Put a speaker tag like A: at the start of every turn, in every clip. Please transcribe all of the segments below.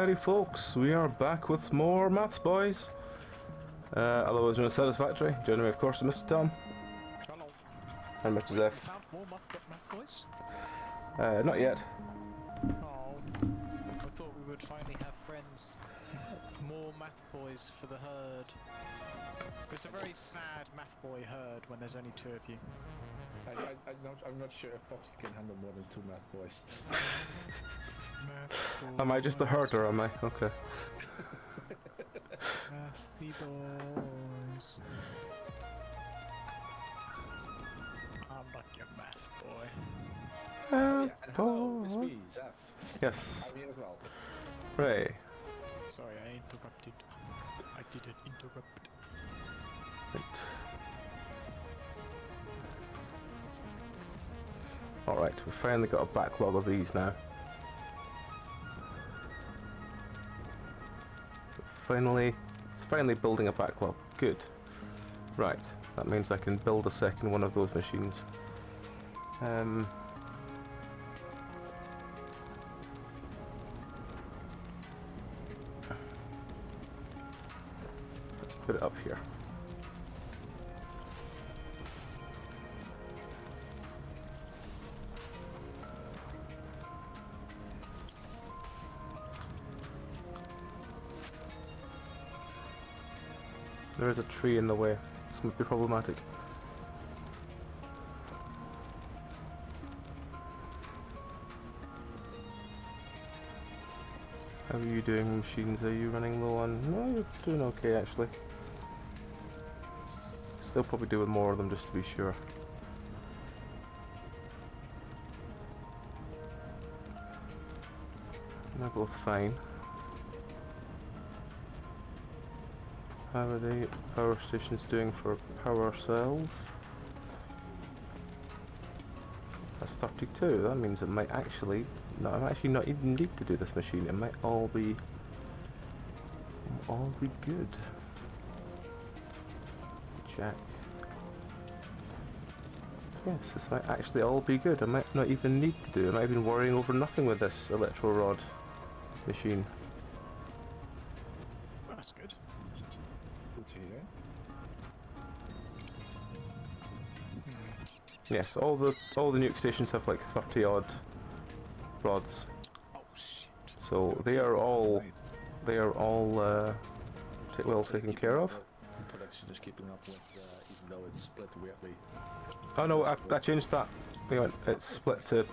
A: Alrighty folks, we are back with more Maths Boys. Otherwise known as Satisfactory. Joining me of course is Mr. Tom.
B: Hello.
A: And Mr.
B: Wait,
A: Zeph.
B: you found more math boys?
A: Not yet.
B: Oh. I thought we would finally have friends. More math boys for the herd. It's a very sad math boy herd when there's only two of you.
C: I'm not sure if Foxy can handle more than two math boys.
B: Math boys.
A: Am I just the herder, am I? Okay.
B: Mathy boys. I'm like your math boy.
C: Hello, it's me, Zeph.
A: Yes.
C: I'm here as well.
A: Ray.
B: Sorry, I interrupted. I didn't interrupt.
A: Right. Alright, we've finally got a backlog of these now. It's finally building a backlog. Good. Right, that means I can build a second one of those machines. Let's put it up here. There is a tree in the way. This might be problematic. How are you doing, machines? Are you running low on... No, you're doing okay, actually. Still probably doing more of them just to be sure. They're both fine. How are the power stations doing for power cells? That's 32. That means it might actually... No, I might actually not even need to do this machine. It might all be good. Check. Yes, this might actually all be good. I might not even need to do it. I might have been worrying over nothing with this electro rod machine.
B: That's good.
C: Good to hear.
A: Yes, all the nuke stations have like 30 odd rods.
B: Oh shit.
A: So they are all well taken care of.
C: Production is keeping up with, even though it's split weirdly.
A: Oh no, I changed that. It's split to,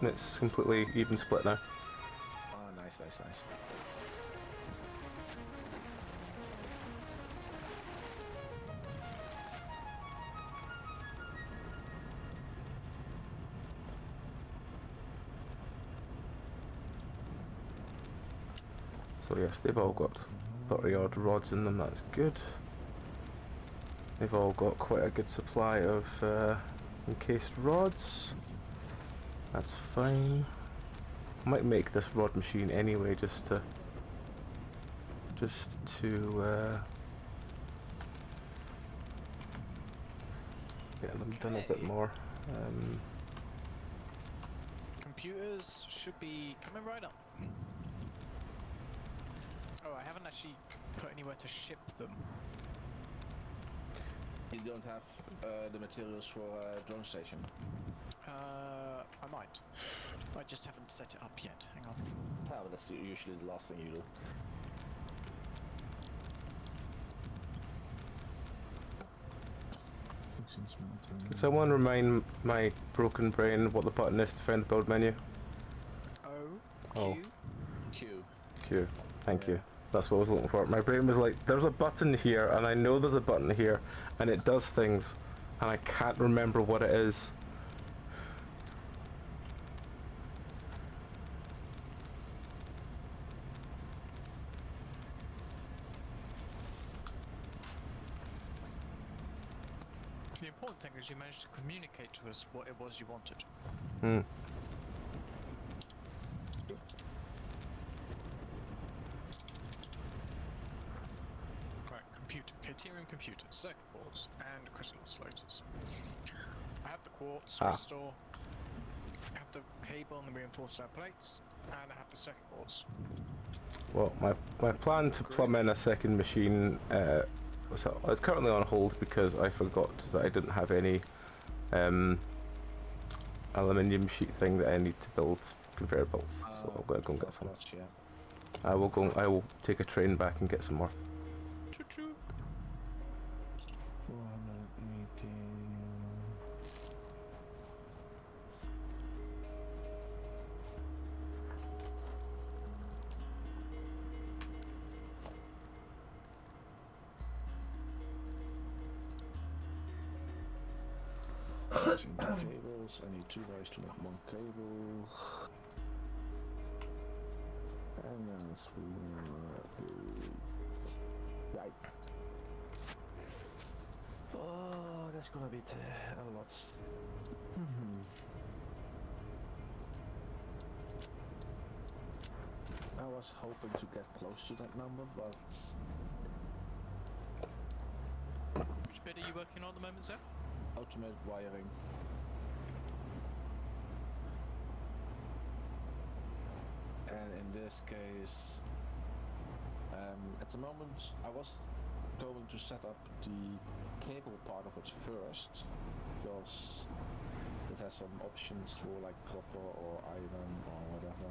A: it's completely even split now.
C: Ah, nice.
A: So yes, they've all got 30 odd rods in them, that's good. They've all got quite a good supply of encased rods. That's fine. I might make this rod machine anyway just to get them done a bit more.
B: Computers should be coming right up. Oh, I haven't actually put anywhere to ship them.
C: You don't have the materials for a drone station?
B: I might. I just haven't set it up yet. Hang on.
C: Ah, but that's usually the last thing you do.
A: Can someone remind my broken brain what the button is to find the build menu?
B: O,
A: Oh.
B: Q.
A: Q. Thank you. That's what I was looking for. My brain was like, there's a button here, and I know there's a button here, and it does things, and I can't remember what it is.
B: The important thing is you managed to communicate to us what it was you wanted.
A: Hmm.
B: Right, Caterium computers, circuit boards, and crystal oscillators. I have the quartz crystal. I have the cable and the reinforced air plates, and I have the circuit boards.
A: Well, my plan to plumb in a second machine was currently on hold because I forgot that I didn't have any aluminium sheet thing that I need to build conveyor belts. So I'm gonna go and get some.
C: Yeah.
A: I will take a train back and get some more.
B: Choo choo.
C: 480. Using the cables, I need 2 guys to make 1 cable. And then it's right. Oh, that's gonna be a lot. I was hoping to get close to that number, but
B: Which bit are you working on at the moment, sir?
C: automated wiring. And in this case, at the moment, I was going to set up the cable part of it first, because it has some options for like copper or iron or whatever.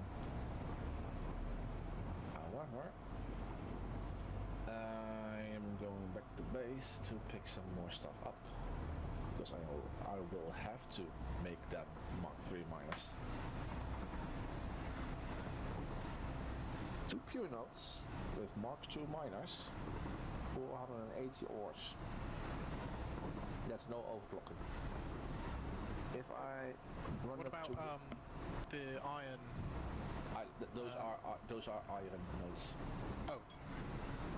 C: However, I am going back to base to pick some more stuff up, because I will have to make that Mark III miners. 2 pure nodes with Mark II miners, 480 ores. That's no overclocking. If I run
B: What
C: up
B: about
C: to
B: the iron?
C: those are iron nodes.
B: Oh,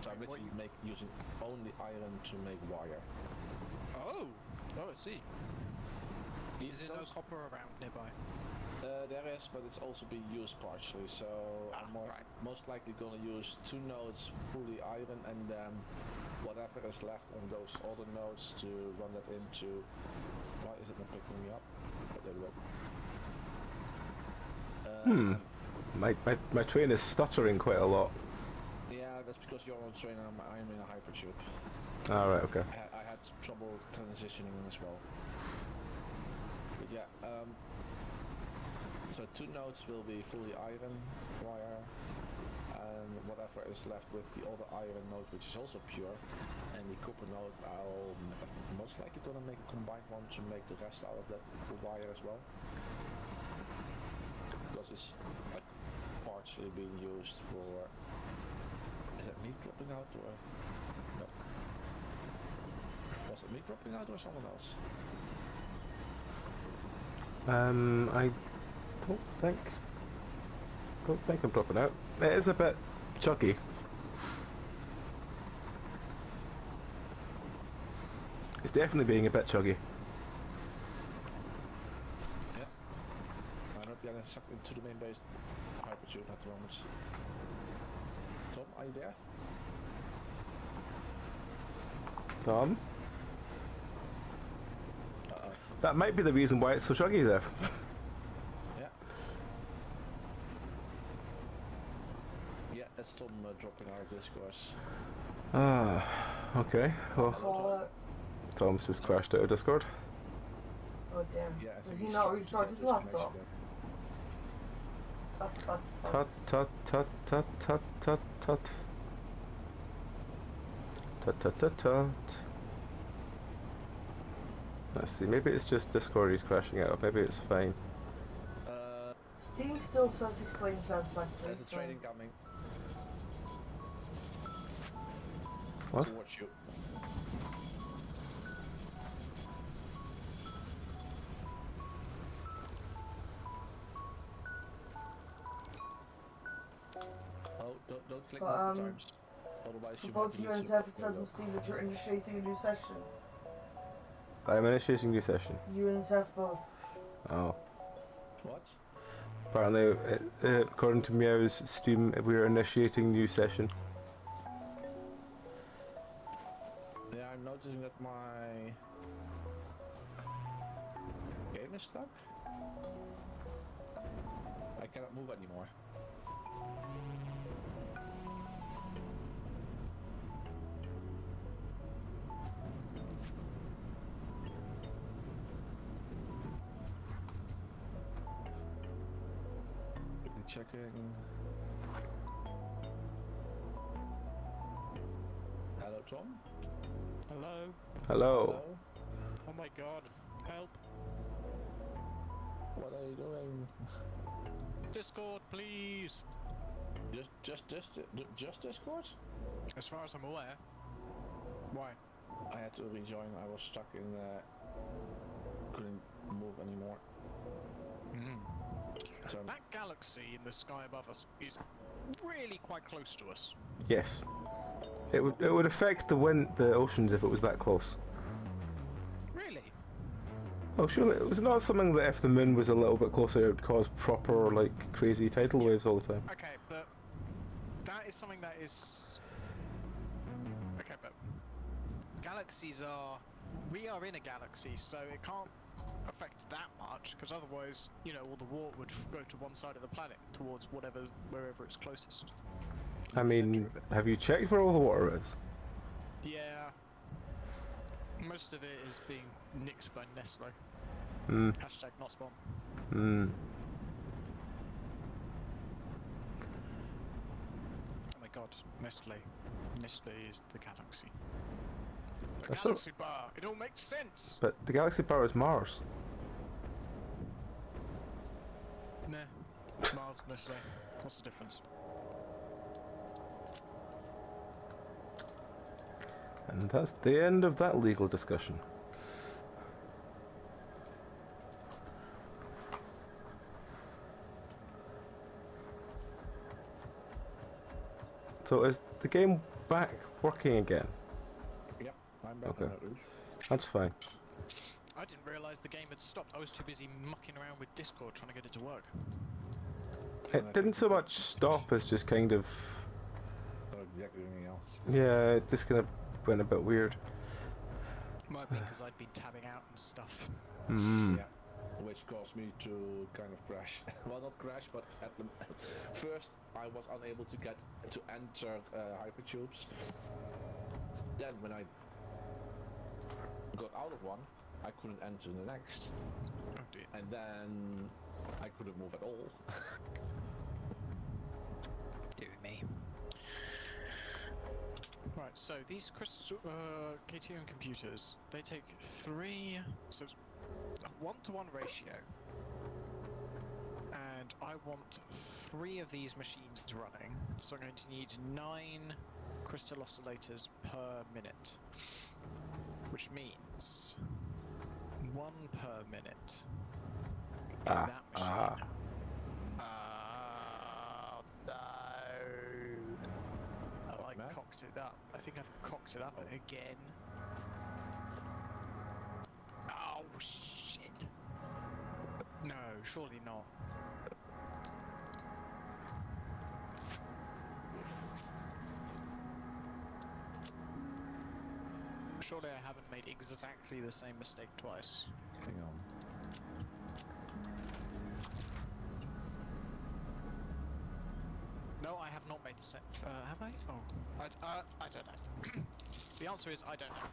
C: So I'm literally using only iron to make wire.
B: oh, I see. Is there no copper around nearby?
C: There is, but it's also being used partially, so I'm most likely gonna use 2 nodes fully iron, and then whatever is left on those other nodes to run that into. Why is it not picking me up? Oh, there we go.
A: My train is stuttering quite a lot.
C: Yeah, that's because you're on a train and I'm in a hypertube.
A: Alright, okay.
C: I had some trouble transitioning as well. But yeah, so 2 nodes will be fully iron wire, and whatever is left with the other iron node, which is also pure, and the copper node, I'll most likely gonna make a combined one to make the rest out of that full wire as well, because it's like partially being used for. Is it me dropping out or no? Was it me dropping out or someone else?
A: I don't think I'm dropping out. It is a bit chuggy. It's definitely being a bit chuggy.
C: Yeah. I'm not getting sucked into the main base hypertube at the moment. Tom, are you there?
A: Tom?
C: Uh-oh.
A: That might be the reason why it's so chuggy, Zeph.
C: Yeah. Yeah, that's Tom dropping out of discourse.
A: Ah, okay. Well,
C: Hello,
A: Tom's just crashed out of Discord.
D: Oh damn.
C: Yeah, I
D: Did
C: think
D: he
C: he's
D: not
C: trying to
D: restart
C: get
D: his laptop?
C: disconnection
D: Tut tut tut.
A: Tut tut tut tut tut tut. Tut tut tut tut. Let's see, maybe it's just Discord he's crashing out, maybe it's fine.
C: again.
D: Steam still says he's playing Satisfactory.
C: There's a train coming.
A: What?
C: Towards you. Oh, don't click multiple times. Otherwise
D: For
C: you
D: both
C: might
D: you
C: lose
D: and
C: your
D: Zeph, it says
C: payload.
D: on Steam that you're initiating a new session.
A: I'm initiating new session.
D: You and Zeph both.
A: Oh.
C: What?
A: Apparently, according to Meow's Steam, we're initiating new session.
C: Yeah, I'm noticing that my game is stuck. cannot move anymore. Quickly checking. Hello, Tom.
B: Hello?
A: Hello.
B: Oh my god. Help.
C: What are you doing?
B: Discord, please.
C: Just Discord?
B: As far as I'm aware. Why?
C: I had to rejoin. I was stuck in. Couldn't move anymore. So
B: That galaxy in the sky above us is really quite close to us.
A: Yes. It would affect the oceans if it was that close.
B: Really?
A: Oh, surely it was not something that if the moon was a little bit closer, it would cause proper like crazy tidal waves all the time.
B: Okay, but that is something that is. Okay, but galaxies are. We are in a galaxy, so it can't affect that much, because otherwise, you know, all the water would go to one side of the planet towards wherever it's closest.
A: I mean, have you checked where all the water is?
B: Yeah. Most of it is being nicked by Nestle.
A: Hmm.
B: Hashtag not spawn.
A: Hmm.
B: Oh my god, Nestle. Nestle is the galaxy. The
A: That's
B: galaxy bar. It all makes sense.
A: But the galaxy bar is Mars.
B: Nah. Mars, Nestle. What's the difference?
A: And that's the end of that legal discussion. So is the game back working again?
C: yeah, I'm back
A: Okay.
C: on that roof.
A: That's fine.
B: I didn't realise the game had stopped. I was too busy mucking around with Discord trying to get it to work.
A: It didn't so much stop as just kind of...
C: Exactly, yeah.
A: Yeah, it just kind of went a bit weird.
B: Might be because I'd been tabbing out and stuff.
A: Hmm.
C: Yeah, which caused me to kind of crash. Well, not crash, but at the first I was unable to get to enter hypertubes. Then when I got out of one, I couldn't enter the next,
B: Oh dear.
C: and then I couldn't move at all.
B: Dear me. Right, so these crystal KTM computers, they take 3, so it's a 1-to-1 ratio, and I want 3 of these machines running, so I'm going to need 9 crystal oscillators per minute, which means 1 per minute in that machine. No. Oh, I cocked it up. I think I've cocked it up again. Oh, shit. No, surely not. Surely I haven't made exactly the same mistake twice.
C: Hang on.
B: No, I have not made the same. Have I? Oh, I don't know. The answer is I don't know.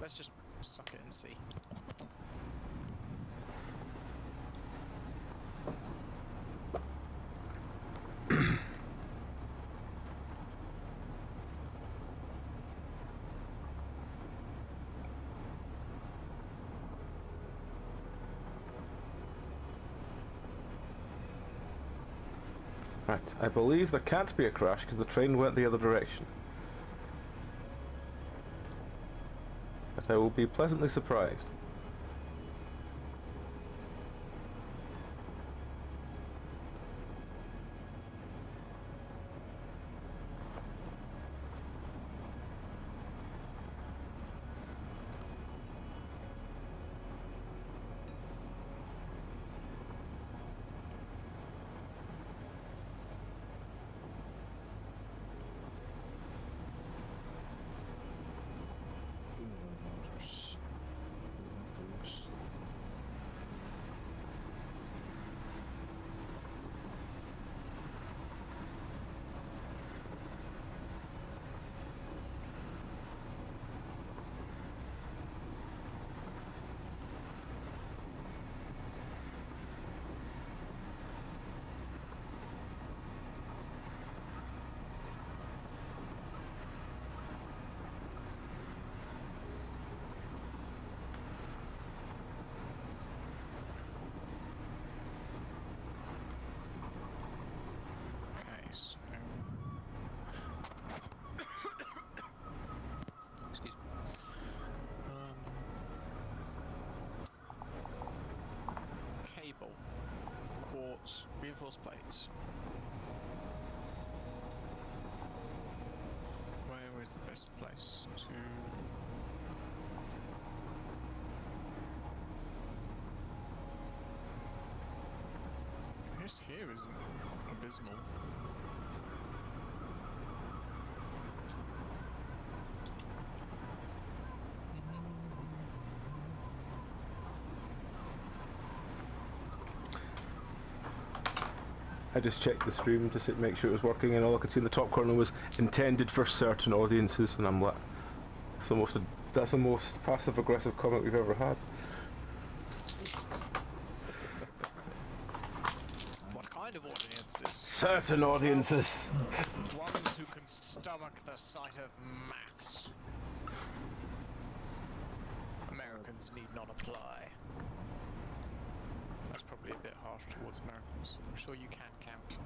B: Let's just suck it and see.
A: Right, I believe there can't be a crash because the train went the other direction. But I will be pleasantly surprised.
B: Reinforced plates. Where is the best place to... This here isn't abysmal.
A: I just checked the stream to make sure it was working, and all I could see in the top corner was intended for certain audiences, and I'm like, that's the most passive-aggressive comment we've ever had.
B: What kind of audiences?
A: Certain audiences.
B: Ones who can stomach the sight of maths. Americans need not apply. That's probably a bit harsh towards Americans. I'm sure you can count.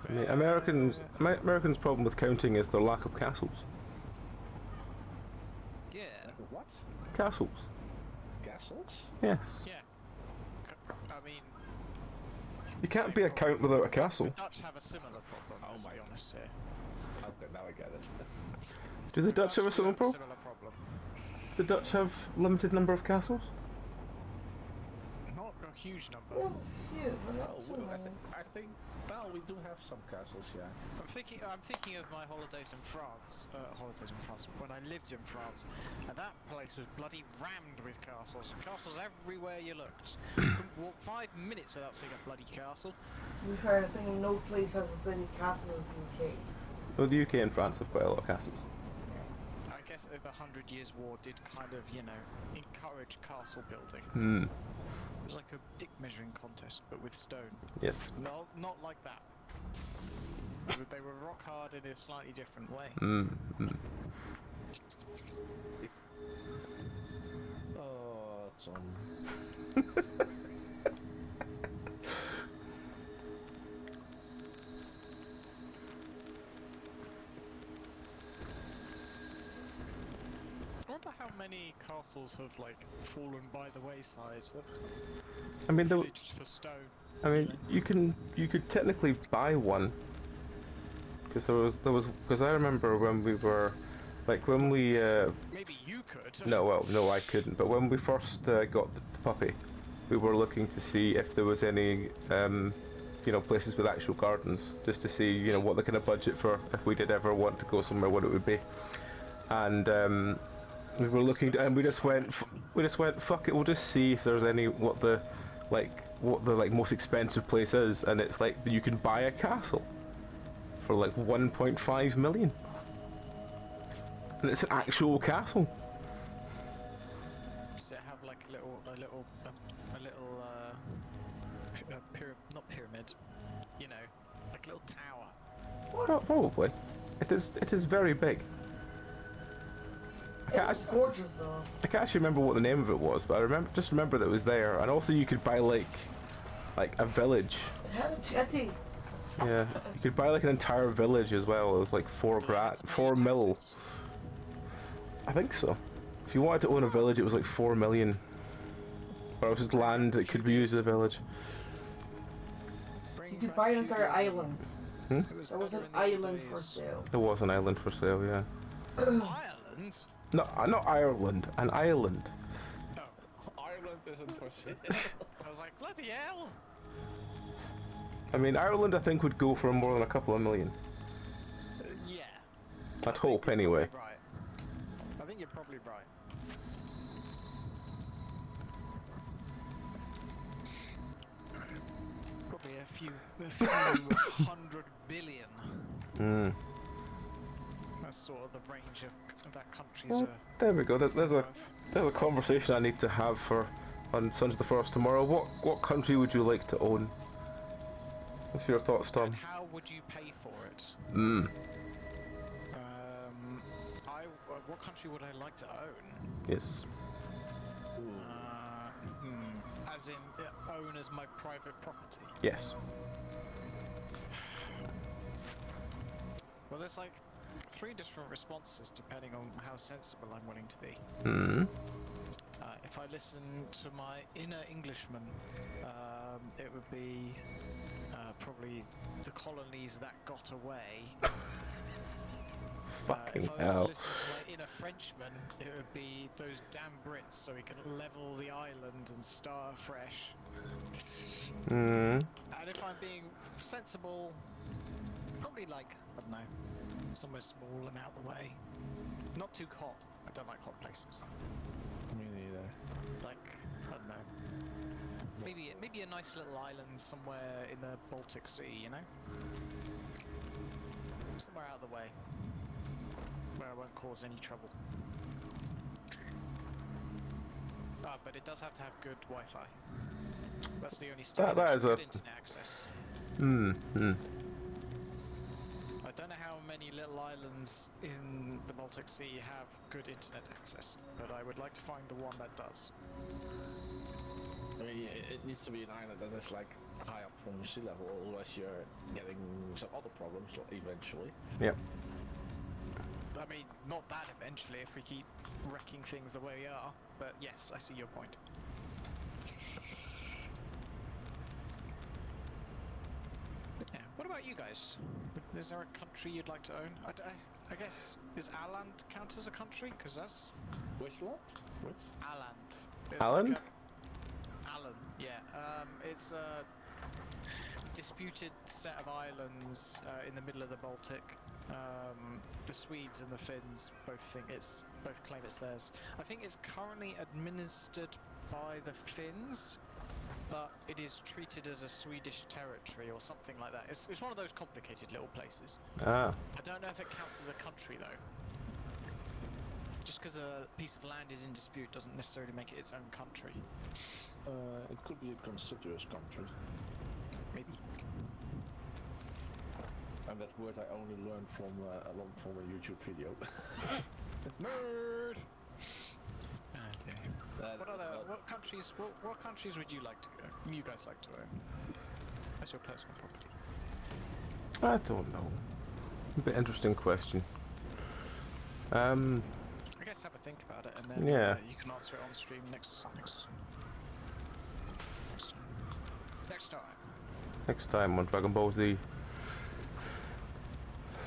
A: I mean, Americans' problem with counting is their lack of castles.
B: Yeah.
C: What?
A: Castles.
C: Castles?
A: Yes.
B: Yeah. I mean...
A: You can't be a count without a castle.
B: The Dutch have a similar problem, let's be honest here.
C: Okay, now I get it.
A: Do the Dutch have a similar problem?
B: Similar problem.
A: The Dutch have limited number of castles?
B: Not a huge number.
D: We have a few, but not too many.
C: I think, well, we do have some castles, yeah.
B: I'm thinking of my holidays in France. When I lived in France, and that place was bloody rammed with castles. Castles everywhere you looked. You couldn't walk 5 minutes without seeing a bloody castle.
D: To be fair, I think no place has as many castles as the UK.
A: Well, the UK and France have quite a lot of castles.
B: I guess the 100 Years' War did kind of, you know, encourage castle building.
A: Hmm.
B: It was like a dick measuring contest, but with stone.
A: Yes.
B: No, not like that. They were rock hard in a slightly different way.
A: Hmm.
C: Oh, Tom.
B: I wonder how many castles have like fallen by the wayside.
A: I mean,
B: Pillaged for stone.
A: I mean, you could technically buy one. Because because I remember when we were, like when we.
B: Maybe you could.
A: No, I couldn't. But when we first got the puppy, we were looking to see if there was any, you know, places with actual gardens, just to see, you know, what the kind of budget for if we did ever want to go somewhere, what it would be. And we were looking, and we just went, fuck it, we'll just see if there's any what the most expensive place is, and it's like you can buy a castle for like 1.5 million, and it's an actual castle.
B: Does it have like not pyramid, you know, like a little tower?
A: Oh, probably. It is very big.
D: It's gorgeous though.
A: I can't actually remember what the name of it was, but I just remember that it was there, and also you could buy like a village.
D: It had a jetty.
A: Yeah, you could buy like an entire village as well. It was like 4 mil. I think so. If you wanted to own a village, it was like 4 million. Or it was just land that could be used as a village.
D: You could buy an entire island.
A: Hmm?
D: There was an island for sale.
A: There was an island for sale, yeah.
B: Ireland?
A: No, not Ireland, an island.
B: No.
C: Ireland isn't for sale.
B: I was like, bloody hell!
A: I mean, Ireland I think would go for more than a couple of million.
B: Yeah.
A: I'd hope anyway.
B: Right. I think you're probably right. Probably a few 100 billion.
A: Hmm.
B: That's sort of the range of that country's.
A: Well, there we go. There's a conversation I need to have on Sons of the Forest tomorrow. What country would you like to own? What's your thoughts, Tom?
B: And how would you pay for it?
A: Hmm.
B: What country would I like to own?
A: Yes.
B: As in, own as my private property?
A: Yes.
B: there's like 3 different responses depending on how sensible I'm willing to be.
A: Hmm.
B: If I listen to my inner Englishman, it would be probably the colonies that got away.
A: Fucking
B: if I was to
A: hell.
B: listen to my inner Frenchman, it would be those damn Brits, so we can level the island and start afresh.
A: Hmm.
B: And if I'm being sensible, probably like, I don't know, somewhere small and out the way. Not too hot. I don't like hot places.
C: Me neither.
B: Like, I don't know. Maybe a nice little island somewhere in the Baltic Sea, you know? Somewhere out of the way. Where I won't cause any trouble. But it does have to have good Wi-Fi. That's the only
A: That is
B: good
A: a...
B: internet access.
A: Hmm. Hmm.
B: I don't know how many little islands in the Baltic Sea have good internet access, but I would like to find the one that does.
C: I mean, it needs to be an island that is like high up from sea level, otherwise you're getting some other problems eventually.
A: Yep.
B: I mean, not that eventually if we keep wrecking things the way we are, but yes, I see your point. Yeah. What about you guys? Is there a country you'd like to own? I guess, is Aland count as a country? Because that's...
C: Which lot? Which?
B: Aland. It's
A: Aland?
B: Like Alan, yeah. It's a disputed set of islands in the middle of the Baltic. The Swedes and the Finns both claim it's theirs. I think it's currently administered by the Finns, but it is treated as a Swedish territory or something like that. It's one of those complicated little places.
A: Ah.
B: I don't know if it counts as a country though. Just because a piece of land is in dispute doesn't necessarily make it its own country.
C: It could be a constituous country.
B: Maybe.
C: And that word I only learned from a YouTube video.
B: Nerd. Okay. What countries would you like to go? You guys like to own? As your personal property.
A: I don't know. A bit interesting question.
B: I guess have a think about it, and then
A: Yeah.
B: you can answer it on stream next time.
A: Next time on Dragon Ball Z.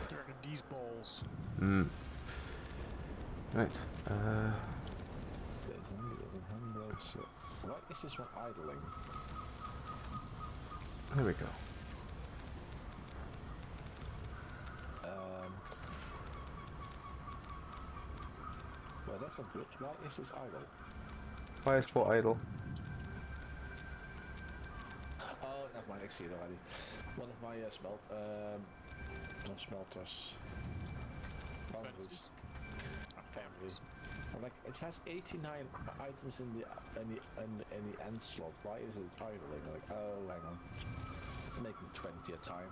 B: You reckon these balls?
A: Hmm. Right.
C: Why is this one idling?
A: There we go.
C: Well, that's not good. Why is this idle?
A: Why is what idle?
C: Oh, never mind. I see it already. One of my smelters.
B: Furnaces. Furnaces.
C: Like it has 89 items in the end slot. Why is it idling? Like, oh, hang on. Making 20 a time.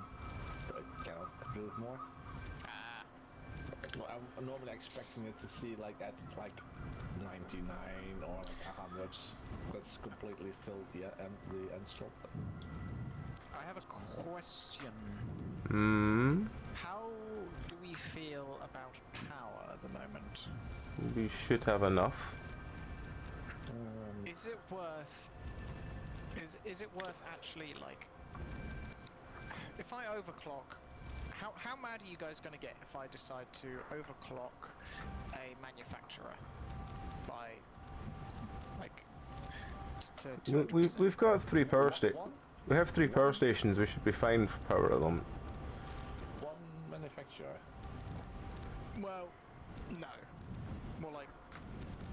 C: But I cannot approve more. Well, I'm normally expecting it to see like at like 99 or like 100. That's completely filled the end slot.
B: I have a question.
A: Hmm.
B: How do we feel about power at the moment?
A: We should have enough.
B: Is it worth? Is it worth actually like? If I overclock, how mad are you guys going to get if I decide to overclock a manufacturer by like to 200%?
A: We've got 3 power stations. We have 3 power stations. We should be fine for power at them.
C: One manufacturer.
B: Well, no, more like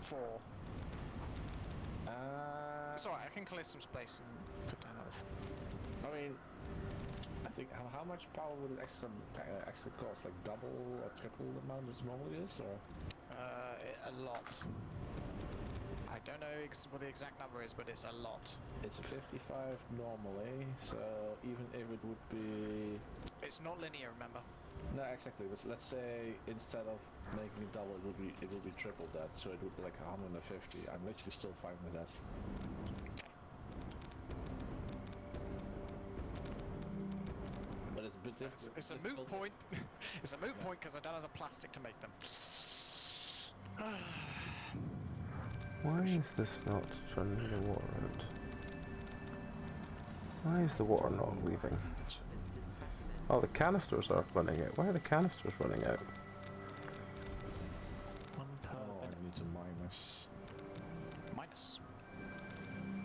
B: 4. It's alright. I can clear some space and put down others.
C: I mean, I think how much power would it extra cost? Like double or triple the amount it normally is, or?
B: A lot. I don't know what the exact number is, but it's a lot.
C: It's a 55 normally, so even if it would be...
B: It's not linear, remember?
C: No, exactly. But let's say instead of making it double, it will be triple that, so it would be like 150. I'm literally still fine with that. But it's a bit
B: It's a moot point. It's a moot point because I don't have the plastic to make them.
A: Why is this not turning the water out? Why is the water not leaving? Oh, the canisters are running out. Why are the canisters running out?
B: One per
C: I
B: minute.
C: need to minus.
B: Minus.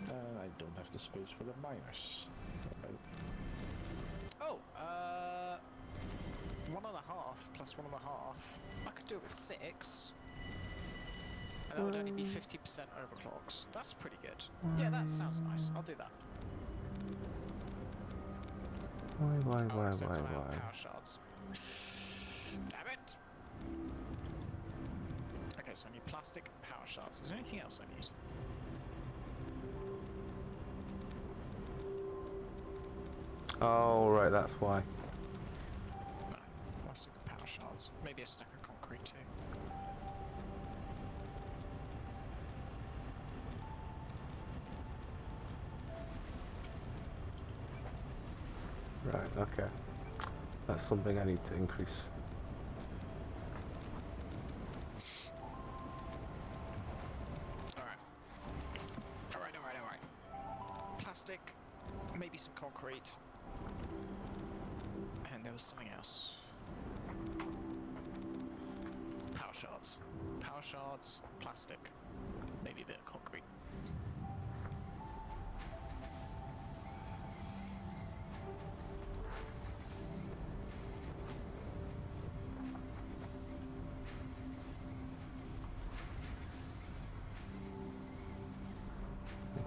C: I don't have the space for the minus.
B: Oh, 1.5 plus 1.5. I could do it with 6. And that would only be 50% overclocks. That's pretty good. Yeah, that sounds nice. I'll do that.
A: Why?
B: Except I'm out of power shards. Damn it! Okay, so I need plastic and power shards. Is there anything else I need?
A: Oh, right, that's why.
B: No. Plastic and power shards. Maybe a stack of concrete too.
A: Right, okay. That's something I need to increase.
B: Alright. Plastic, maybe some concrete. And there was something else. Power shards. Power shards, plastic, maybe a bit of concrete.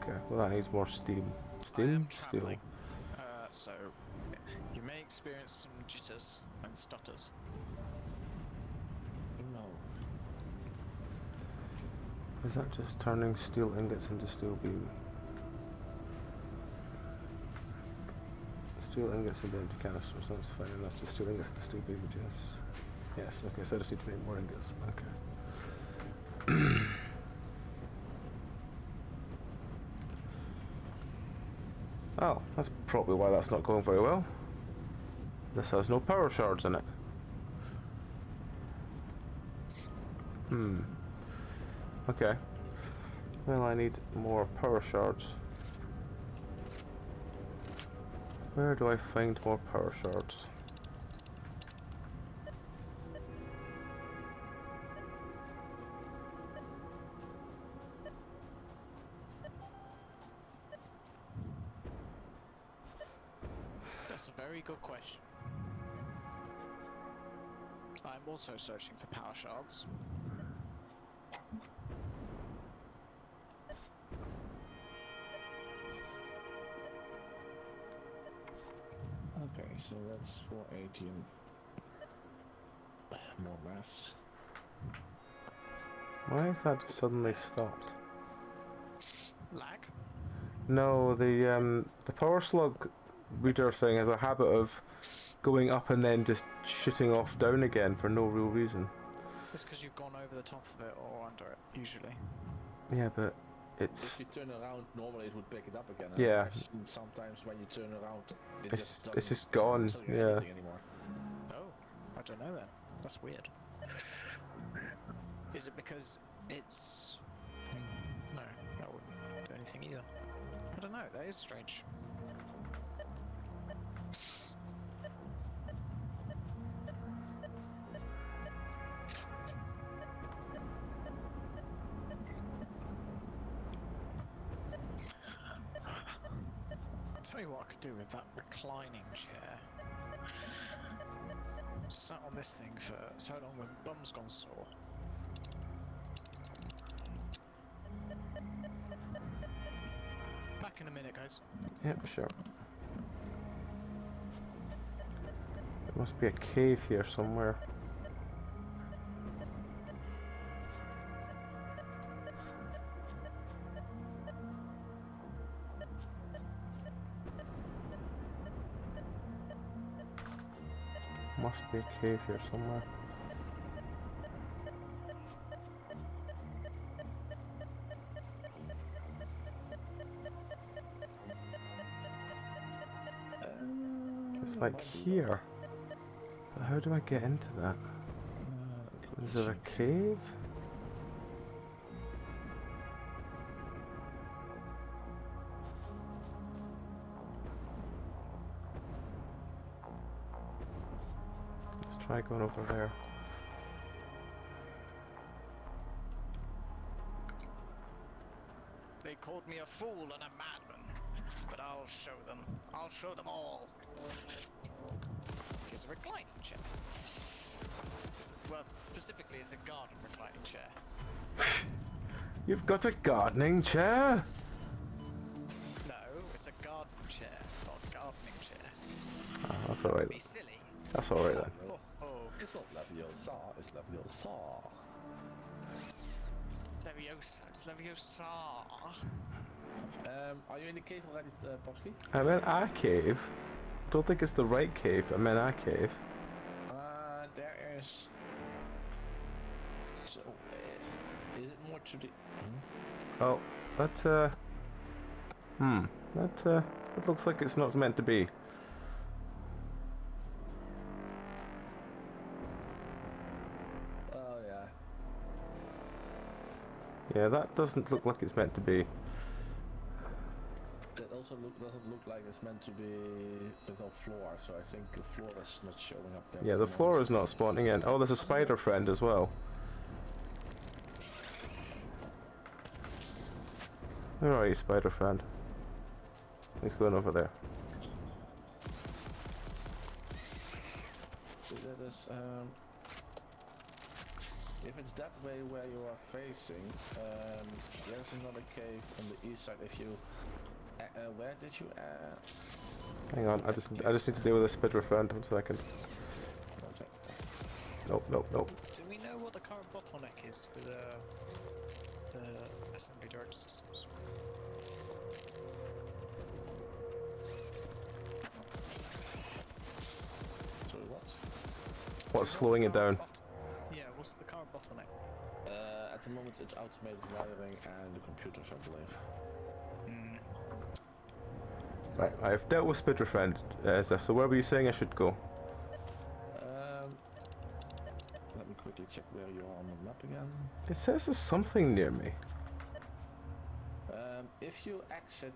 A: Okay, well that needs more steam.
B: I
A: Steam?
B: am
A: Steel.
B: travelling, so you may experience some jitters and stutters.
C: No.
A: Is that just turning steel ingots into steel beam? Steel ingots into empty canisters, that's fine, and that's just steel ingots into steel beam, yes. Yes, okay, so I just need to make more ingots, okay. Oh, that's probably why that's not going very well. This has no power shards in it. Okay. Well, I need more power shards. Where do I find more power shards?
B: That's a very good question. I'm also searching for power shards.
C: Okay, so that's 480 and more maths.
A: Why is that just suddenly stopped?
B: Lag?
A: No, the power slug reader thing has a habit of going up and then just shooting off down again for no real reason.
B: It's because you've gone over the top of it or under it, usually.
A: Yeah, but
C: If
A: it's
C: you turn around, normally it would pick it up again. And
A: Yeah.
C: I've seen sometimes when you turn around, it
A: it's
C: just
A: just gone.
C: doesn't tell you
A: Yeah.
C: anything anymore.
B: Oh, I don't know then. That's weird. Is it because it's... No, that wouldn't do anything either. I don't know, that is strange. Tell you what I could do with that reclining chair. Sat on this thing for so long when bum's gone sore. Back in a minute, guys.
A: Yep, sure. There must be a cave here somewhere. Must be a cave here somewhere. It's like
C: Might be
A: here. But how do I get into that? Is there a cave? Let's try going over there.
B: They called me a fool and a madman, but I'll show them. I'll show them all. It's a reclining chair. Well, specifically, it's a garden reclining chair.
A: You've got a gardening chair?
B: No, it's a garden chair, not a gardening chair.
A: Oh, that's alright.
B: Be silly.
A: That's alright then.
B: Oh, oh.
C: It's not Leviosa, it's Leviosa.
B: Leviosa, it's Leviosa.
C: Are you in the cave already, Popsky?
A: I'm in a cave. Don't think it's the right cave, but I'm in a cave.
C: There is... So, is it more to the...
A: Oh, that, that looks like it's not meant to be.
C: Oh, yeah.
A: Yeah, that doesn't look like it's meant to be.
C: It also doesn't look like it's meant to be without floor, so I think the floor is not showing up there.
A: Yeah, the floor is not spawning in. Oh, there's a spider friend as well. Where are you, spider friend? He's going over there.
C: So that is, if it's that way where you are facing, there's another cave on the east side. If you, where did you?
A: Hang on, I just need to deal with this spider friend. 1 second.
C: Okay.
A: Nope, nope, nope.
B: Do we know what the current bottleneck is for the assembly direct systems?
C: Sorry, what?
A: What's slowing it down?
B: Yeah, what's the current bottleneck?
C: At the moment, it's automated wiring and the computers, I believe.
A: Right, I've dealt with spider friend, Zeph, so where were you saying I should go?
C: Let me quickly check where you are on the map again.
A: It says there's something near me.
C: If you exit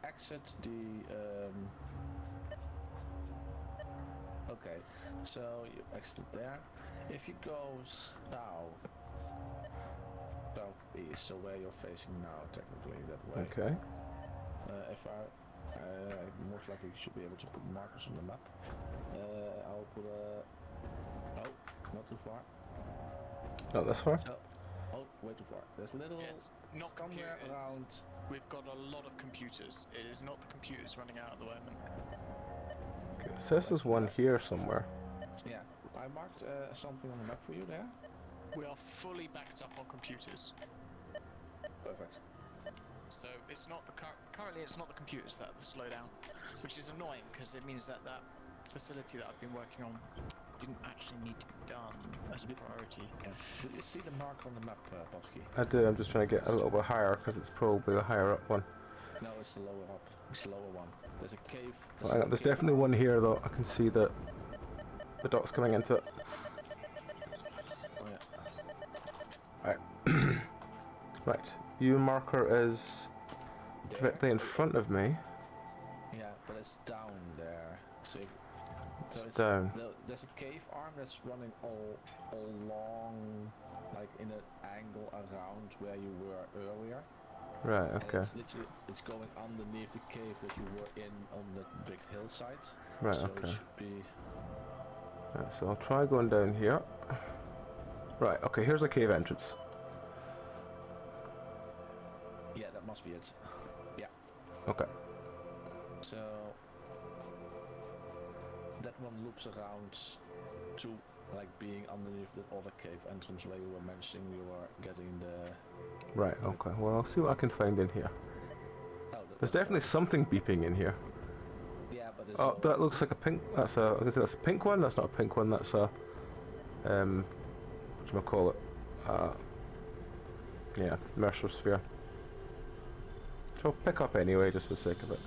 C: exit the okay, so you exit there. If you go southeast, so where you're facing now, technically that way.
A: Okay.
C: If I most likely should be able to put markers on the map. I'll put a not too far.
A: Not this far?
C: So, oh, way too far. There's a little
B: Yes, not
C: somewhere
B: computers.
C: around.
B: We've got a lot of computers. It is not the computers running out at the moment.
A: Okay, it says there's one here somewhere.
C: Yeah, I marked something on the map for you there.
B: We are fully backed up on computers.
C: Perfect.
B: So it's not the currently it's not the computers that are the slowdown, which is annoying because it means that that facility that I've been working on didn't actually need to be done as a priority.
C: Yeah. Do you see the mark on the map, Popsky?
A: I do, I'm just trying to get a little bit higher because it's probably a higher up one.
C: No, it's the lower up. It's the lower one. There's a cave.
A: Well, hang on, there's definitely one here though. I can see that the dot's coming into it.
C: Oh yeah.
A: Right. Right. You marker is directly in front of me.
C: Yeah, but it's down there. So,
A: It's down.
C: There's a cave arm that's running all along, like in an angle around where you were earlier.
A: Right,
C: And
A: okay.
C: it's going underneath the cave that you were in on the big hillside.
A: Right,
C: so
A: okay.
C: it should be.
A: Right, so I'll try going down here. Right, okay, here's a cave entrance.
C: Yeah, that must be it. Yeah.
A: Okay.
C: So that one loops around to like being underneath the other cave entrance where you were mentioning you were getting the.
A: Right, okay. Well, I'll see what I can find in here.
C: Oh,
A: There's definitely something beeping in here.
C: Yeah, but it's
A: Oh, that looks like a pink. That's a. I was gonna say that's a pink one. That's not a pink one. That's a. Whatchamacallit? Yeah, Mercer sphere. Which I'll pick up anyway, just for the sake of it.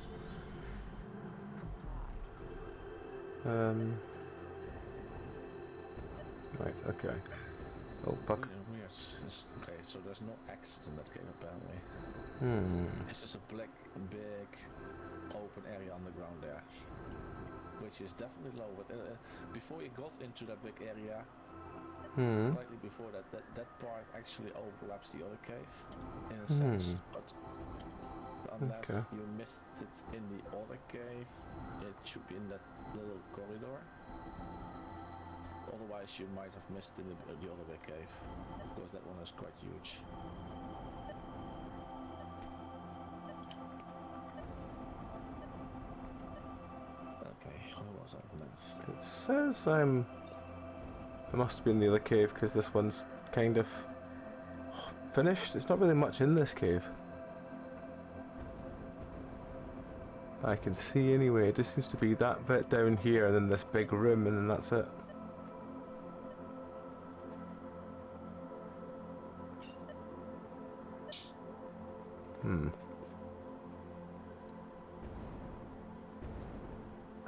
A: Right, okay. Oh, fuck.
C: Okay, so there's no exit in that game apparently. It's just a big open area underground there, which is definitely low. But before you got into that big area, slightly before that part actually overlaps the other cave in a sense. But unless
A: Okay.
C: you missed it in the other cave, it should be in that little corridor. Otherwise, you might have missed in the other big cave, because that one is quite huge. Okay, where was I next?
A: It says I must be in the other cave because this one's kind of finished. It's not really much in this cave. I can see anyway. It just seems to be that bit down here and then this big room and then that's it.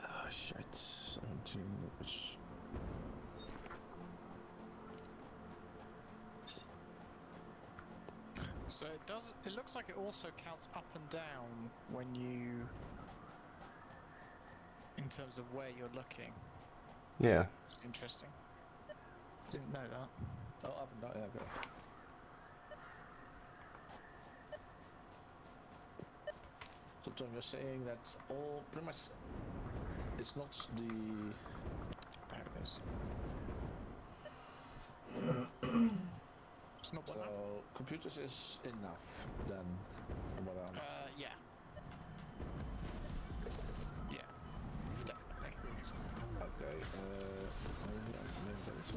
C: Oh shit, 17.
B: So it looks like it also counts up and down when you, in terms of where you're looking.
A: Yeah.
B: It's interesting. Didn't know that.
C: Oh, up and down, yeah, okay. So Tom, you're saying that all pretty much it's not the
B: There it is. It's not what now?
C: so computers is enough then what
B: Yeah. Yeah. Definitely.
C: okay, maybe that is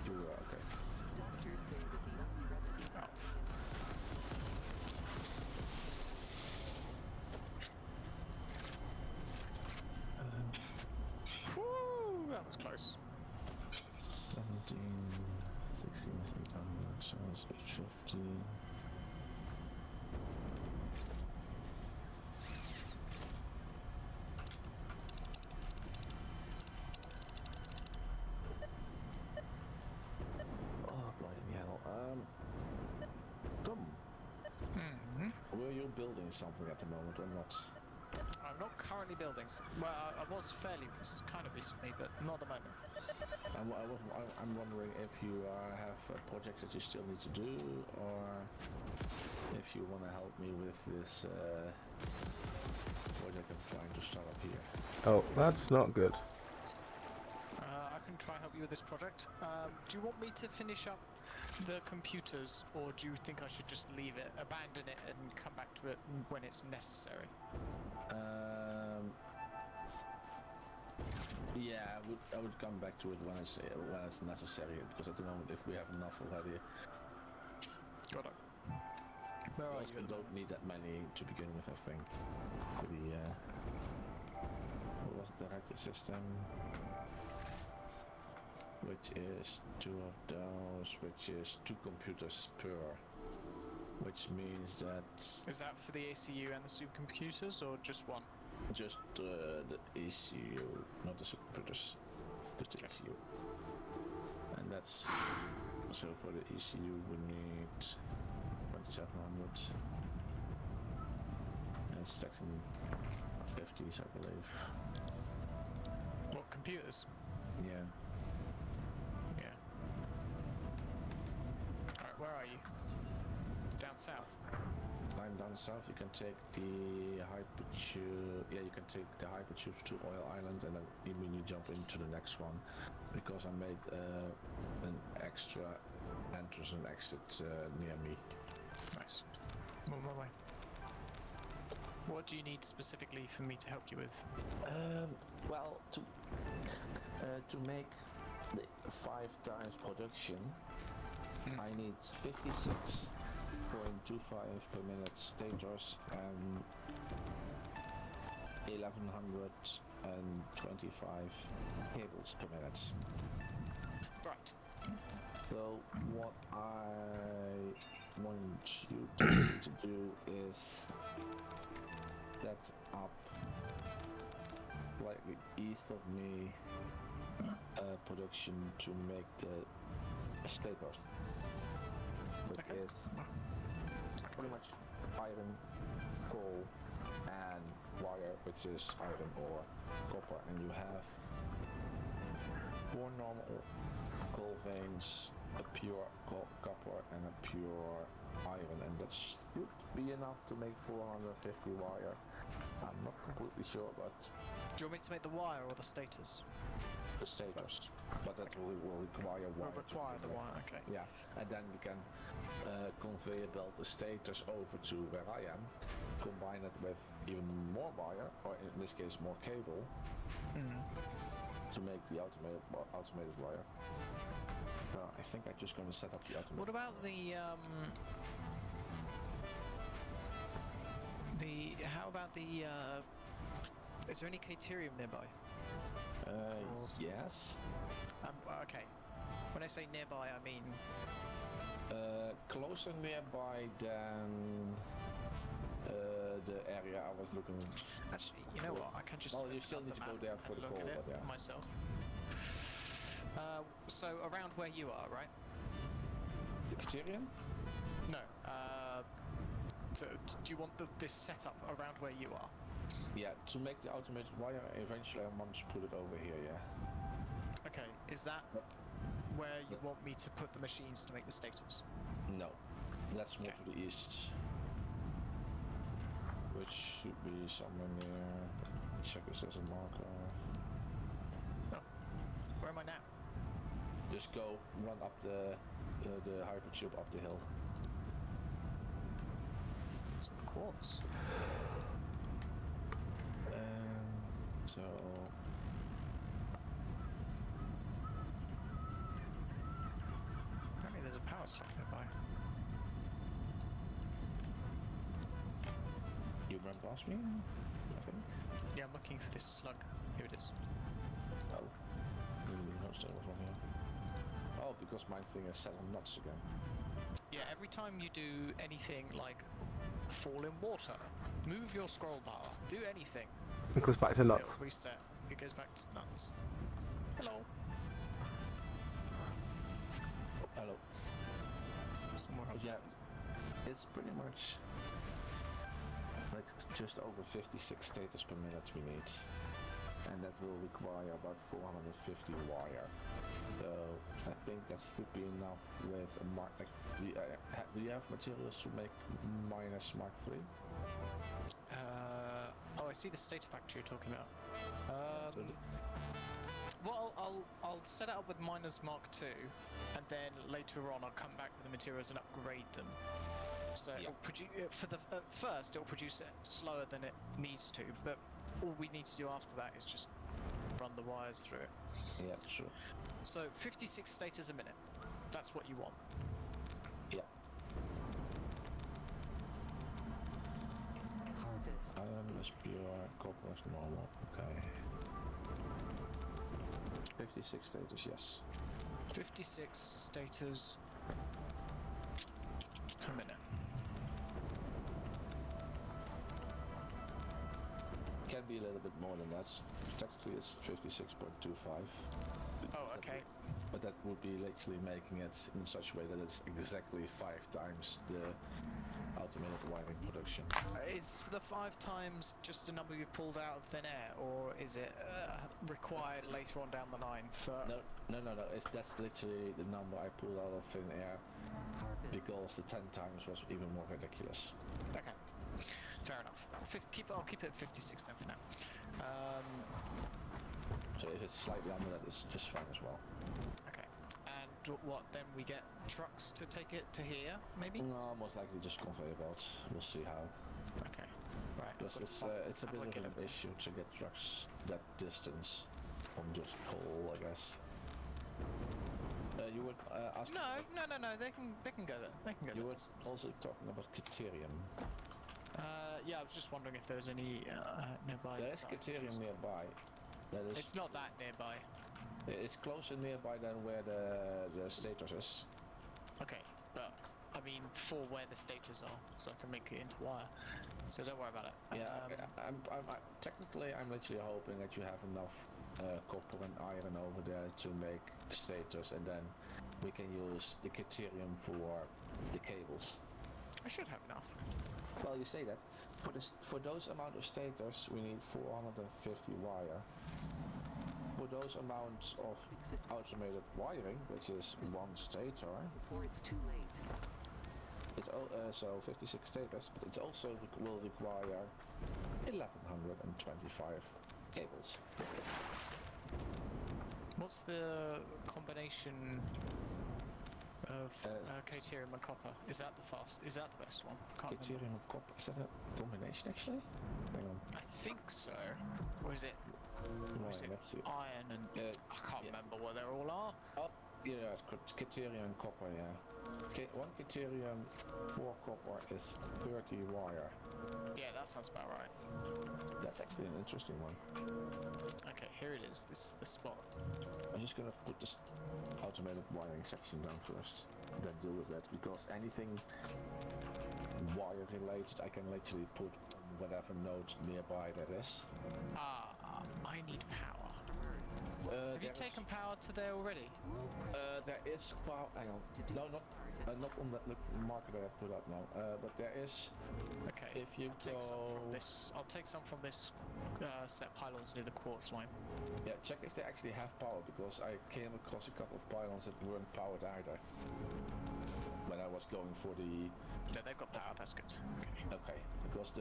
C: you okay.
B: Oh. Woo! That was close.
C: 17, 16, 800, so it's 850. Oh, bloody hell. Tom, were you building something at the moment or not?
B: I'm not currently building. Well, I was kind of recently, but not at the moment.
C: I'm wondering if you have a project that you still need to do, or if you want to help me with this project I'm trying to start up here.
A: Oh, that's not good.
B: I can try and help you with this project. Do you want me to finish up the computers, or do you think I should just leave it, abandon it, and come back to it when it's necessary?
C: Yeah, I would come back to it when it's necessary, because at the moment, if we have enough already,
B: Got it. Where are you?
C: we don't need that many to begin with, I think. For the what was the director system? Which is 2 of those, which is 2 computers per, which means that
B: Is that for the ACU and the supercomputers, or just one?
C: just the ECU, not the supercomputers, just the ECU. And that's so for the ECU we need 2700 and selecting 50s, I believe.
B: What, computers?
C: Yeah.
B: Yeah. Alright, where are you? Down south?
C: I'm down south. You can take the hypertube. Yeah, you can take the hypertube to Oil Island, and then immediately jump into the next one, because I made an extra entrance and exit near me.
B: Nice. I'm on my way. What do you need specifically for me to help you with?
C: Well, to make the 5 times production, I need 56.25 per minute stators and 1125 cables per minute.
B: Right.
C: So what I want you to do is set up like directly east of me production to make the stators. Which
B: Okay.
C: is pretty much iron, coal, and wire, which is iron or copper, and you have 4 normal coal veins, a pure copper, and a pure iron, and that should be enough to make 450 wire. I'm not completely sure, but
B: Do you want me to make the wire or the stators?
C: the stators, but that will require wire.
B: Will require the wire, okay.
C: Yeah, and then we can conveyor belt the stators over to where I am, combine it with even more wire, or in this case more cable, to make the automated wire. I think I'm just going to set up the automated.
B: What about how about the is there any caterium nearby?
C: Yes.
B: Okay. When I say nearby, I mean
C: Closer nearby than the area I was looking.
B: actually, you know what? I can just.
C: Well, you
B: open
C: still
B: up
C: need
B: the
C: to go
B: map
C: there for
B: and
C: the
B: look
C: coal,
B: at it
C: but yeah.
B: for myself. So around where you are, right?
C: The Criterion?
B: No. So do you want this setup around where you are?
C: Yeah, to make the automated wire, eventually I want to put it over here, yeah.
B: Okay. Is that
C: But-
B: where you want me to put the machines to make the stators?
C: No, that's more
B: Okay.
C: to the east. Which should be somewhere near. Check if there's a marker.
B: Where am I now?
C: Just go, run up the hypertube up the hill.
B: It's in the quartz.
C: So
B: Apparently there's a power slot nearby.
C: you ran past me, I think.
B: Yeah, I'm looking for this slug. Here it is.
C: Oh, no, there was one here. Oh, because my thing is set on nuts again.
B: Yeah, every time you do anything like fall in water, move your scroll bar, do anything,
A: It goes back to nuts.
B: it'll reset. It goes back to nuts. Hello.
C: Hello.
B: Somewhere up
C: Yeah.
B: there.
C: It's pretty much like just over 56 status per minute we need, and that will require about 450 wire. So I think that should be enough with a Mark. Like, do you have materials to make minus Mark 3?
B: Oh, I see the Satisfactory you're talking about.
C: So
B: Well, I'll set it up with miners Mark II, and then later on I'll come back with the materials and upgrade them. So
C: Yeah.
B: it'll produce for the at first it'll produce it slower than it needs to, but all we need to do after that is just run the wires through it.
C: yeah, sure.
B: So 56 stators a minute. That's what you want.
C: Yeah.
D: Harvest.
C: Iron is pure, copper is normal. Okay. 56 status, yes.
B: 56 stators per minute.
C: Can be a little bit more than that. Technically it's 56.25.
B: Oh, okay.
C: But that would be literally making it in such a way that it's exactly 5 times the automated wiring production.
B: Is the 5 times just a number you've pulled out of thin air, or is it required later on down the line for...
C: No. That's literally the number I pulled out of thin air because the 10 times was even more ridiculous.
B: Okay, fair enough. I'll keep it at 56 then for now.
C: So if it's slightly under that, it's just fine as well.
B: Okay, and what, then we get trucks to take it to here, maybe?
C: No, most likely just conveyor belts. We'll see how.
B: Okay, right.
C: Because it's a bit of an issue to get trucks that distance from just coal, I guess. You would ask.
B: No, they can go there. They can go
C: You
B: there.
C: were also talking about Criterium.
B: Yeah, I was just wondering if there's any nearby.
C: There is Criterium nearby. That is.
B: It's not that nearby.
C: It's closer nearby than where the status is.
B: Okay, but I mean for where the stators are, so I can make it into wire. So don't worry about it.
C: Yeah, technically I'm literally hoping that you have enough copper and iron over there to make stators, and then we can use the Criterium for the cables.
B: I should have enough.
C: Well, you say that. For those amount of stators, we need 450 wire. For those amounts of automated wiring, which is one stator,
E: Before it's too late.
C: it's so 56 stators, but it also will require 1125 cables.
B: What's the combination of Caterium and copper? Is that the best one? Can't remember.
C: Criterium and copper, is that a combination actually? Hang on.
B: I think so. Or is it? Or is it
C: Let's see.
B: iron and I can't remember what they all are.
C: Oh, yeah, Criterium and copper, yeah. One Criterium, 4 copper is 30 wire.
B: Yeah, that sounds about right.
C: That's actually an interesting one.
B: Okay, here it is. This is the spot.
C: I'm just gonna put this automated wiring section down first, then deal with that, because anything wire related I can literally put on whatever node nearby that is.
B: I need power. Have you taken power to there already?
C: There is power. Hang on. No, not on that marker that I put up now. But there is.
B: Okay.
C: If you
B: I'll take some from this set of pylons near the quartz line.
C: Yeah, check if they actually have power, because I came across a couple of pylons that weren't powered either. When I was going for the.
B: No, they've got power. That's good. Okay.
C: Okay. Because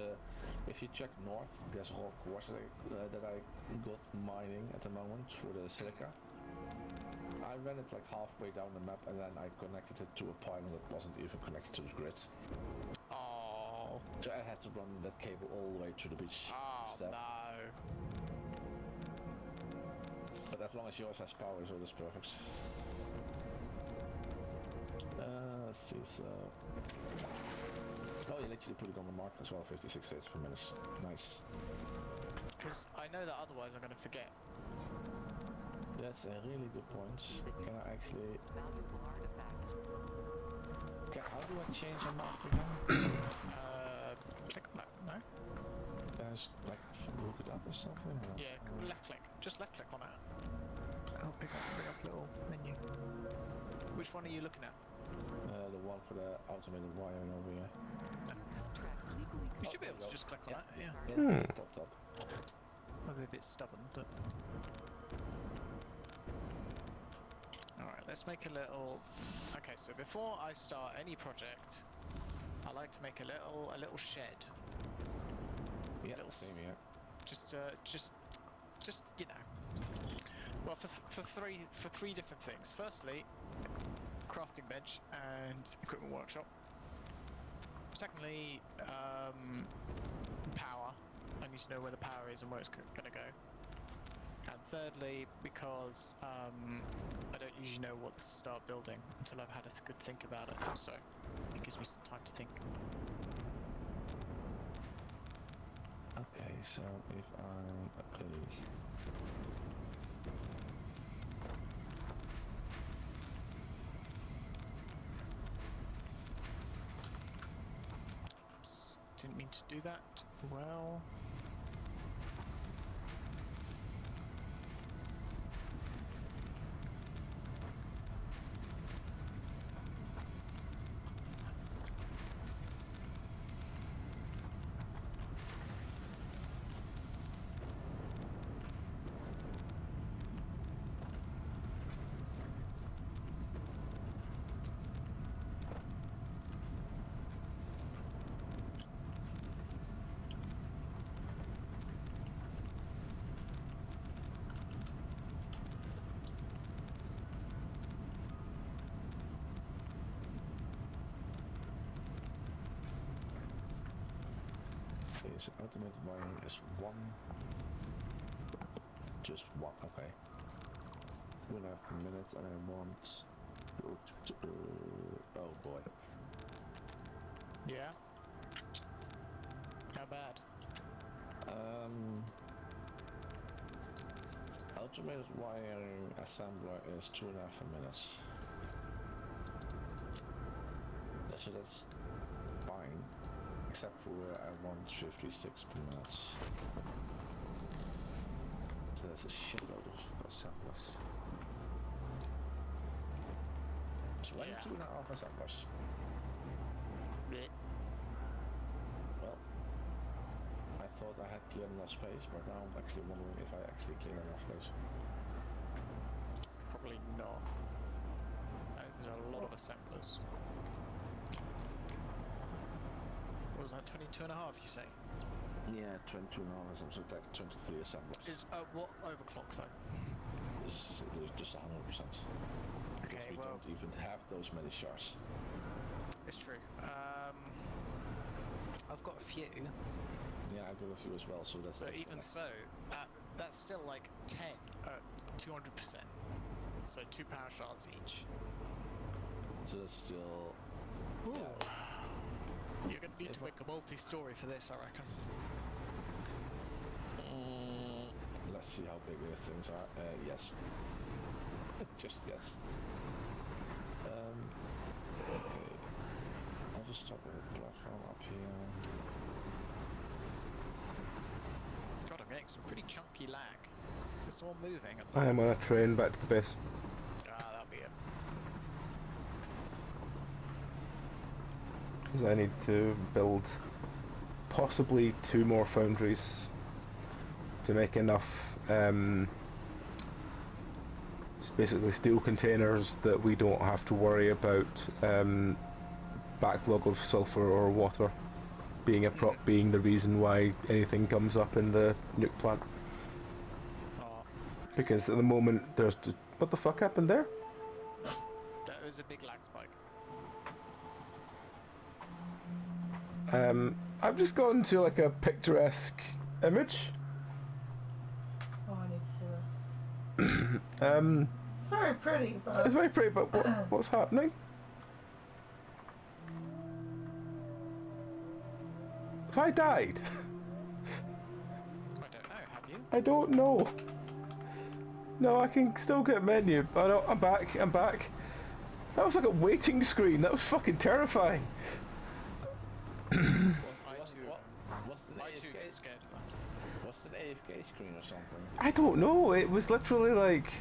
C: if you check north, there's a whole course that I got mining at the moment for the silica. I ran it like halfway down the map, and then I connected it to a pylon that wasn't even connected to the grid.
B: Oh.
C: So I had to run that cable all the way to the beach.
B: Oh
C: step.
B: no.
C: But as long as yours has power, so that's perfect. Let's see, so... Oh, you literally put it on the mark as well, 56 states per minute. Nice.
B: Because I know that otherwise I'm going to forget.
C: That's a really good point. Can I actually...
E: Valuable artifact.
C: Okay, how do I change a mark again?
B: Click on that. No?
C: Can I just, like, look it up or something? Or?
B: Yeah, left click. Just left click on it. I'll bring up little menu. Which one are you looking at?
C: The one for the automated wiring over here.
E: Contract legally.
B: You should be able to just click on it. Yeah.
C: Yeah, it popped up.
B: I'll be a bit stubborn, but... Alright, let's make a little... Okay, so before I start any project, I like to make a little shed.
C: Yeah,
B: Little
C: same here.
B: Just you know. Well, for three different things. Firstly, crafting bench and equipment workshop. Secondly, power. I need to know where the power is and where it's going to go. And thirdly, because I don't usually know what to start building until I've had a good think about it, so it gives me some time to think.
C: Okay, so if I... Okay.
B: Oops, didn't mean to do that. Well...
C: Okay, so automated wiring is 1. Just 1, okay. 2.5 minutes and I want... oh boy.
B: Yeah? How bad?
C: Automated wiring assembler is 2.5 minutes. So that's fine. except for where I want 56 per minute. So that's a shitload of assemblers. 22 and a half assemblers. Well, I thought I had cleared enough space, but now I'm actually wondering if I actually cleared enough space.
B: Probably not. There's a lot of assemblers. What was that, 22 and a half, you say?
C: Yeah, 22 and a half assemblers, so like 23 assemblers.
B: Is what overclock though?
C: This is just 100%.
B: Okay,
C: We
B: well,
C: don't even have those many shards.
B: it's true. I've got a few,
C: Yeah, I got a few as well, so that's
B: but
C: like,
B: even so, that's still like 10 at 200%. So 2 power shards each.
C: so that's still.
B: Ooh.
C: Yeah.
B: You're gonna need to make a multi-story for this, I reckon.
C: Let's see how big these things are. Yes. Just yes. Okay. I'll just stop with a platform up here.
B: God, I'm getting some pretty chunky lag. It's all moving.
A: I am on a train back to the base.
B: That'll be it.
A: Because I need to build possibly 2 more foundries to make enough it's basically steel containers that we don't have to worry about backlog of sulfur or water being being the reason why anything comes up in the nuke plant.
B: Oh,
A: Because at the moment there's just, what the fuck happened there?
B: that was a big lag spike.
A: I've just gone to like a picturesque image.
D: Oh, I need to see this. It's very pretty, but
A: It's very pretty, but what's happening? Have I died?
B: I don't know, have you?
A: I don't know. No, I can still get menu. Oh no, I'm back, I'm back. That was like a waiting screen, that was fucking terrifying.
B: I too
C: AFK?
B: get scared of that.
C: Was it an AFK screen or something?
A: I don't know, it was literally like,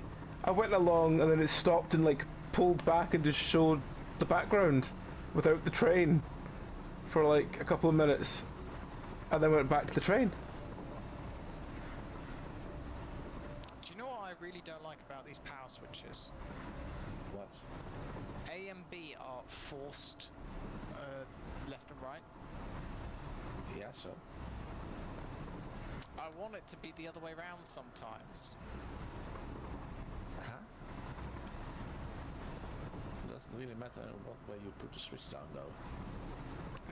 A: I went along and then it stopped and like pulled back and just showed the background without the train for like a couple of minutes and then went back to the train.
B: Do you know what I really don't like about these power switches?
C: What?
B: A and B are forced left and right.
C: Yeah, so.
B: I want it to be the other way around sometimes.
C: Doesn't really matter what way you put the switch down though.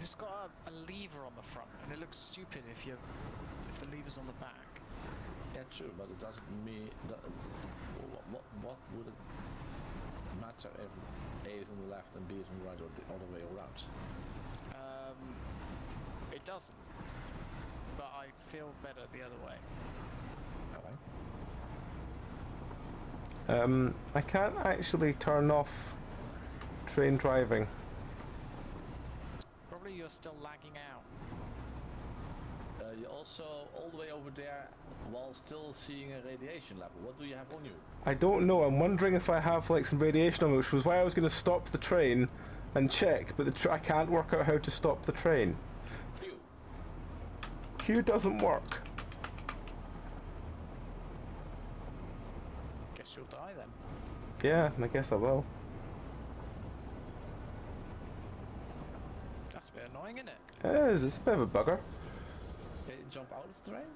B: It's got a lever on the front, and it looks stupid if the lever's on the back.
C: Yeah, true, but it doesn't mean that. What would it matter if A is on the left and B is on the right, or the other way around?
B: It doesn't, but I feel better the other way.
C: Okay.
A: I can't actually turn off train driving.
B: Probably you're still lagging out.
C: You're also all the way over there while still seeing a radiation level. What do you have on you?
A: I don't know, I'm wondering if I have like some radiation on me, which was why I was going to stop the train and check, but I can't work out how to stop the train.
C: Q.
A: Q doesn't work.
B: Guess you'll die then.
A: Yeah, I guess I will.
B: That's a bit annoying, isn't it?
A: It is, it's a bit of a bugger.
C: Can you jump out of the train?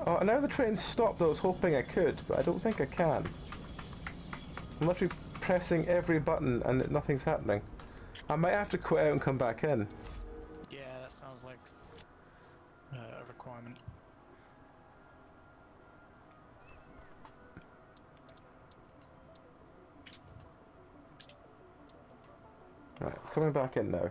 A: Oh, now the train's stopped, I was hoping I could, but I don't think I can. I'm literally pressing every button and nothing's happening. I might have to quit out and come back in.
B: Yeah, that sounds like a requirement.
A: Right, coming back in now.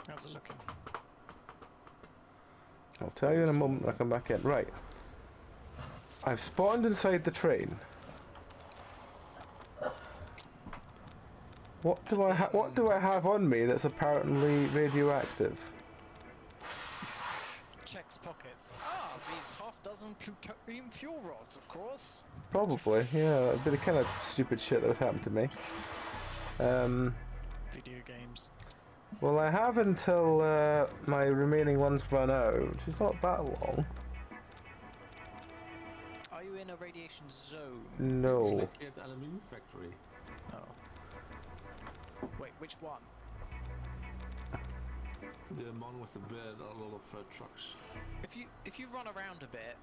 B: How's it looking?
A: I'll tell you in a moment when I come back in. Right. I've spawned inside the train. What do I have on me that's apparently radioactive?
B: Checks pockets. Ah, these half-dozen plutonium fuel rods, of course.
A: Probably, yeah. It'd be the kind of stupid shit that would happen to me.
B: Video games.
A: Well, I have until my remaining ones run out, which is not that long.
B: Are you in a radiation zone?
A: No.
C: Like at the aluminium factory.
B: Oh. Wait, which one?
C: The one with the bed, a lot of trucks.
B: If you run around a bit.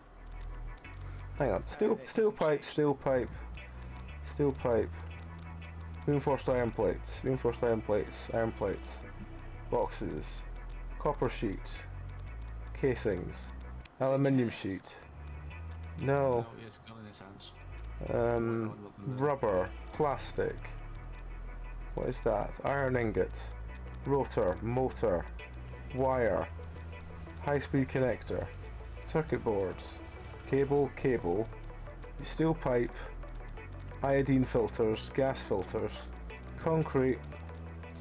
A: Hang on. Steel pipe. Reinforced iron plates. Iron plates. Boxes. Copper sheet. Casings. Aluminium sheet. No.
C: Oh, he has a gun in his hands.
A: Rubber. Plastic. What is that? Iron ingot. Rotor. Motor. Wire. High-speed connector. Circuit boards. Cable. Steel pipe. Iodine filters. Gas filters. Concrete.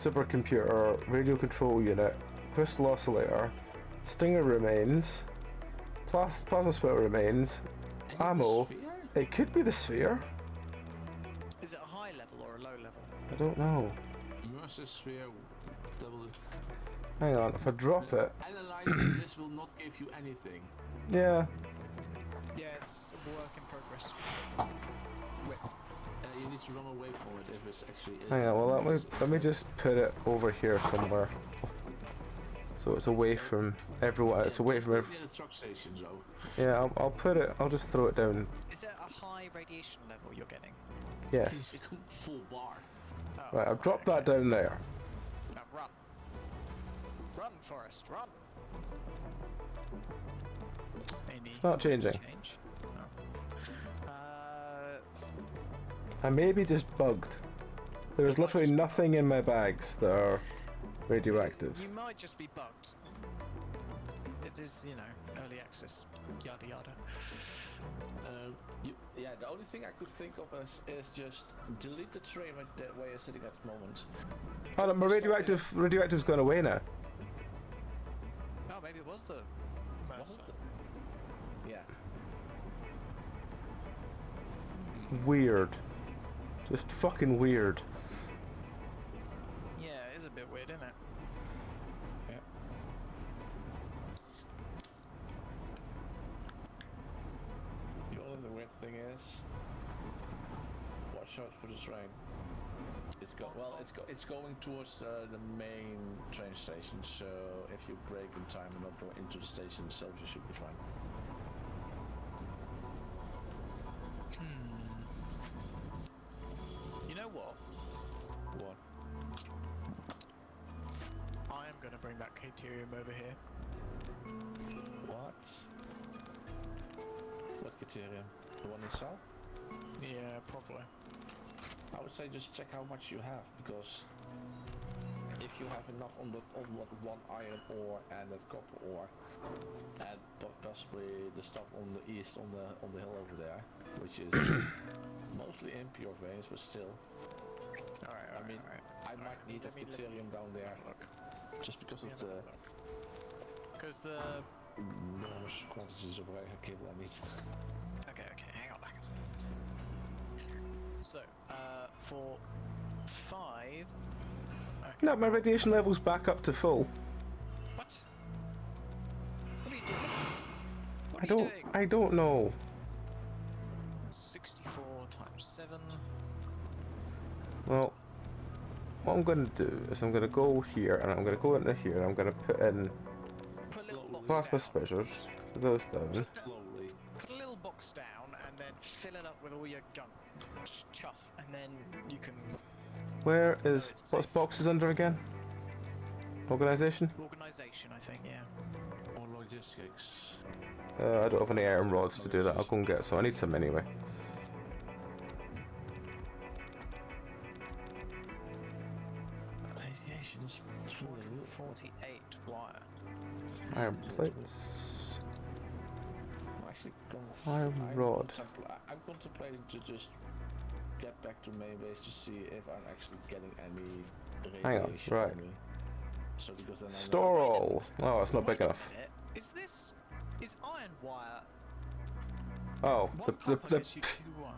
A: Supercomputer. Radio control unit. Crystal oscillator. Stinger remains. Plasma splitter remains. Ammo. It could be the sphere.
B: Is it a high level or a low level?
A: I don't know.
C: Immersive sphere. Double.
A: Hang on, if I drop it.
C: Analyzing this will not give you anything.
A: Yeah.
B: Yeah, it's a work in progress.
C: You need to run away from it if it's actually.
A: Hang on, well let me just put it over here somewhere. So it's away from everyone. It's away from everyone.
C: Yeah, the truck stations though.
A: Yeah, I'll put it. I'll just throw it down.
B: Is it a high radiation level you're getting?
A: Yes.
C: It's full bar.
B: Oh,
A: Right, I've dropped that down there.
B: Now run. Run, Forrest, run. Any
A: It's not changing.
B: change? No.
A: I may be just bugged. There's literally nothing in my bags that are radioactive.
B: You might just be bugged. It is, you know, early access, yada yada.
C: Yeah, the only thing I could think of is just delete the train where you're sitting at the moment.
A: Oh no, my radioactive's gone away now.
B: Oh, maybe it was the.
C: Wasn't it? Yeah.
A: Weird. Just fucking weird.
B: Yeah, it is a bit weird, isn't it?
C: Yeah. The only weird thing is, watch out for the train. It's going towards the main train station. So if you brake in time and not go into the station itself, you should be fine.
B: You know what?
C: What?
B: I am gonna bring that Caterium over here.
C: What? What criterium? The one in south?
B: Yeah, probably.
C: I would say just check how much you have, because if you have enough on what one iron ore and that copper ore, and possibly the stuff on the east on the hill over there, which is mostly impure veins, but still.
B: Alright,
C: I mean, I might need that Ethereum down there,
B: Look.
C: just because of the
B: Because the.
C: enormous quantities of wire cable I need.
B: Okay, hang on. So, for 5. Okay.
A: No, my radiation level's back up to full.
B: What? What are you doing? What are you doing?
A: I don't know.
B: 64 times 7.
A: Well, what I'm going to do is I'm going to go here and I'm going to go into here and I'm going to put in
B: Put a little box
A: plasma
B: down.
A: spitters, those down.
C: Slowly.
B: Put a little box down and then fill it up with all your gunk chuff, and then you can.
A: Where is,
B: it's
A: what's
B: safe.
A: boxes under again? Organisation?
B: Organisation, I think, yeah.
C: Or logistics.
A: I don't have any iron rods to do that, I'll go and get some, I need some anyway.
C: Radiation is through the roof.
B: 48 wire.
A: Iron plates. Iron rod.
C: I'm contemplating to just get back to main base to see if I'm actually getting any
A: Hang on,
C: radiation
A: right.
C: me. So because then I know.
A: Store all. Oh, it's not big
B: Wait a
A: enough.
B: minute. Is iron wire?
A: Oh,
B: One copper gives you 2 wire.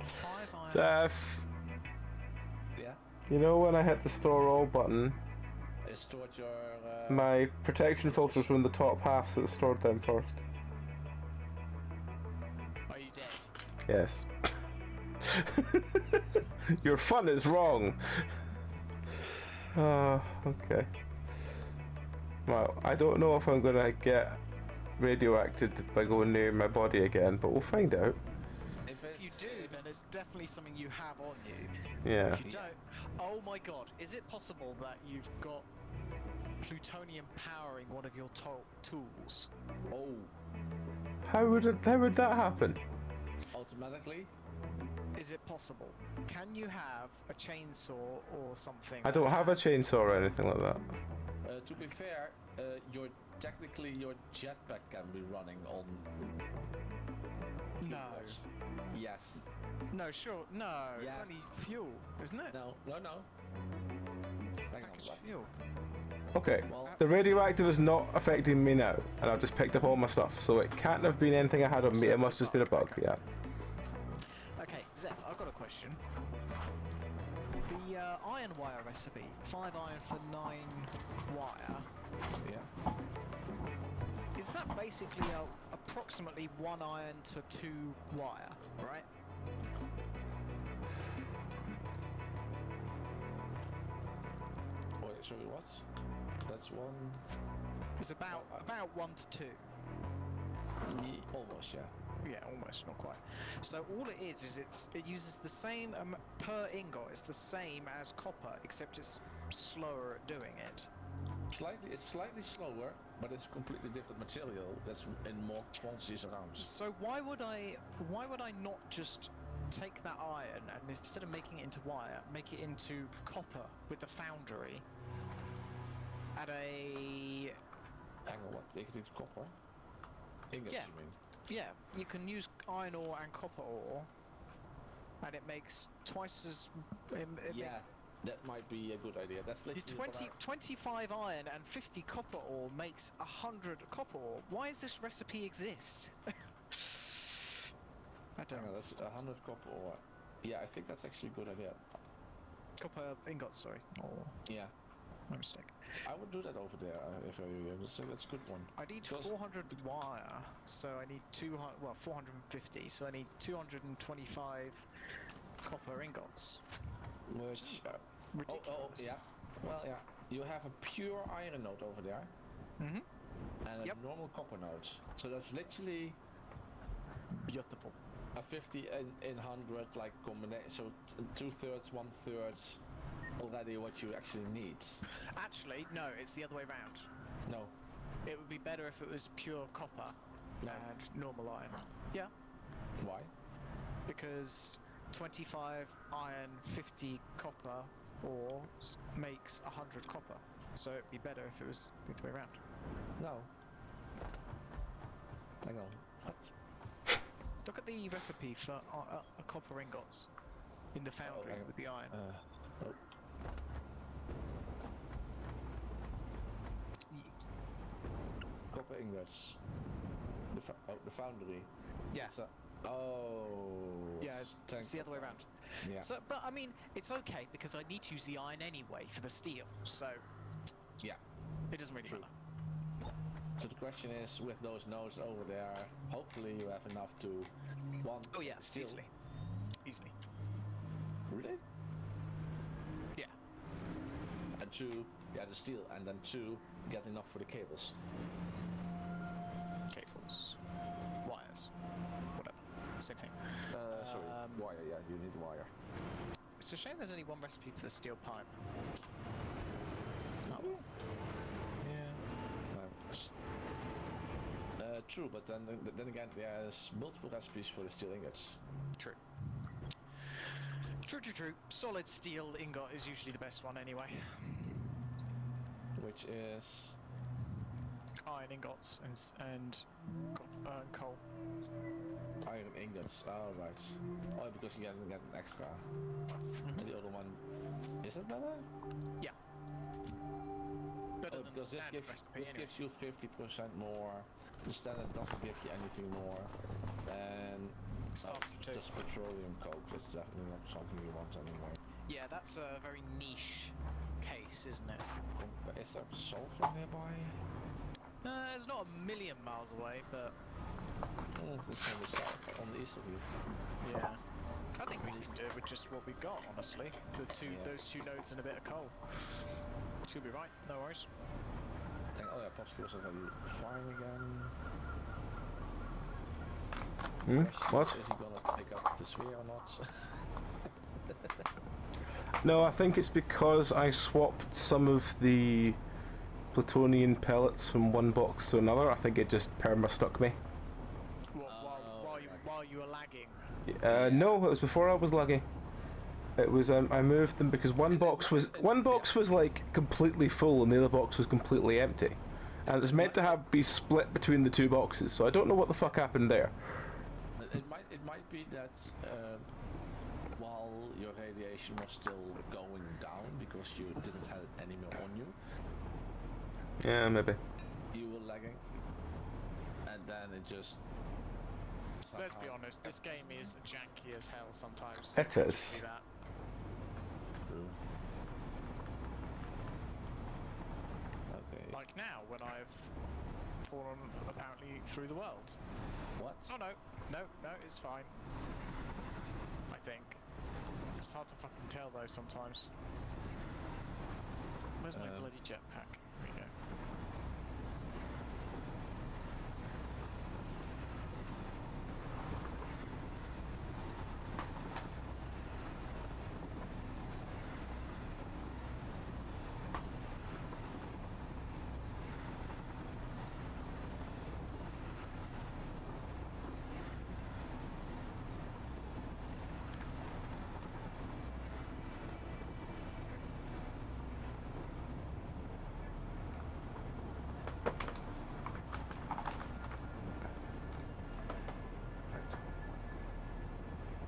B: 5 iron.
A: Zeph,
C: Yeah.
A: you know when I hit the store all button,
C: It stored your.
A: my protection filters were in the top half, so it stored them first.
B: Are you dead?
A: Yes. Your fun is wrong. Okay. Well, I don't know if I'm gonna get radioactive by going near my body again, but we'll find out.
B: If you do, then it's definitely something you have on you.
A: Yeah.
B: If you don't, oh my god, is it possible that you've got plutonium powering one of your tools?
C: Oh,
A: How would that happen?
C: automatically?
B: Is it possible? Can you have a chainsaw or something?
A: I don't
B: that
A: have a
B: has-
A: chainsaw or anything like that.
C: To be fair, your jetpack can be running on.
B: No.
C: Yes.
B: No, sure. No, it's
C: Yeah.
B: only fuel, isn't it?
C: No. Hang on.
B: Packaged
C: What?
B: fuel.
A: Okay.
C: Well,
A: The radioactive is not affecting me now, and I've just picked up all my stuff, so it can't have been anything I had on me.
B: So
A: It
B: it's
A: must
B: a
A: have been a
B: bug,
A: bug.
B: okay.
A: Yeah.
B: Okay, Zeph, I've got a question. The iron wire recipe, 5 iron for 9 wire.
C: yeah.
B: Is that basically approximately 1 iron to 2 wire, right?
C: Wait, sorry, what? That's one.
B: It's about 1 to 2.
C: Almost, yeah.
B: Yeah, almost, not quite. So all it is it uses the same per ingot. It's the same as copper, except it's slower at doing it.
C: It's slightly slower, but it's a completely different material that's in more quantities around.
B: So why would I not just take that iron and instead of making it into wire, make it into copper with the foundry at a
C: Hang on, what? Make it into copper? Ingots,
B: Yeah.
C: you mean?
B: yeah, you can use iron ore and copper ore, and it makes twice as
C: Yeah, that might be a good idea. That's literally what
B: 25 iron and 50 copper ore makes 100 copper ore. Why does this recipe exist? I don't
C: Hang on, that's
B: understand.
C: 100 copper ore. Yeah, I think that's actually a good idea.
B: Copper ingots, sorry. Or
C: Yeah,
B: my mistake.
C: I would do that over there if I were you. That's a good one.
B: I need
C: Because-
B: 400 wire, so I need 450, so I need 225 copper ingots.
C: Which,
B: Ridiculous.
C: yeah. Well, yeah. You have a pure iron node over there
B: Mm-hmm.
C: and a
B: Yep.
C: normal copper node. So that's literally
B: Beautiful.
C: a 50 in 100 like combination. So 2/3, 1/3 already what you actually need.
B: Actually, no, it's the other way around.
C: No.
B: It would be better if it was pure copper
C: No.
B: and normal iron. Yeah,
C: Why?
B: because 25 iron, 50 copper ore makes 100 copper. So it'd be better if it was the other way around.
C: No. Hang on. What?
B: Look at the recipe for copper ingots in the foundry
C: hang on.
B: with the iron.
C: Oh. Copper ingots. The foundry.
B: Yeah.
C: So, oh.
B: Yeah, it's the other way around.
C: Yeah.
B: So, but I mean, it's okay because I need to use the iron anyway for the steel. So,
C: Yeah.
B: it doesn't really
C: True.
B: matter.
C: So the question is, with those nodes over there, hopefully you have enough to one.
B: Oh yeah,
C: steel.
B: easily.
C: Really?
B: Yeah.
C: And 2, yeah, the steel, and then 2, get enough for the cables.
B: Cables, wires, whatever, same thing.
C: Sorry, wire. Yeah, you need wire.
B: It's a shame there's only one recipe for the steel pipe. Oh,
C: Really? True, but then again, there's multiple recipes for the steel ingots.
B: true. True. Solid steel ingot is usually the best one anyway.
C: Which is
B: iron ingots and coal.
C: Iron ingots. Oh, right. Oh, because you get an extra. And the other one, is it better?
B: Yeah. Better
C: Oh,
B: than the
C: because this
B: standard recipe
C: this
B: anyway.
C: gives you 50% more. The standard doesn't give you anything more. And
B: It's faster too.
C: just petroleum coke. That's definitely not something you want anyway.
B: Yeah, that's a very niche case, isn't it?
C: Is there sulfur nearby?
B: It's not a million miles away, but
C: It's on the south, on the east of you.
B: yeah. I think we can do it with just what we've got, honestly. Those two nodes and a bit of coal. Should be right, no worries.
C: And, oh yeah, Popsky was already fine again.
A: What?
C: Is he gonna pick up the sphere or not?
A: No, I think it's because I swapped some of the plutonian pellets from one box to another. I think it just perma-stuck me.
B: While you were lagging.
A: No, it was before I was lagging. It was I moved them because one box was like completely full and the other box was completely empty, and it's meant to be split between the two boxes. So I don't know what the fuck happened there.
C: It might be that while your radiation was still going down because you didn't have it any more on you.
A: Yeah, maybe.
C: You were lagging, and then it just.
B: Let's be honest, this game is janky as hell sometimes.
A: It
B: Just
A: is.
B: do that.
C: Okay.
B: Like now, when I've fallen apparently through the world.
C: What?
B: Oh no, no, it's fine. I think. It's hard to fucking tell though sometimes. Where's my bloody jetpack? There we go.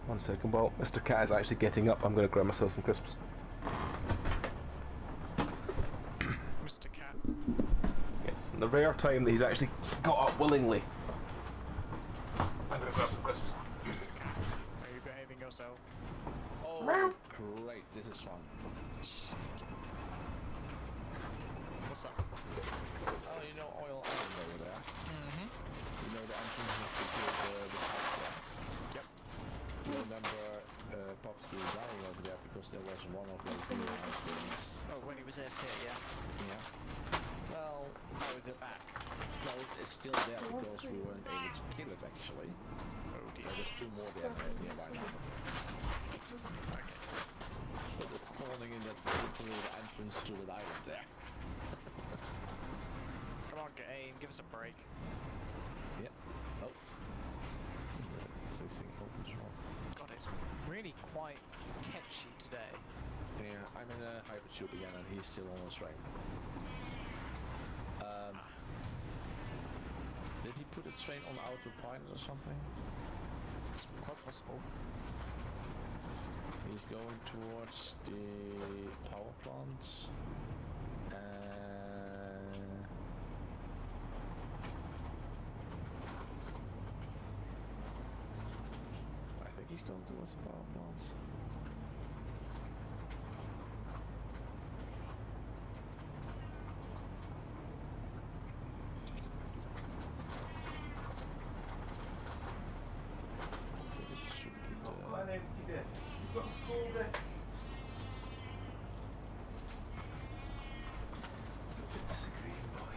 A: One second, while Mr. Cat is actually getting up, I'm going to grab myself some crisps.
B: Mr. Cat.
A: Yes, in the rare time that he's actually got up willingly. I'm going to grab some crisps.
B: Mr. Cat. Are you behaving yourself?
C: Oh, great! This is fun.
B: What's up?
C: Oh, you know Oil Island over there. You know the entrance into the house.
B: Yep.
C: You remember Popsky dying over there because there was one of those realized things.
B: Oh, when he was AFK, yeah.
C: Yeah. Well,
B: How is it back?
C: no, it's still there because we weren't able to kill it actually.
B: Oh dear.
C: There's two more there nearby now.
B: Okay.
C: But it's falling in that literally the entrance to the island there.
B: Come on, get aim, give us a break.
C: Yep. Oh. This thing opens wrong.
B: God, it's really quite tetchy today.
C: Yeah, I'm in a hypertube again and he's still on his train. Did he put a train on autopilot or something?
B: It's quite possible.
C: He's going towards the power plant. I think he's going towards the power plant.
A: You've got a full day. Such a disagreeing boy.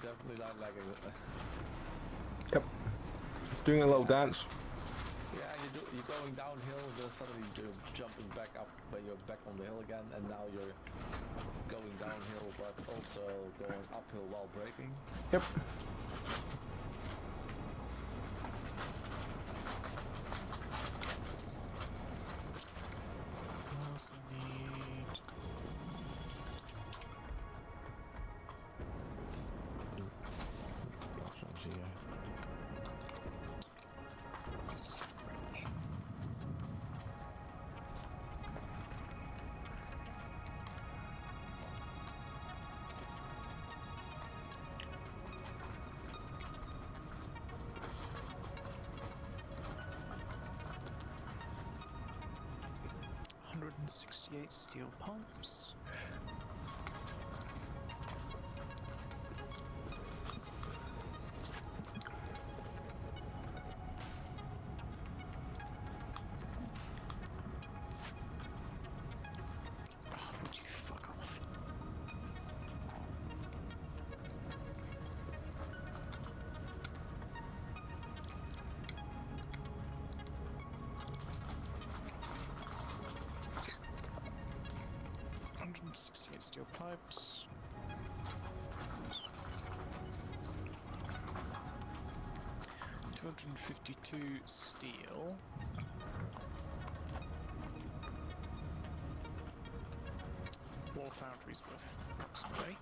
C: definitely not lagging.
A: Yep. It's doing a little dance.
C: Yeah, you're going downhill, then suddenly you're jumping back up when you're back on the hill again, and now you're going downhill but also going uphill while braking.
A: Yep.
B: Also need...
C: Options here.
B: $168 steel pumps. Oh, would you fuck off? $168 steel pipes. $252 steel. Four foundries worth, approximately.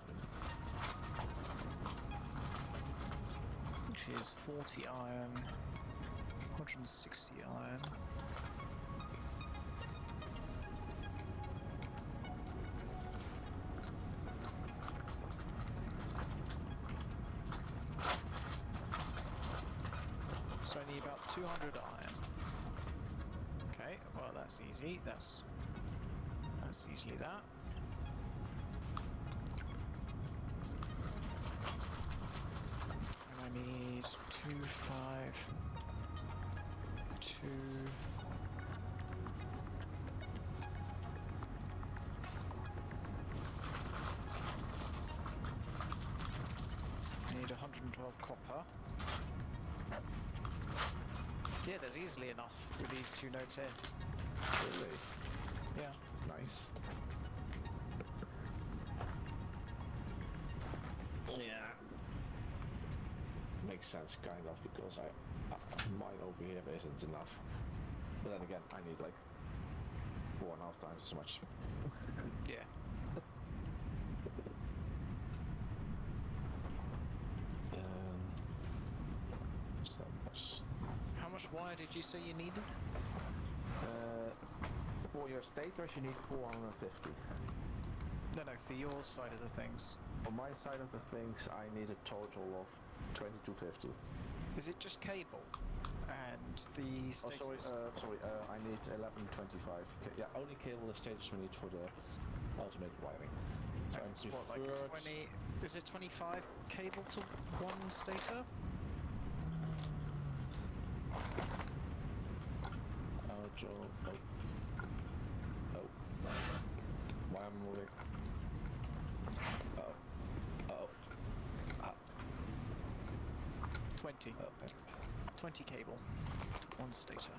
B: Which is 40 iron, 160 iron. So I need about 200 iron. Okay, well that's easy. That's easily that. And I need 2, 5, 2. I need 112 copper. Yeah, there's easily enough with these two nodes here.
C: Really?
B: Yeah.
C: Nice. Yeah. Makes sense, kind of, because mine over here isn't enough. But then again, I need like 4.5 times as much.
B: Yeah.
C: So much.
B: How much wire did you say you needed?
C: For your stators, you need 450.
B: No, for your side of the things.
C: On my side of the things, I need a total of 2250.
B: Is it just cable? And the
C: Oh,
B: stators?
C: I need 1125. Yeah, only cable and stators we need for the automated wiring. So
B: And it's what, like 20... Is it 25 cable to one stator?
C: Why am I moving? Oh.
B: 20.
C: Okay.
B: 20 cable. One stator.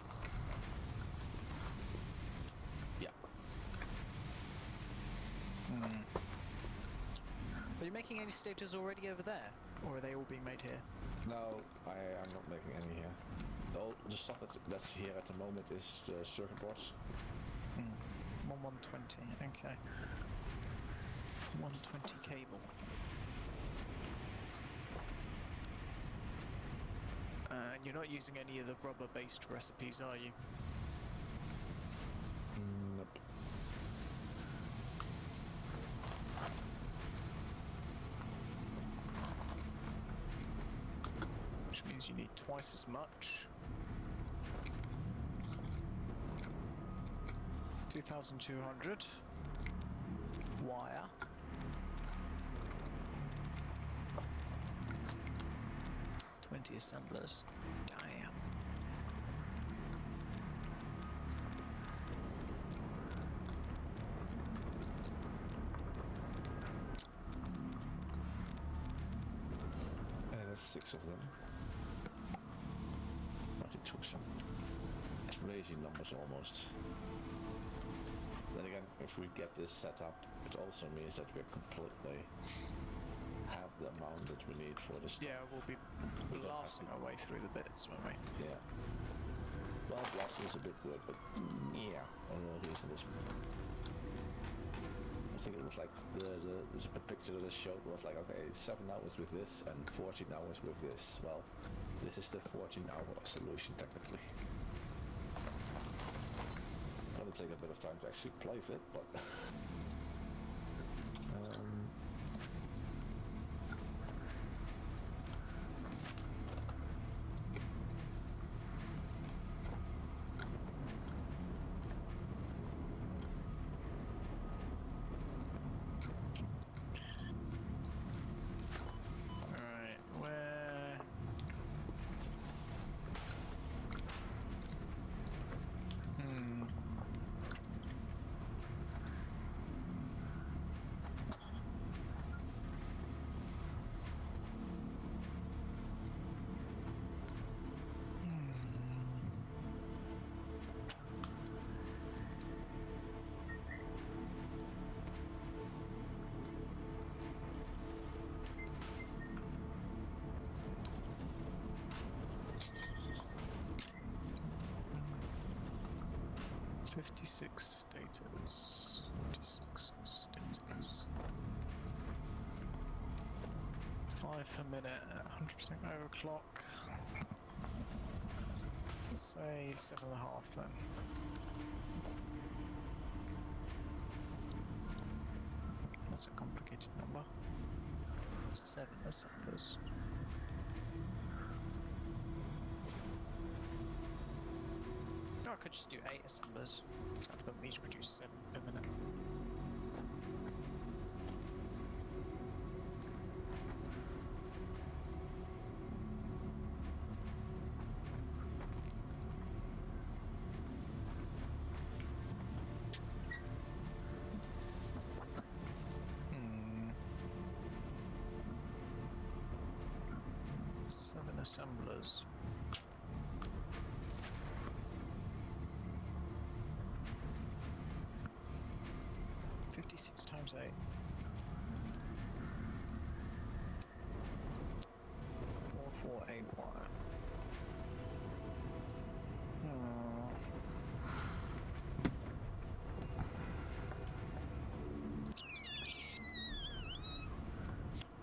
C: Yeah.
B: Are you making any stators already over there? Or are they all being made here?
C: No, I am not making any here. The stuff that's here at the moment is the circuit boards.
B: 120, okay. 120 cable. And you're not using any of the rubber-based recipes, are you?
C: Nope.
B: Which means you need twice as much. 2,200 wire. Twenty assemblers. Damn.
C: 6 of them. 92%. It's crazy numbers almost. Then again, if we get this set up, it also means that we're completely have the amount that we need for this stuff.
B: Yeah, we'll be
C: We don't have
B: blasting
C: to-
B: our way through the bits, won't we?
C: Yeah. Well, blasting is a bit weird, but yeah, I don't know the reason this. I think it was like the picture that I showed was like, okay, 7 hours with this and 14 hours with this. Well, this is the 14-hour solution technically. Gonna take a bit of time to actually place it, but
B: Alright, where... Hmm. Hmm. 56 status. 56 status. 5 per minute at 100% overclock. Let's say 7.5 then. That's a complicated number. 7 assemblers. Oh, I could just do 8 assemblers. Have them each produce 7 per minute. Hmm. 7 assemblers. Times 8. 448 wire.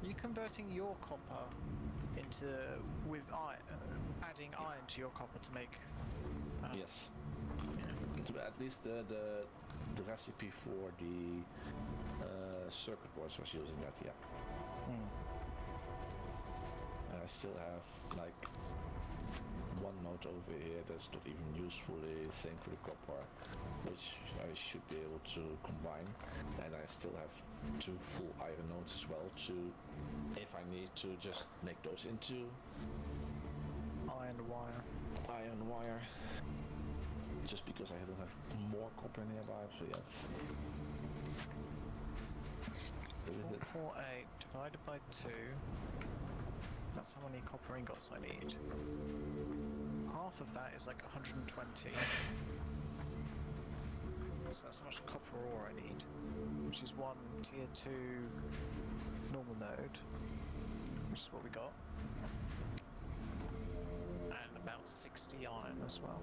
B: Are you converting your copper into with iron, adding iron to your copper to make?
C: yes.
B: Yeah.
C: At least the recipe for the circuit boards was using that, yeah. And I still have like one node over here that's not even usefully, same for the copper, which I should be able to combine. And I still have 2 full iron nodes as well to, if I need to, just make those into
B: Iron wire.
C: Just because I don't have more copper nearby, so yes.
B: 448 divided by 2. That's how many copper ingots I need. Half of that is like 120. So that's how much copper ore I need. Which is 1 tier 2 normal node. Which is what we got. And about 60 iron as well.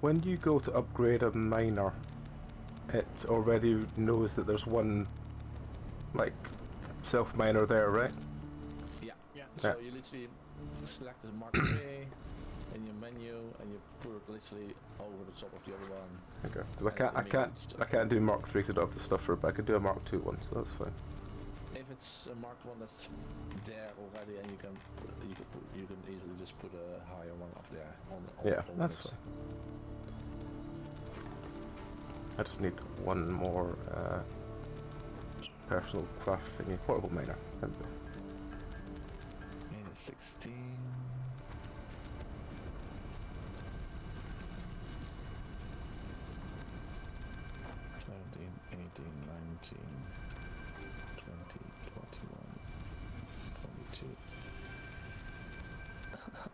A: when you go to upgrade a miner, it already knows that there's one, like, self-miner there, right?
C: Yeah.
B: Yeah.
C: So you literally select the Mark III in your menu, and you put it literally over the top of the other one.
A: Okay. Because
C: And it means
A: I can't do Mark 3 because I don't have the stuff for it, but I could do a Mark 2 one, so that's fine.
C: If it's a Mark 1 that's there already, and you can easily just put a higher one up there on
A: Yeah,
C: on
A: that's
C: it.
A: fine. I just need one more personal craft thingy, portable miner. There we go.
C: Minus 16. 17, 18, 19, 20, 21, 22.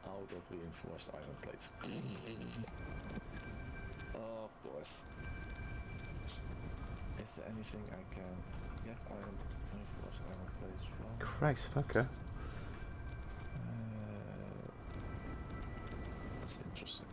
C: Out of reinforced iron plates. Oh, of course. Is there anything I can get reinforced iron plates from?
A: Christ, okay.
C: That's interesting.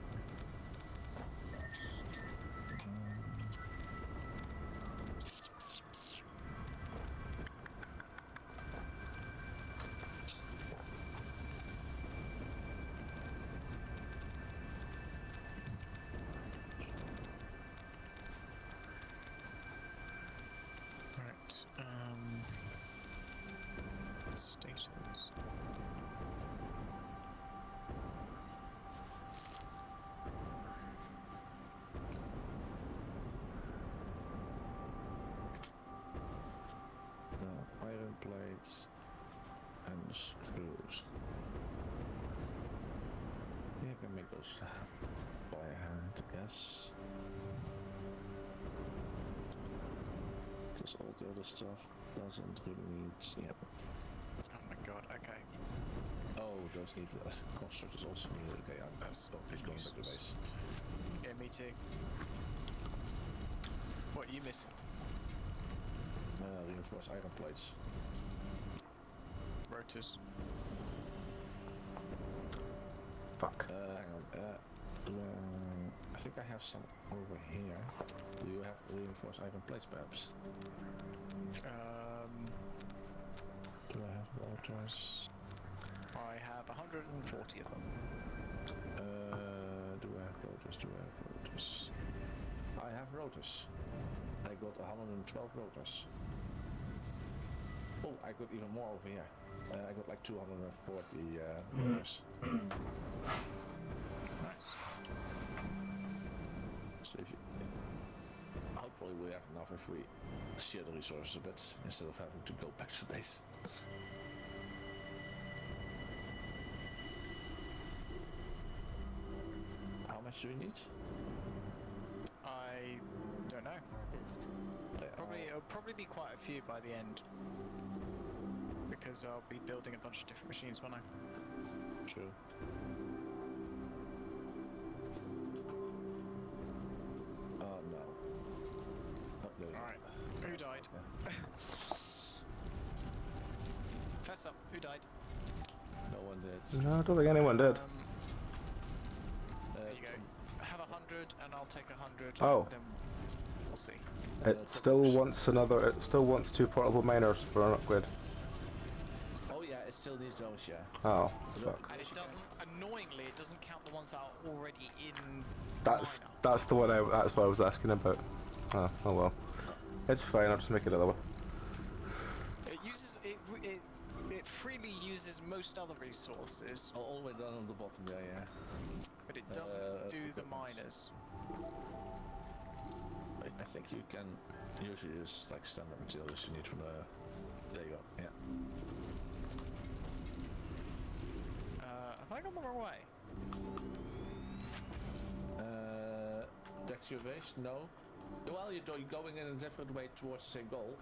B: Right. Stations.
C: Iron plates and screws. Yeah, I can make those by hand, I guess. Because all the other stuff doesn't really need. Yeah.
B: Oh my god. Okay.
C: Oh, those need constructors also need. Okay, I'm
B: That's
C: just going back to
B: useless.
C: base.
B: Yeah, me too. What are you missing?
C: Reinforced iron plates.
B: Rotors.
A: Fuck.
C: Hang on. I think I have some over here. Do you have reinforced iron plates, perhaps? Do I have rotors?
B: I have 140 of them.
C: Do I have rotors? Do I have rotors? I have rotors. I got 112 rotors. Oh, I got even more over here. I got like 240 rotors.
B: Nice.
C: So if you, hopefully we have enough if we share the resources a bit instead of having to go back to base. How much do you need?
B: I don't know.
E: Harvest.
B: It'll probably be quite a few by the end. Because I'll be building a bunch of different machines, won't I?
C: True. Oh no. Oh, no.
B: Alright. Who died? Fess up. Who died?
C: No one did.
A: No, I don't think anyone did.
B: There you go. Have 100 and I'll take 100.
A: Oh.
B: And then we'll see.
A: It still wants another. It still wants 2 portable miners for an upgrade.
C: Oh yeah, it still needs those, yeah.
A: Oh, fuck.
B: And it doesn't, annoyingly, it doesn't count the ones that are already in
A: That's
B: miner.
A: that's the one that's what I was asking about. Oh well. It's fine. I'll just make another one.
B: It uses it freely uses most other resources,
C: All the way down on the bottom, yeah.
B: but it doesn't do the
C: equipment.
B: miners.
C: I think you can usually use like standard materials you need from the. There you go. Yeah.
B: Have I gone the wrong way?
C: Back to your base? No. Well, you're going in a different way towards the same goal.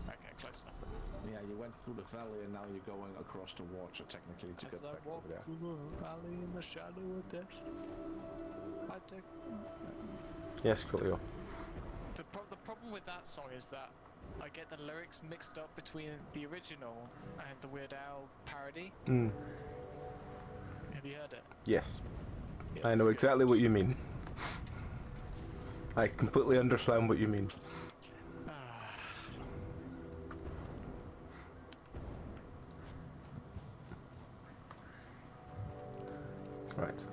B: Okay, close enough then.
C: Yeah, you went through the valley and now you're going across the water technically to
B: As
C: get
B: I
C: back
B: walk
C: over there.
B: through the valley in the shadow of death, I take.
A: Yes, Coolio.
B: The problem with that song is that I get the lyrics mixed up between the original and the Weird Al parody.
A: Mm.
B: Have you heard it?
A: Yes.
C: Yeah,
A: I
B: That's
A: know
B: good.
A: exactly what you mean. I completely understand what you mean.
B: Ah,
A: Right.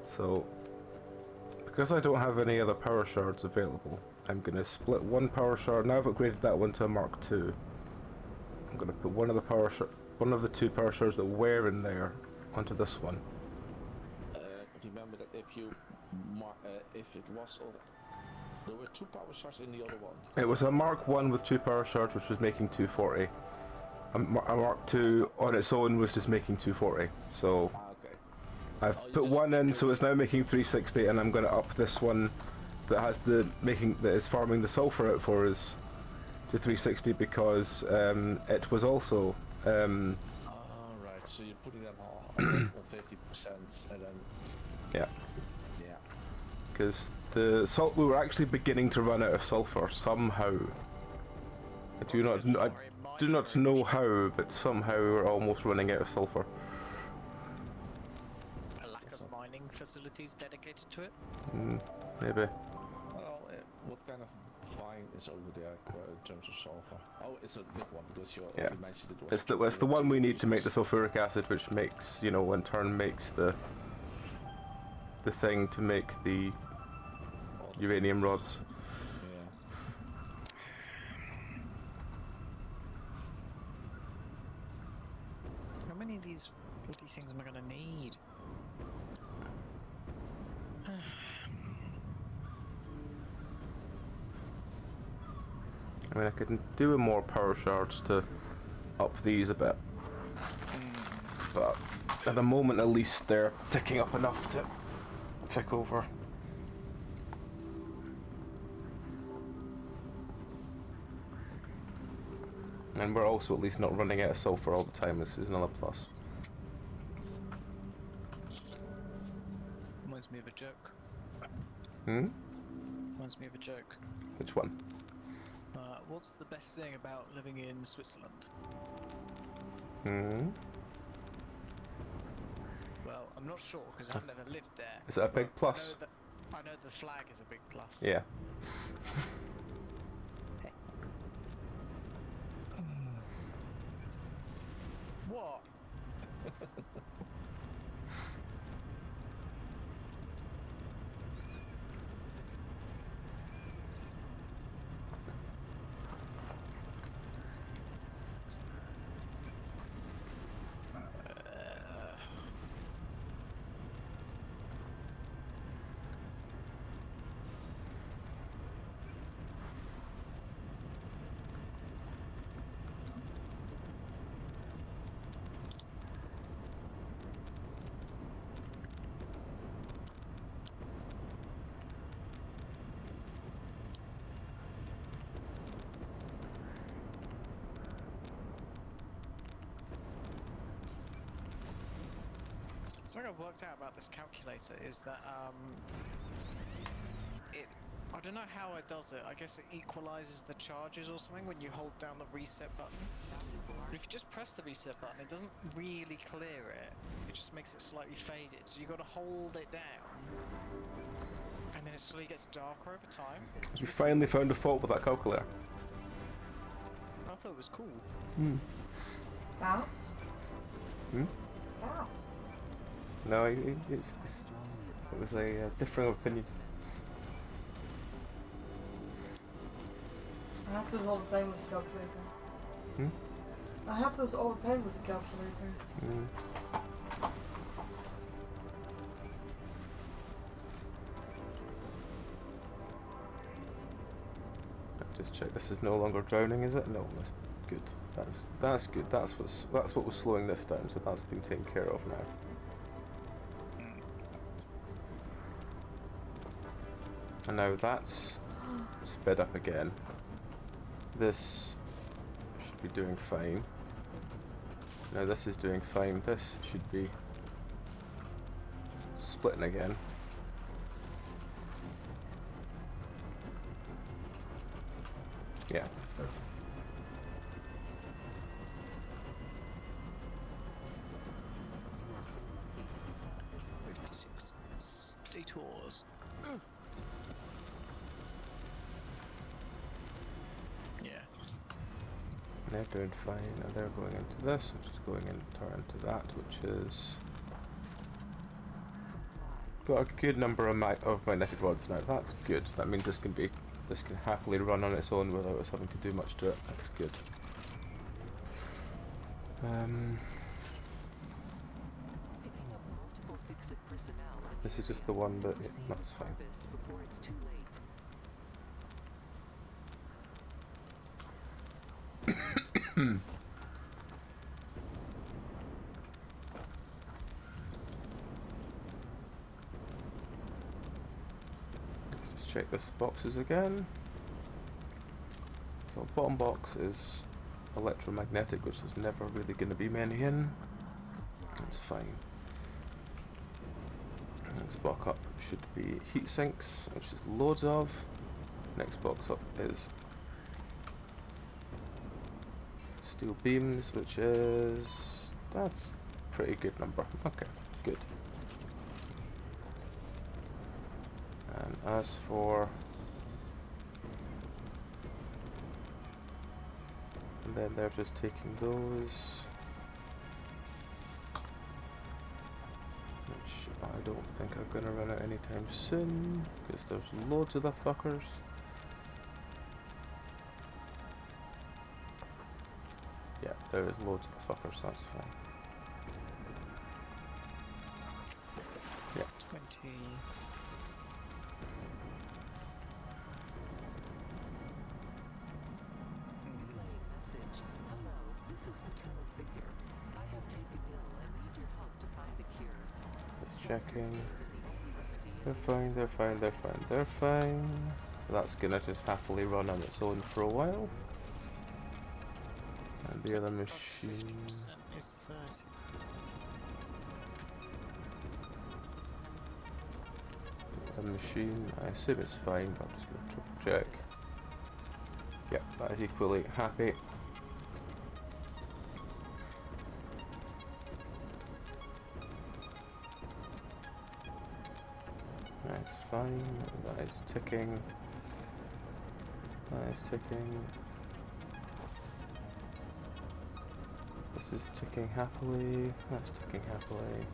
A: So, because I don't have any other power shards available, I'm going to split one power shard. Now I've upgraded that one to a Mark II. I'm going to put one of the two power shards that were in there onto this one.
C: Remember that if you if it was there were 2 power shards in the other one.
A: It was a Mark 1 with 2 power shards, which was making 240. A Mark 2 on its own was just making 240. So
C: Okay.
A: I've
C: Oh, you
A: put
C: just
A: one in,
C: split
A: so it's
C: it.
A: now making 360, and I'm going to up this one that has that is farming the sulfur out for us to 360 because it was also
C: Right, so you're putting them all on 50% and then
A: yeah,
C: yeah.
A: because we were actually beginning to run out of sulfur somehow. I do
B: probably 'cause it's
A: I
B: not in
A: do
B: mining
A: not
B: very
A: know
B: much.
A: how, but somehow we're almost running out of sulfur.
B: A lack
C: That's
B: of
C: not-
B: mining facilities dedicated to it.
A: Maybe.
C: Well, what kind of mine is over there in terms of sulfur? Oh, it's a big one because you
A: Yeah.
C: mentioned it was.
A: It's the one we need to make the
C: the.
A: sulfuric acid, which makes, you know, in turn makes the thing to make the uranium rods.
C: Yeah.
B: How many of these bloody things am I gonna need?
A: I mean, I could do with more power shards to up these a bit, but at the moment at least they're ticking up enough to tick over. And we're also at least not running out of sulfur all the time. This is another plus.
B: Reminds me of a joke.
A: Hmm?
B: Reminds me of a joke.
A: Which one?
B: What's the best thing about living in Switzerland?
A: Hmm?
B: Well, I'm not sure because I've never lived there.
A: Is it a big
B: but
A: plus?
B: I know the flag is a big plus.
A: Yeah.
B: What? Something I've worked out about this calculator is that I don't know how it does it. I guess it equalizes the charges or something when you hold down the reset button. But if you just press the reset button, it doesn't really clear it. It just makes it slightly faded. So you got to hold it down, and then it slowly gets darker over time.
A: Have you finally found a fault with that calculator?
B: I thought it was cool.
D: Gas?
A: Hmm?
D: Gas.
A: No, it was a differing opinion.
D: I have those all the time with the calculator.
A: Hmm?
D: I have those all the time with the calculator.
A: Mm. Just check. This is no longer drowning, is it? No, that's good. That's good. That's what was slowing this down. So that's been taken care of now. And now that's sped up again. This should be doing fine. Now this is doing fine. This should be splitting again. Yeah.
B: tours. Yeah.
A: They're doing fine, and they're going into this, which is going in turn to that, which is got a good number of magnetic rods now. That's good. That means this can happily run on its own without us having to do much to it. That's good.
E: Picking up multiple fix-it personnel in
A: This
E: the
A: is just
E: area.
A: the one that
E: Proceed
A: that's
E: with
A: fine.
E: harvest before it's too late.
A: Let's just check this boxes again. So bottom box is electromagnetic, which there's never really going to be many in. That's fine. Next box up should be heat sinks, which is loads of. Next box up is steel beams, which is that's pretty good number. Okay, good. And as for and then they're just taking those, which I don't think are gonna run out anytime soon, because there's loads of the fuckers. Yeah, there is loads of the fuckers, that's fine. Yeah.
B: 20.
E: Relaying message. Hello, this is Maternal Figure. I have taken ill and need your help to find a cure.
A: Just
E: Doctors
A: checking.
E: say that the only remedy is
A: They're fine, they're fine, they're fine, they're fine. So that's gonna just happily run on its own for a while. And the other
B: 20 plus
A: machine.
B: 50% is 30.
A: The machine, I assume it's fine, but I'm just gonna triple check. Yep, that is equally happy. That's fine, that is ticking. That is ticking. This is ticking happily, that's ticking happily.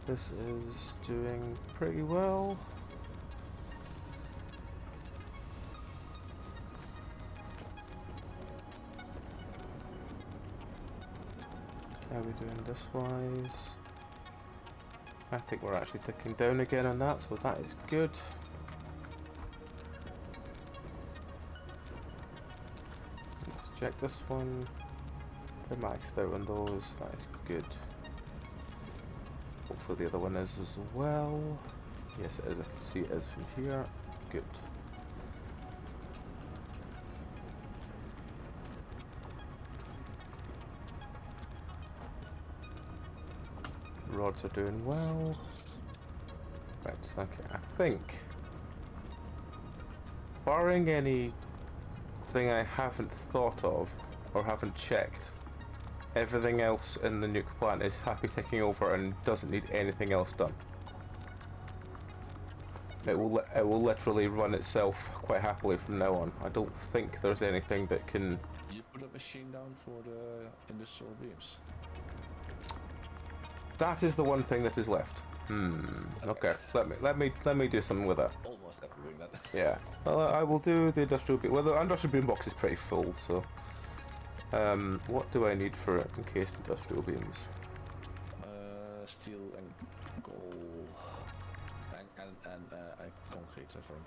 A: This is doing pretty well. How are we doing this wise? I think we're actually ticking down again on that, so that is good. Let's check this one. They're maxed out on those, that is good. Hopefully the other one is as well. Yes it is, I can see it is from here. Good. Rods are doing well. Right, okay, I think, barring anything I haven't thought of or haven't checked, everything else in the nuke plant is happy taking over and doesn't need anything else done. It will literally run itself quite happily from now on. I don't think there's anything that can.
C: You put a machine down for the industrial beams.
A: That is the one thing that is left. Okay. Let me do something with that.
C: Almost after doing that.
A: Yeah. Well, I will do the industrial beam. Well, the industrial beam box is pretty full, so. What do I need for encased industrial beams?
C: Steel and coal and concrete, I think.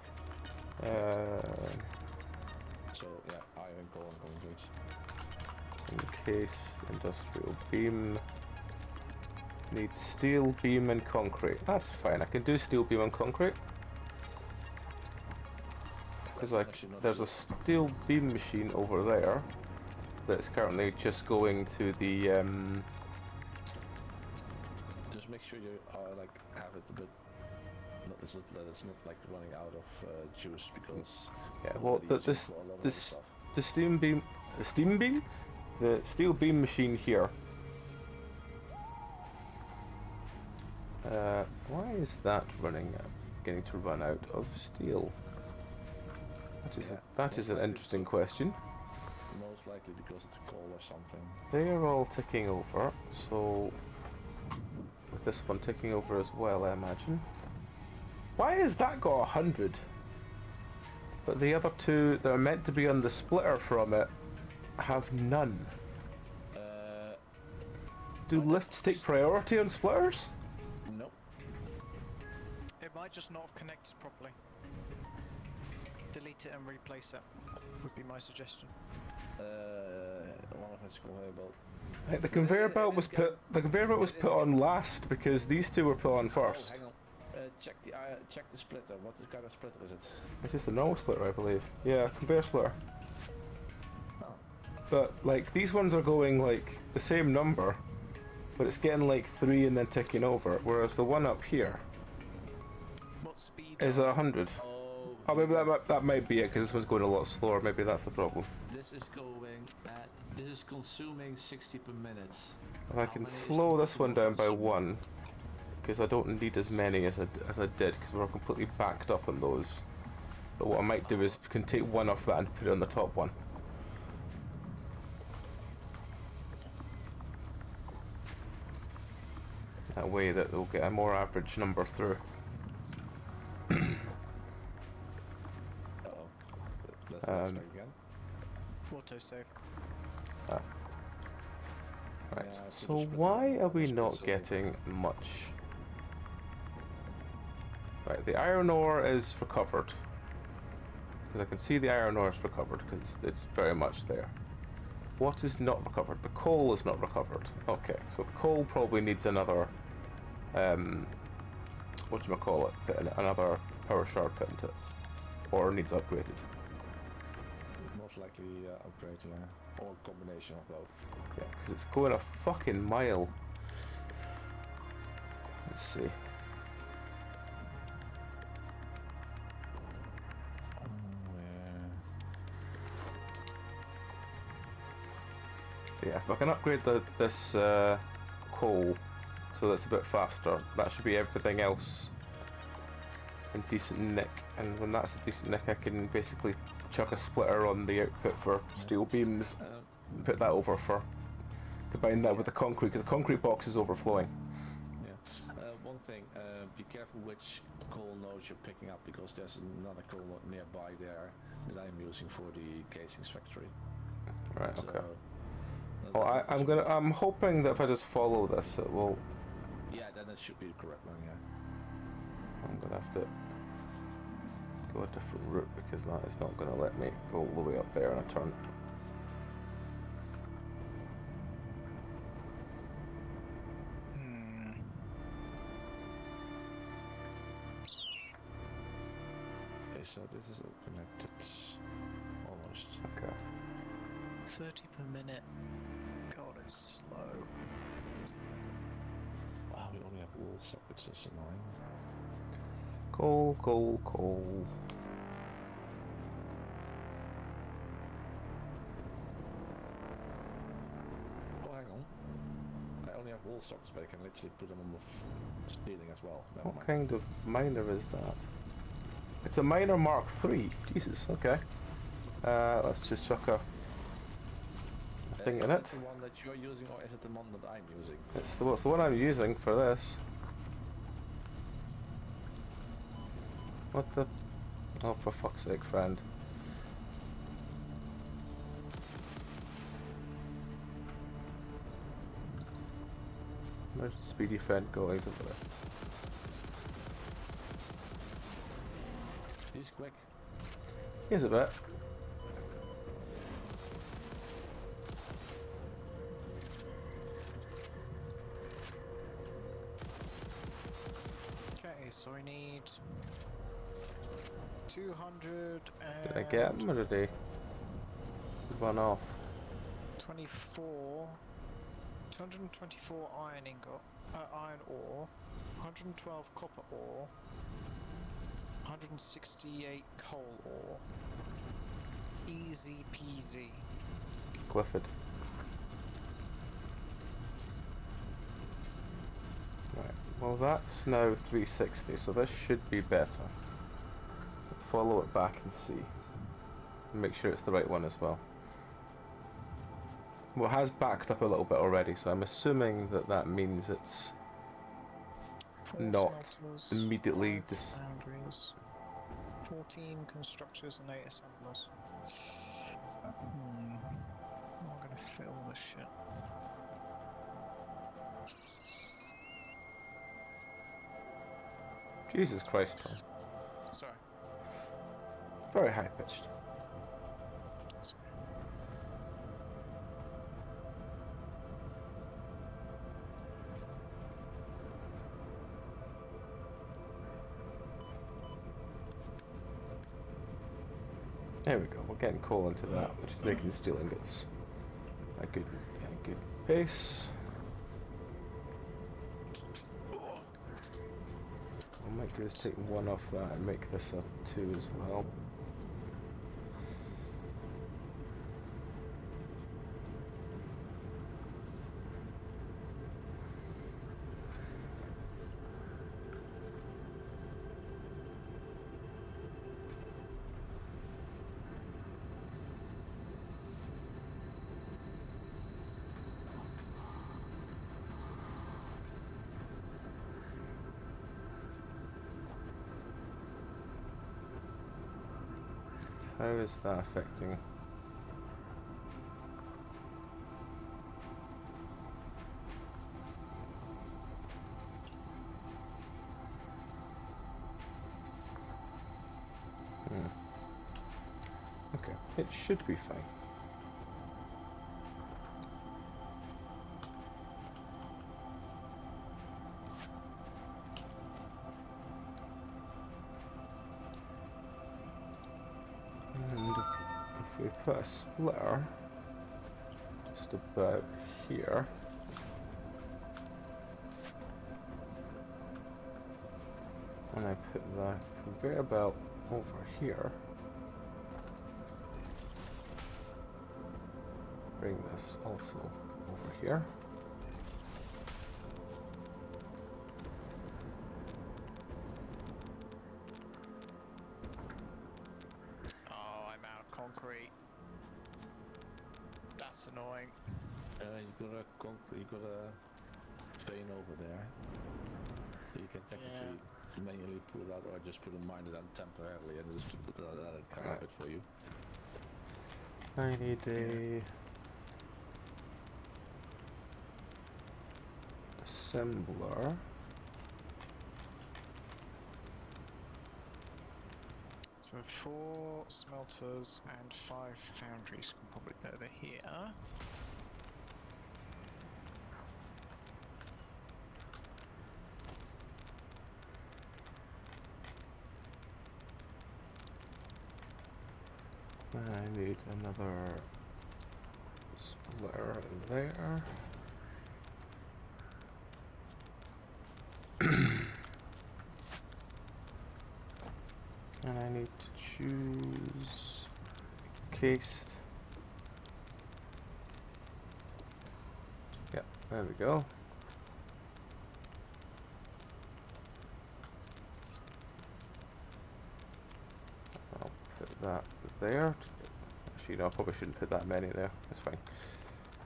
C: So yeah, iron, coal, and concrete.
A: Encased industrial beam. Needs steel, beam, and concrete. That's fine. I can do steel, beam, and concrete. Because there's a steel beam machine over there that's currently just going to the
C: Just make sure you like have it a bit. That it's not like running out of juice, because
A: yeah. Well, the steel beam machine here Why is that running out, getting to run out of steel? That is an interesting question.
C: Most likely because it's a coal or something.
A: They are all ticking over, so with this one ticking over as well, I imagine. Why has that got 100? But the other two that are meant to be on the splitter from it have none. Do lifts take priority on splitters?
C: Nope.
B: It might just not have connected properly. Delete it and replace it would be my suggestion.
C: One of us conveyor belt.
A: Like the conveyor belt was put. The conveyor belt was put on last because these two were put on first.
C: Oh, hang on. Check the splitter. What kind of splitter is it?
A: It's just a normal splitter, I believe. Yeah, conveyor splitter.
C: Oh.
A: But like these ones are going like the same number, but it's getting like 3 and then ticking over, whereas the one up here
B: What speed?
A: is 100.
C: Oh,
A: Maybe that might be it because this one's going a lot slower. Maybe that's the problem.
C: this is going at. This is consuming 60 per minute.
A: If I can slow this one down by 1, because I don't need as many as I did, because we're completely backed up on those. But what I might do is can take 1 off that and put it on the top one. That way that we'll get a more average number through.
C: Let's try again.
B: Autosave.
A: Right,
C: Yeah,
A: so why are we not getting much? Right, the iron ore is recovered. Because I can see the iron ore is recovered, because it's very much there. What is not recovered? The coal is not recovered. Okay, so the coal probably needs another, whatchamacallit, another power shard put into it. Or needs upgraded.
C: Most likely upgrade, yeah. Or a combination of both.
A: Yeah, because it's going a fucking mile. Let's see. Yeah, if I can upgrade this coal so that's a bit faster, that should be everything else in decent nick. And when that's a decent nick, I can basically chuck a splitter on the output for steel beams and put that over for combine that with the concrete, because the concrete box is overflowing.
C: Yeah. One thing, be careful which coal nodes you're picking up, because there's another coal node nearby there that I'm using for the casings factory.
A: Right.
C: So,
A: Okay. Well, I'm hoping that if I just follow this, it will.
C: Yeah, then it should be the correct one. Yeah.
A: I'm gonna have to go a different route because that is not gonna let me go all the way up there in a turn.
C: Okay, so this is all connected, almost.
A: Okay.
B: 30 per minute. God, it's slow.
C: Wow, we only have wall sockets, that's annoying.
A: Coal, coal, coal.
C: Oh, hang on. I only have wall sockets, but I can literally put them on the ceiling as well. Never
A: What
C: mind.
A: kind of miner is that? It's a miner Mark III. Jesus, okay. Let's just chuck a thing in
C: Is
A: it.
C: the one that you're using, or is it the one that I'm using?
A: It's the one I'm using for this. What the? Oh, for fuck's sake, friend. Where's the speedy friend going? He's over there.
C: He's quick.
A: Here's a bit.
B: Okay, so we need 200 and
A: Did I get him or did he run off?
B: 24, 224 iron ore, 112 copper ore, 168 coal ore. Easy peasy.
A: Clifford. Right, Well, that's now 360, so this should be better. Follow it back and see. Make sure it's the right one as well. Well, it has backed up a little bit already, so I'm assuming that that means it's
B: 4
A: not
B: smelters,
A: immediately
B: 5 foundries, 14 constructors and 8 assemblers. How am I gonna fit all this shit?
A: Jesus Christ, Tom.
B: Sorry.
A: Very high pitched.
B: Sorry.
A: There we go. We're getting coal into that, which is making steel ingots a good pace. What I might do is take one off that and make this a 2 as well. How is that affecting? Okay, it should be fine. And if we put a splitter just about here, and I put the conveyor belt over here, bring this also over here.
B: Oh, I'm out of concrete. That's annoying.
C: You got a vein over there. You can technically manually pull it out, or just put a miner down temporarily and just let it come out for you.
A: I need a assembler.
B: So 4 smelters and 5 foundries can probably go over here.
A: I need another splitter there. And I need to choose cased. Yep, there we go. I'll put that there. Actually, no, I probably shouldn't put that many there. That's fine.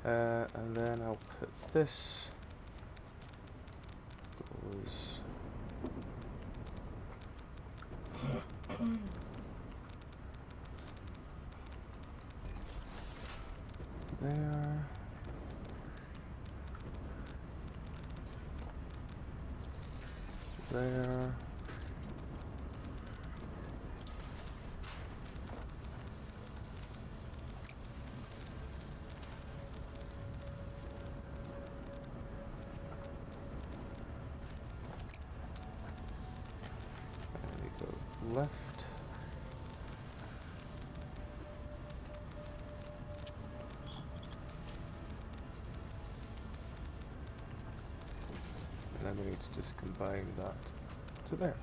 A: And then I'll put this. Goes there. There. And we go left. And then we need to just combine that to there.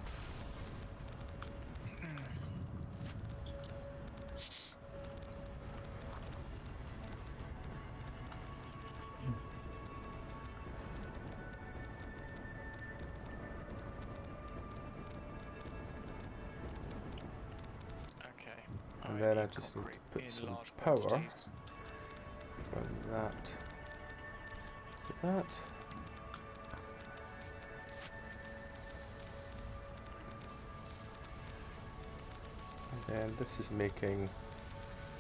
A: And then I
B: need
A: just need
B: concrete
A: to put
B: in
A: some
B: large
A: power
B: quantities.
A: from that to that. And then this is making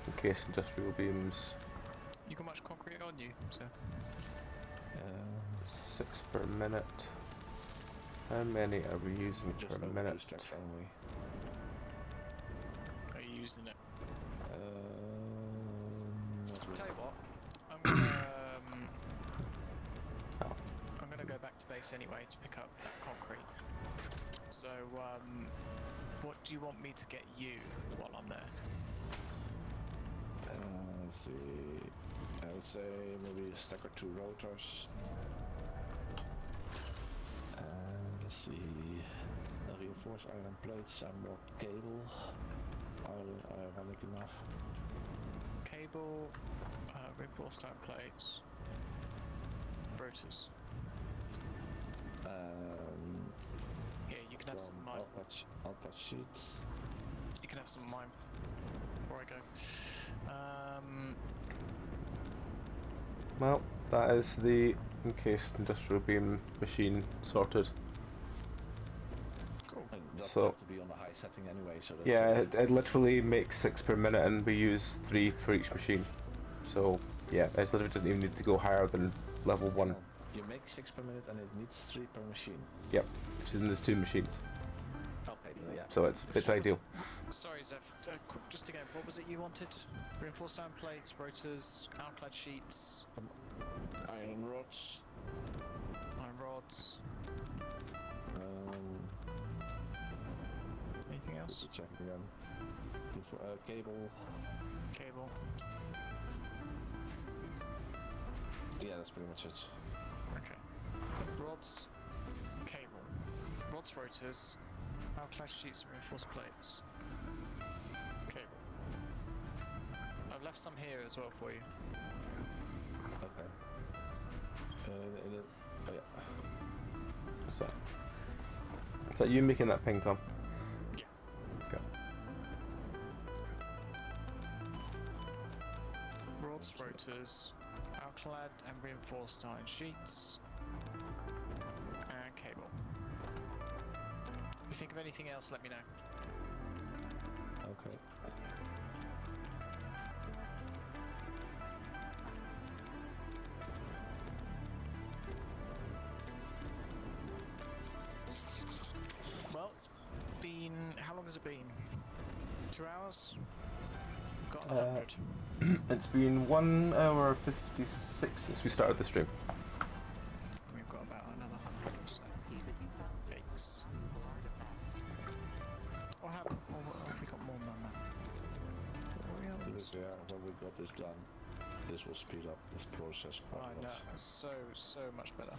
A: encased industrial beams
B: You got much concrete on you, so
A: 6 per minute. How many are we using
C: just
A: per
C: over 2
A: minute?
C: stacks only.
B: are you using it?
C: Not
B: Tell
C: really.
B: you what, I'm gonna
A: Oh.
B: I'm gonna go back to base anyway to pick up that concrete. So what do you want me to get you while I'm there?
C: Let's see. I would say maybe a stack or 2 rotors. And let's see. Reinforced iron plates and more cable. Ironic enough.
B: Cable, reinforced iron plates, rotors. Here, you can have some of mine.
C: Output sheets.
B: You can have some of mine before I go.
A: Well, that is the encased industrial beam machine sorted.
B: Cool.
C: And that
A: So-
C: have to be on a high setting anyway, so that's
A: Yeah, it literally makes 6 per minute and we use 3 for each machine. So, yeah, it literally doesn't even need to go higher than level 1.
C: well, you make 6 per minute and it needs 3 per machine.
A: Yep, so then there's 2 machines.
C: Okay, yeah.
A: So it's ideal.
B: Sorry, Zeph. Just again, what was it you wanted? Reinforced iron plates, rotors, outclad sheets,
C: Iron rods.
B: iron rods. Anything else?
C: Check again. Cable.
B: Cable.
C: Yeah, that's pretty much it.
B: Okay. Rods, cable. Rods, rotors, outclad sheets, and reinforced plates. Cable. I've left some here as well for you.
C: Okay. Oh yeah.
A: What's that? Is that you making that ping, Tom?
B: Yeah.
A: Okay.
B: Rods, rotors, outclad and reinforced iron sheets, and cable. If you think of anything else, let me know.
C: Okay.
B: Well, it's been... how long has it been? 2 hours? Got 100.
A: It's been 1 hour 56 since we started the stream.
B: We've got about another 100 or so. Yikes. Or have we got more than that? What are we on?
C: Look, yeah, when we got this done, this will speed up this process quite
B: I
C: a
B: know,
C: lot.
B: so much better.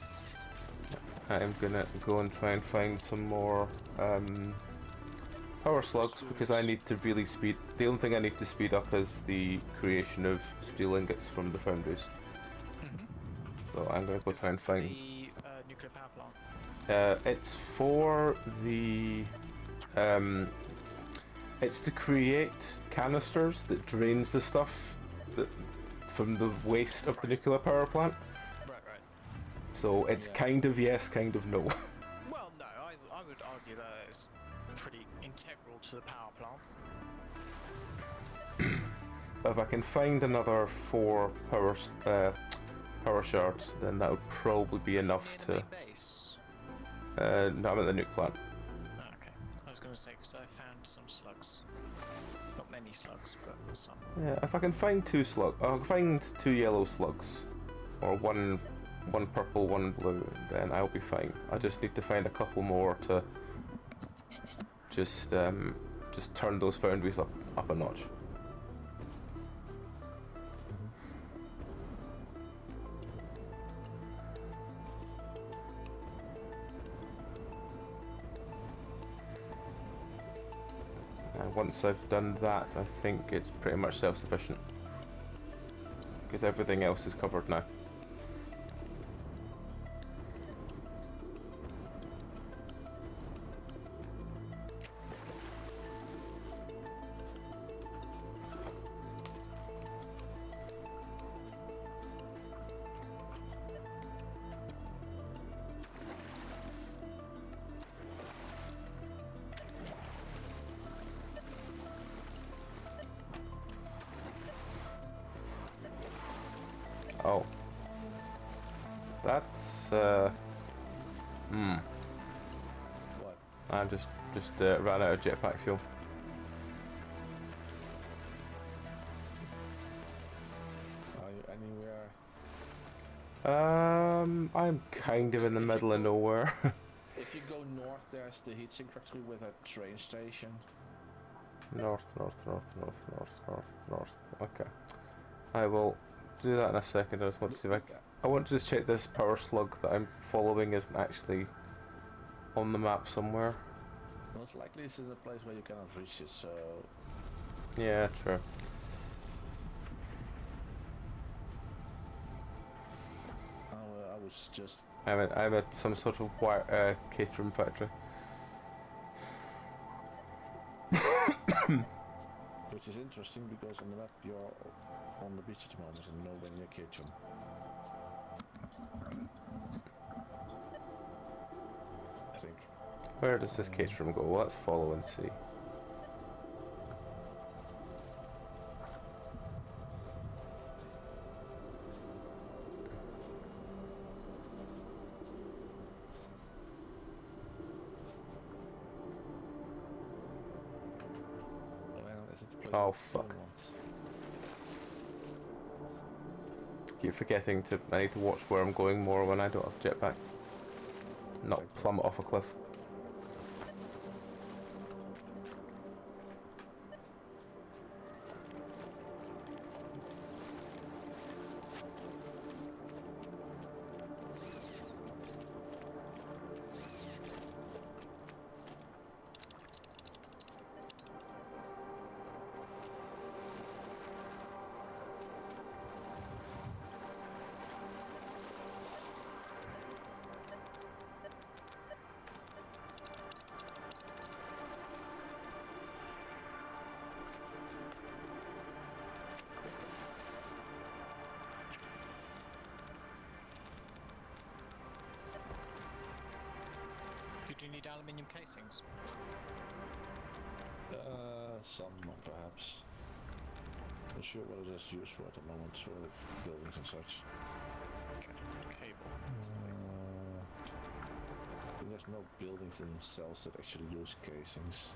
A: I'm gonna go and try and find some more power slugs because I need to really speed. The only thing I need to speed up is the creation of steel ingots from the foundries. So I'm gonna go
B: Is
A: try and
B: that for
A: find.
B: the nuclear power plant?
A: It's for the. It's to create canisters that drains the stuff that from the waste of the nuclear power plant.
B: Right.
A: So it's
C: Yeah.
A: kind of yes, kind of no.
B: Well, no, I would argue that it's pretty integral to the power plant.
A: If I can find another 4 power shards, then that would probably be enough
B: Near the
A: to.
B: main base?
A: No, I'm at the nuke plant.
B: Oh, okay. I was going to say, because I found some slugs. Not many slugs, but some.
A: Yeah, if I can find 2 I'll find 2 yellow slugs, or one purple, 1 blue, then I'll be fine. I just need to find a couple more to just turn those foundries up a notch. And once I've done that, I think it's pretty much self-sufficient. Because everything else is covered now. That's
C: What?
A: I just ran out of jetpack fuel.
C: Are you anywhere?
A: I'm kind of in the middle of nowhere.
C: If you go north, there's the heatsink factory with a train station.
A: North. Okay. I will do that in a second. I just want to see if I want to just check this power slug that I'm following isn't actually on the map somewhere.
C: Most likely it's in a place where you cannot reach it, so...
A: Yeah, true.
C: I was just...
A: I'm at some sort of catering factory.
C: Which is interesting because on the map you're on the beach at the moment and nowhere near kitchen. I think.
A: Where does this catering go? Let's follow and see. Oh fuck. Keep forgetting to. I need to watch where I'm going more when I don't have jetpack. Not plummet off a cliff.
B: Did you need aluminium casings?
C: Some perhaps. Not sure what it is used for at the moment, for buildings and such.
B: Okay. Cable.
C: There's no buildings themselves that actually use casings.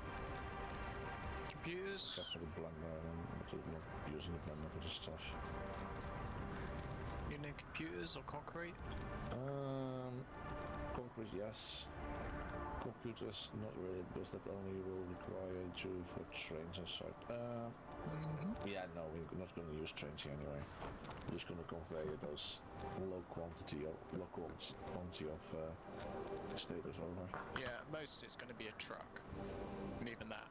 B: Computers?
C: Except for the blender, and I'm not using the blender for this stuff.
B: You need computers or concrete?
C: Concrete, yes. Computers, not really, because that only will require you for trains and such. Yeah, no, we're not going to use trains here anyway. We're just going to convey those low quantity of skaters over.
B: Yeah, most it's going to be a truck. And even that.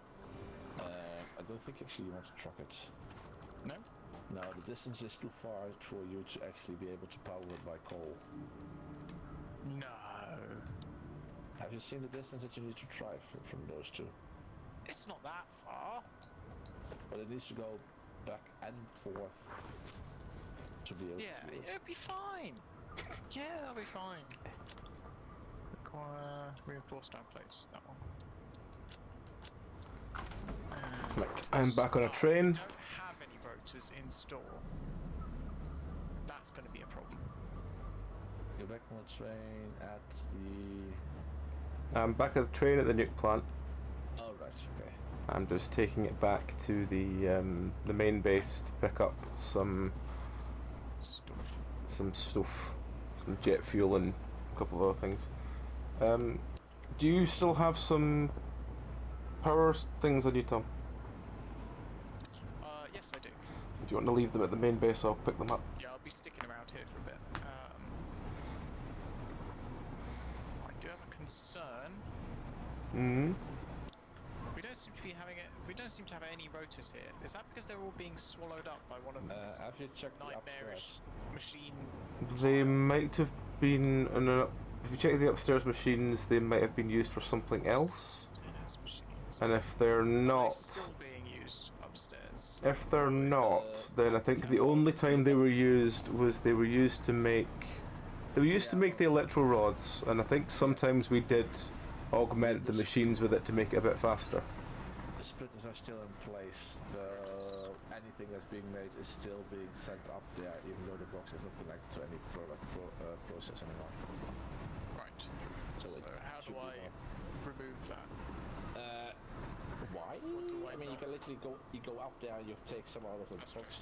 C: I don't think actually you want to truck it.
B: No?
C: No, the distance is too far for you to actually be able to power it by coal.
B: No.
C: Have you seen the distance that you need to drive from those two?
B: It's not that far.
C: But it needs to go back and forth to be able to do it.
B: It'll be fine. Yeah, that'll be fine. Require reinforced down place, that one.
A: Right, I'm back on a train.
B: We don't have any rotors in store. That's going to be a problem.
C: You're back on the train at the...
A: I'm back at the train at the nuke plant.
C: Oh, right, okay.
A: I'm just taking it back to the main base to pick up some stuff, some jet fuel and a couple of other things. Do you still have some power things on you, Tom?
B: Yes, I do.
A: Do you want to leave them at the main base? I'll pick them up.
B: Yeah, I'll be sticking around here for a bit. I do have a concern. We don't seem to be having it. We don't seem to have any rotors here. Is that because they're all being swallowed up by one of these
C: Have you checked the
B: nightmarish
C: upstairs?
B: machine?
A: They might have been. If you check the upstairs machines, they might have been used for something else.
B: Machines.
A: And if they're
B: Are they
A: not,
B: still being used upstairs?
A: if they're not, then I think the only time they were used was they were used to make. They were used to make the electro rods, and I think sometimes we did augment the machines with it to make it a bit faster.
C: The splitters are still in place. The anything that's being made is still being sent up there, even though the box is not connected to any process anymore.
B: Right.
C: So
B: So
C: it
B: how
C: should
B: do
C: be
B: I
C: more.
B: remove that?
C: Why?
B: What do I
C: I mean, you
B: not?
C: can literally go up there, you take some out of the
B: That's
C: box.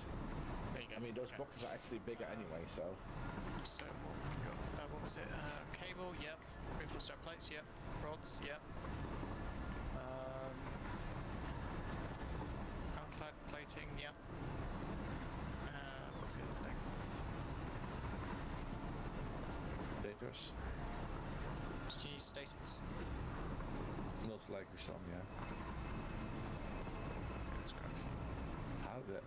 B: There you go.
C: I mean, those
B: Okay.
C: boxes are actually bigger anyway, so.
B: So what we got? What was it? Cable. Yep. Reinforced plates. Yep. Rods. Yep. Outlet plating. Yep. What's the other thing?
C: Daters?
B: Do you need stators?
C: Most likely some, yeah.
B: Okay, let's grab.
C: How did it?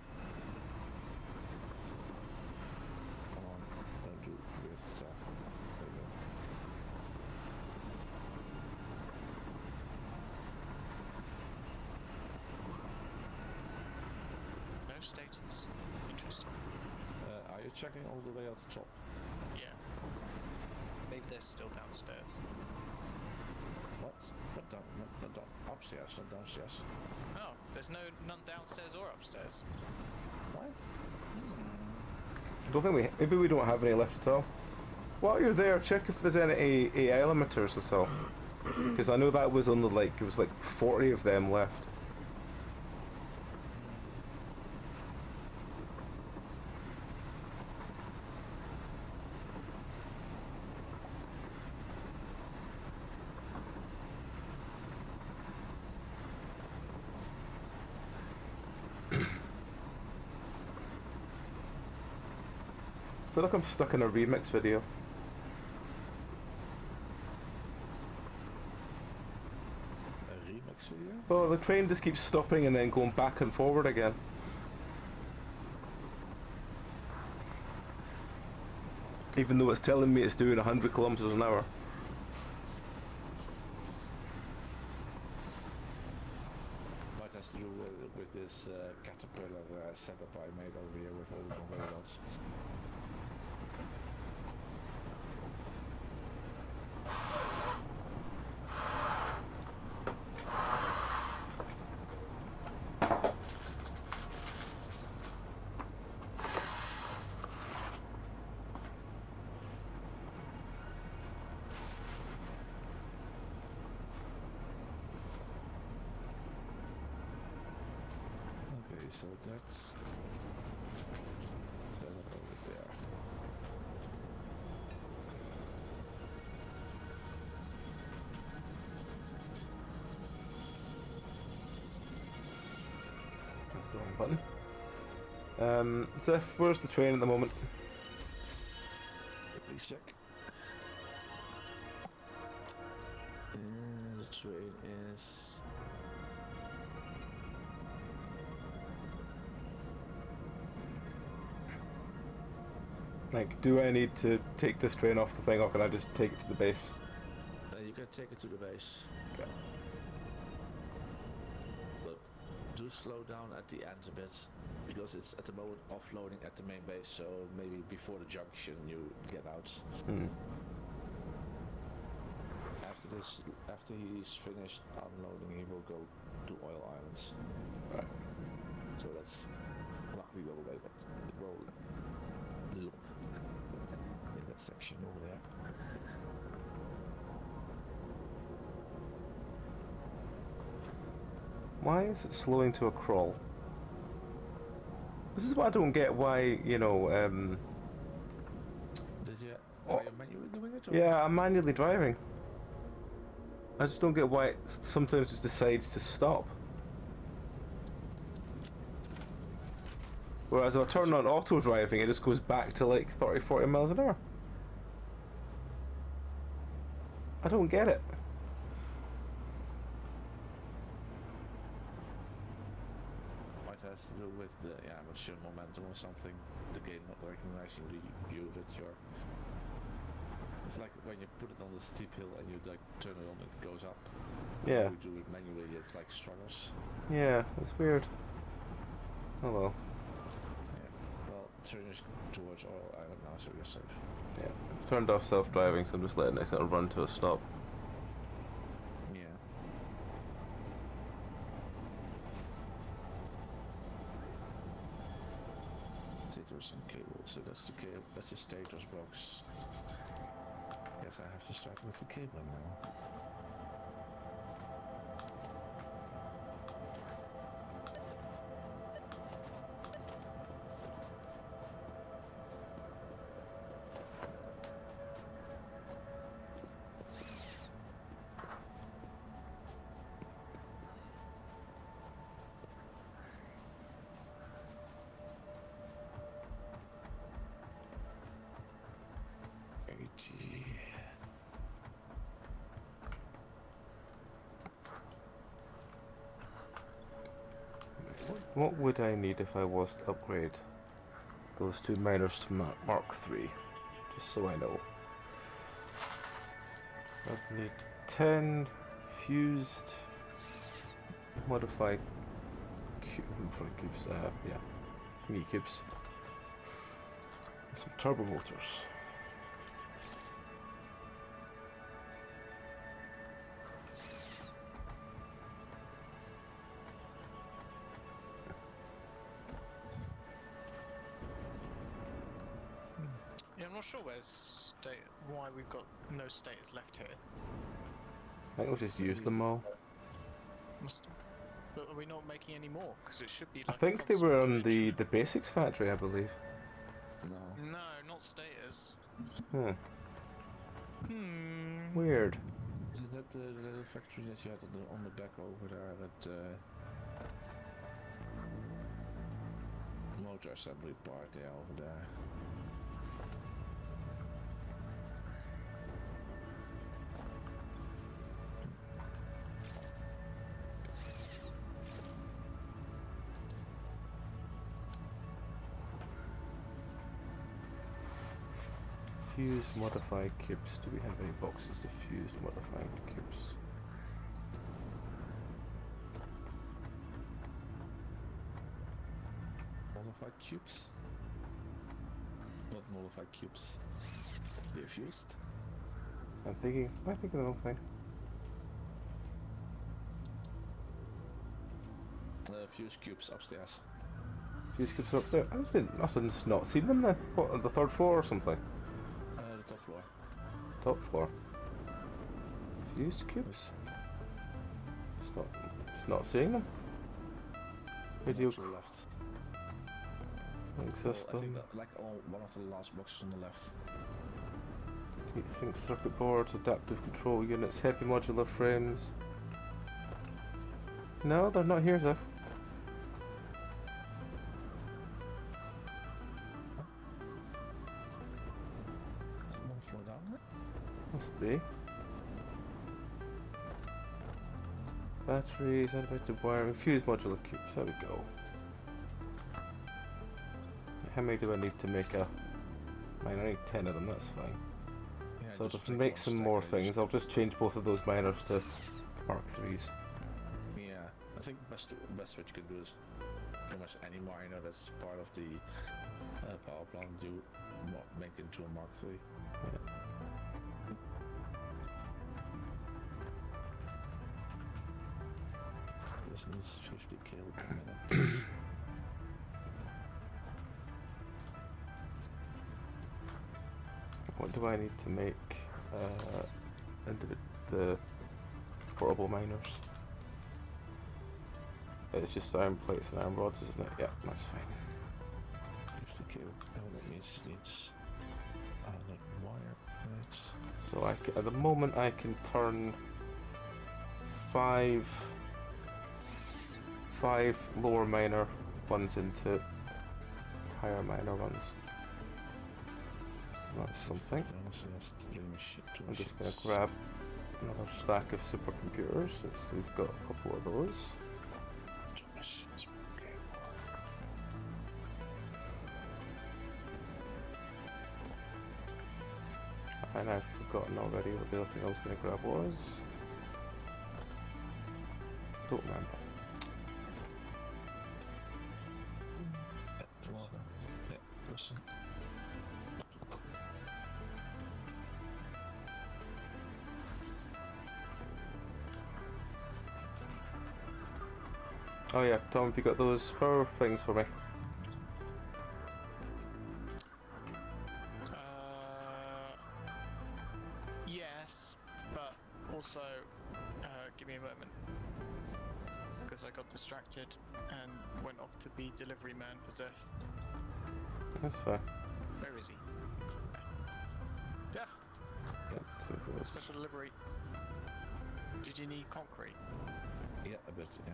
C: Come on, don't do weird stuff. There you go.
B: No stators. Interesting.
C: Are you checking all the way at the top?
B: Yeah. Maybe they're still downstairs.
C: What? Not down, not down, upstairs, not downstairs.
B: Oh, there's none downstairs or upstairs.
C: What?
A: I don't think maybe we don't have any left at all. While you're there, check if there's any AI limiters at all. Because I know that was only like, it was like 40 of them left. I feel like I'm stuck in a remix video.
C: A remix video?
A: Well, the train just keeps stopping and then going back and forward again. Even though it's telling me it's doing 100 kilometers an hour.
C: Might has to do with this caterpillar setup I made over here with all the conveyor belts. Okay, so that's that over there.
A: That's the wrong button. Zeph, where's the train at the moment?
C: Please check. And the train is
A: Like, do I need to take this train off the thing, or can I just take it to the base?
C: you can take it to the base.
A: Okay.
C: But do slow down at the end a bit, because it's at the moment offloading at the main base, so maybe before the junction you get out.
A: Hmm.
C: After he's finished unloading, he will go to oil islands.
A: Right.
C: So that's luckily the way that it will loop in that section over there.
A: Why is it slowing to a crawl? This is what I don't get, why, you know,
C: Did you?
A: Oh.
C: Are you manually doing it? Or?
A: yeah, I'm manually driving. I just don't get why it sometimes just decides to stop. Whereas if I turn on auto driving, it just goes back to like 30-40 miles an hour. I don't get it.
C: Might has to do with the with your momentum or something. The game not recognizing you that you're. It's like when you put it on the steep hill and you like turn it on, it goes up.
A: Yeah.
C: If you do it manually, it's like struggles.
A: Yeah, it's weird. Oh well.
C: Yeah. Well, turn it towards Oil Island now, so you're safe.
A: Yeah. I've turned off self-driving, so I'm just letting it sort of run to a stop.
C: Yeah. So that's the cable. That's the status box. Guess I have to start with the cabling now.
A: What would I need if I was to upgrade those two miners to Mark III? Just so I know. I'd need 10 fused modified cubes, yeah, mini cubes. And some turbo motors.
B: Yeah, I'm not sure why we've got no status left here.
A: I think we'll just use them all.
B: But are we not making any more? Because it should be
A: I
B: like.
A: think they were on the basics factory, I believe.
C: No.
B: No, not status.
A: Weird.
C: Isn't that the little factory that you had on the back over there at motor assembly part? Yeah, over there.
A: Fused modified cubes. Do we have any boxes of fused modified cubes?
C: Modified cubes? Not modified cubes. They're fused?
A: I'm thinking the wrong thing.
C: Fused cubes upstairs.
A: Fused cubes upstairs. Must have just not seen them then. What, on the third floor or something?
C: The top floor.
A: Top floor. Fused cubes? It's not seeing them. Video
C: To the left.
A: link
C: Well, I
A: system.
C: think like on one of the last boxes on the left.
A: Heatsink circuit boards, adaptive control units, heavy modular frames. No, they're not here, Zeph.
C: Is it one floor down there?
A: Must be. Batteries, animated wiring, fused modular cubes. There we go. How many do I need to make a mine? I need 10 of them, that's fine.
C: Yeah,
A: So I'll just
C: take
A: make
C: one
A: some
C: stack
A: more
C: and
A: things. I'll just change both of those miners to Mark IIIs.
C: Yeah, I think best what you can do is pretty much any miner that's part of the power plant you make into a Mark III. This needs 50 kilo per minute.
A: What do I need to make into the portable miners? It's just iron plates and iron rods, isn't it? Yeah, that's fine.
C: 50 kilo. That means it needs iron wire plates.
A: So at the moment I can turn five lower miner ones into higher miner ones. So that's something. I'm just going to grab another stack of supercomputers since we've got a couple of those. And I've forgotten already what the other thing I was going to grab was. Don't remember. Oh yeah, Tom, have you got those power things for me?
B: yes, but also, give me a moment. Because I got distracted and went off to be delivery man for Zeph.
A: That's fair.
B: Where is he? Yeah, special delivery. Did you need concrete?
C: Yeah, a bit, yeah.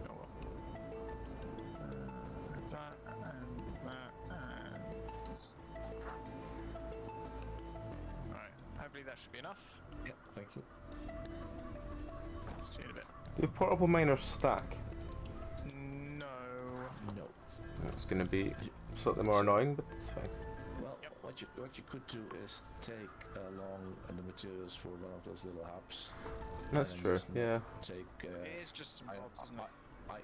B: Oh well. That and that and this. Alright, hopefully that should be enough.
C: Yeah, thank you.
B: See you in a bit.
A: Do portable miners stack?
B: No.
C: No.
A: It's going to be slightly more annoying, but it's fine.
C: Well,
B: Yep.
C: what you could do is take along the materials for one of those little hubs.
A: That's
C: and
A: true,
C: just
A: yeah.
C: Take.
B: It is just some rods, isn't it?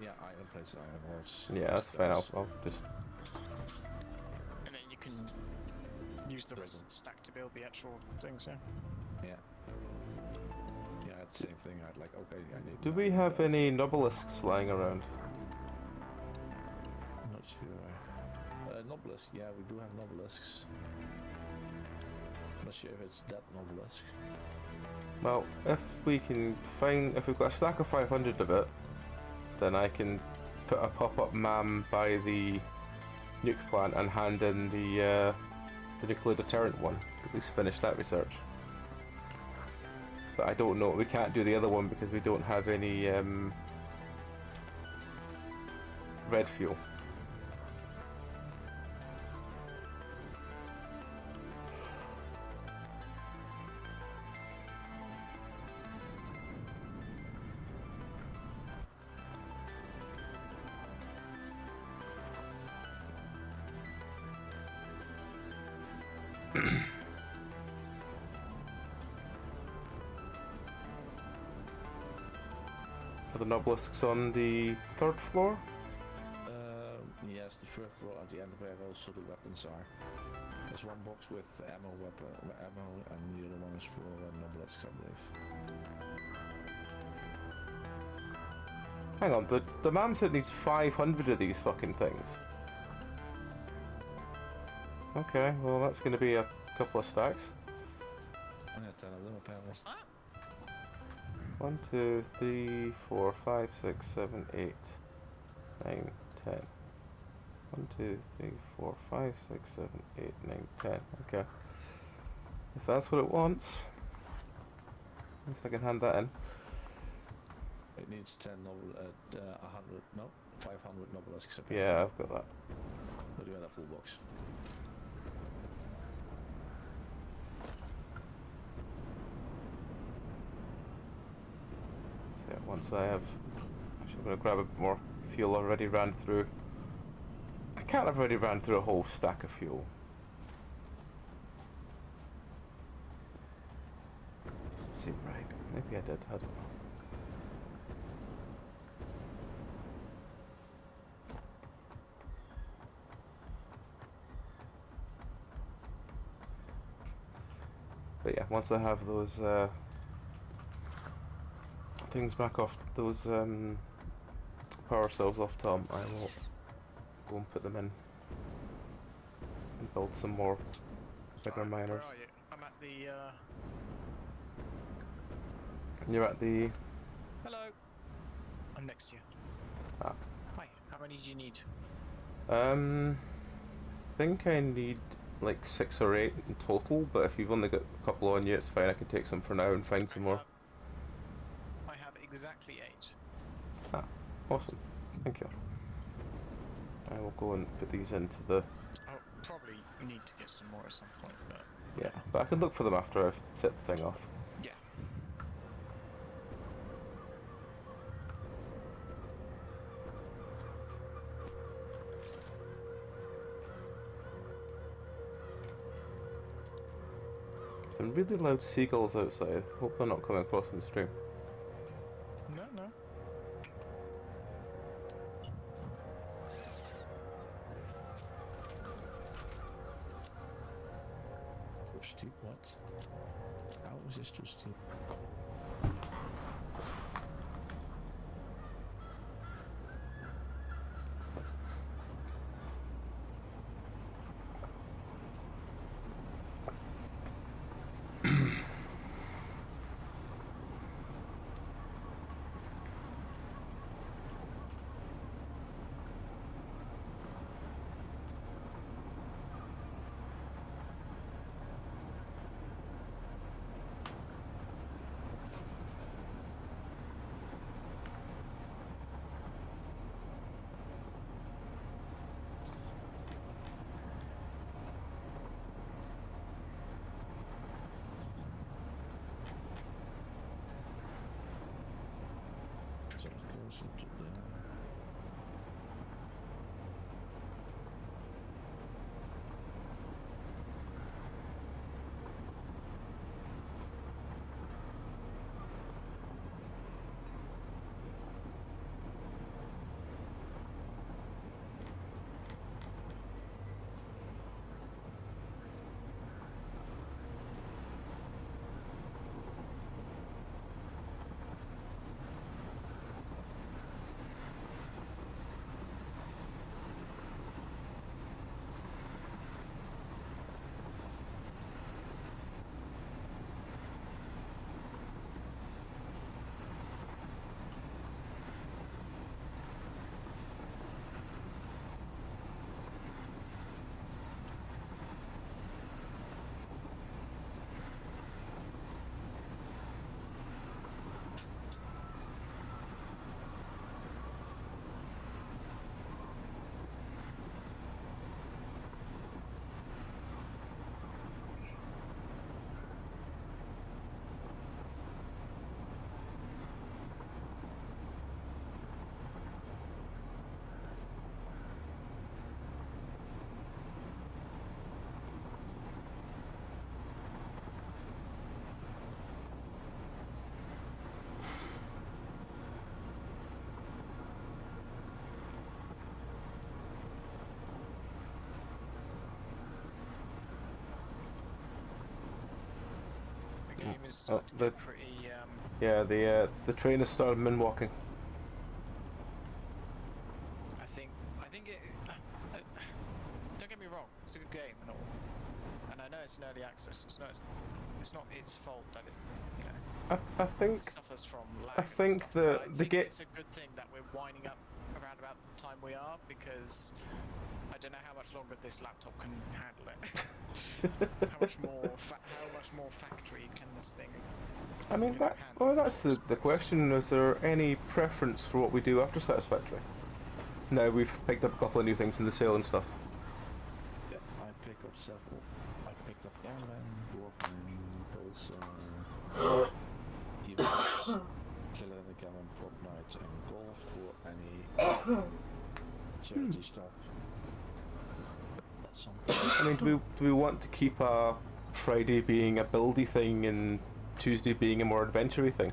C: Yeah, iron plates, iron rods.
A: Yeah, that's fine. I'll just...
B: And then you can use the rest of the stack to build the actual things, yeah?
C: Yeah. Yeah, it's the same thing. I'd like, okay, I need.
A: Do we have any nobelisks lying around?
C: Not sure. Nobelisks, yeah, we do have nobelisks. Not sure if it's that nobelisk.
A: Well, if we can find... If we've got a stack of 500 of it, then I can put a pop-up MAM by the nuke plant and hand in the nuclear deterrent one. At least finish that research. But I don't know, we can't do the other one because we don't have any red fuel. Are the nobelisks on the 3rd floor?
C: Yes, the first floor at the end where also the weapons are. There's one box with ammo, and the other one is for nobelisks, I believe.
A: Hang on, the MAM said needs 500 of these fucking things. Okay, well that's gonna be a couple of stacks.
C: I'm gonna tell a little panel.
B: What's that?
A: 1, 2, 3, 4, 5, 6, 7, 8, 9, 10. 1, 2, 3, 4, 5, 6, 7, 8, 9, 10. Okay. If that's what it wants, at least I can hand that in.
C: It needs 10 100, no, 500 nobelisks.
A: Yeah, I've got that.
C: But you have a full box.
A: So yeah, once I have... Actually, I'm going to grab a bit more fuel. Already ran through... I can't have already ran through a whole stack of fuel. Doesn't seem right. Maybe I did, I don't know. But yeah, once I have those things back off, those power cells off Tom, I will go and put them in and build some more bigger miners.
B: Where are you? I'm at the,
A: You're at the...
B: Hello! I'm next to you.
A: Ah.
B: Hi, how many do you need?
A: I think I need like 6 or 8 in total, but if you've only got a couple on you, it's fine. I can take some for now and find some more.
B: I have exactly 8.
A: Ah, awesome. Thank you. I will go and put these into the...
B: I'll probably need to get some more at some point, but...
A: Yeah, but I can look for them after I've set the thing off.
B: Yeah.
A: Some really loud seagulls outside. Hope they're not coming across in the stream.
B: No, no.
C: Too steep, what? How is this too steep? to there.
B: The game is starting to get pretty.
A: Yeah, the train has started moonwalking.
B: I think it. Don't get me wrong, it's a good game and all, and I know it's an early access. It's not its fault that it, you know,
A: I think
B: suffers from lag.
A: I
B: and
A: think
B: stuff,
A: the
B: but I
A: the
B: think
A: game.
B: it's a good thing that we're winding up around about the time we are, because I don't know how much longer this laptop can handle it. How much more factory can this thing?
A: I mean,
B: handle,
A: well, that's
B: I
A: the
B: suppose.
A: question. Is there any preference for what we do after Satisfactory? No, we've picked up a couple of new things in the sale and stuff.
C: Yeah, I picked up several. I picked up Airman, Dwarfman, Pulsar, Events, Killer in the Cannon, Fortnite, and Golf for any charity stuff. At some point.
A: I mean, do we want to keep Friday being a buildy thing and Tuesday being a more adventure-y thing?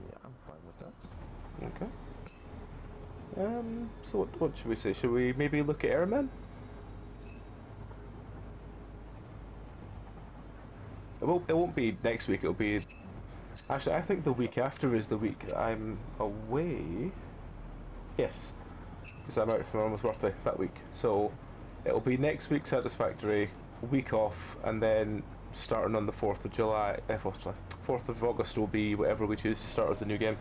C: Yeah, I'm fine with that.
A: Okay. So what should we say? Should we maybe look at Airman? It won't be next week. It'll be actually. I think the week after is the week that I'm away. Yes, because I'm out for my mum's birthday that week. So it'll be next week Satisfactory, a week off, and then starting on the 4th of July, 4th of August will be whatever we choose to start as the new game.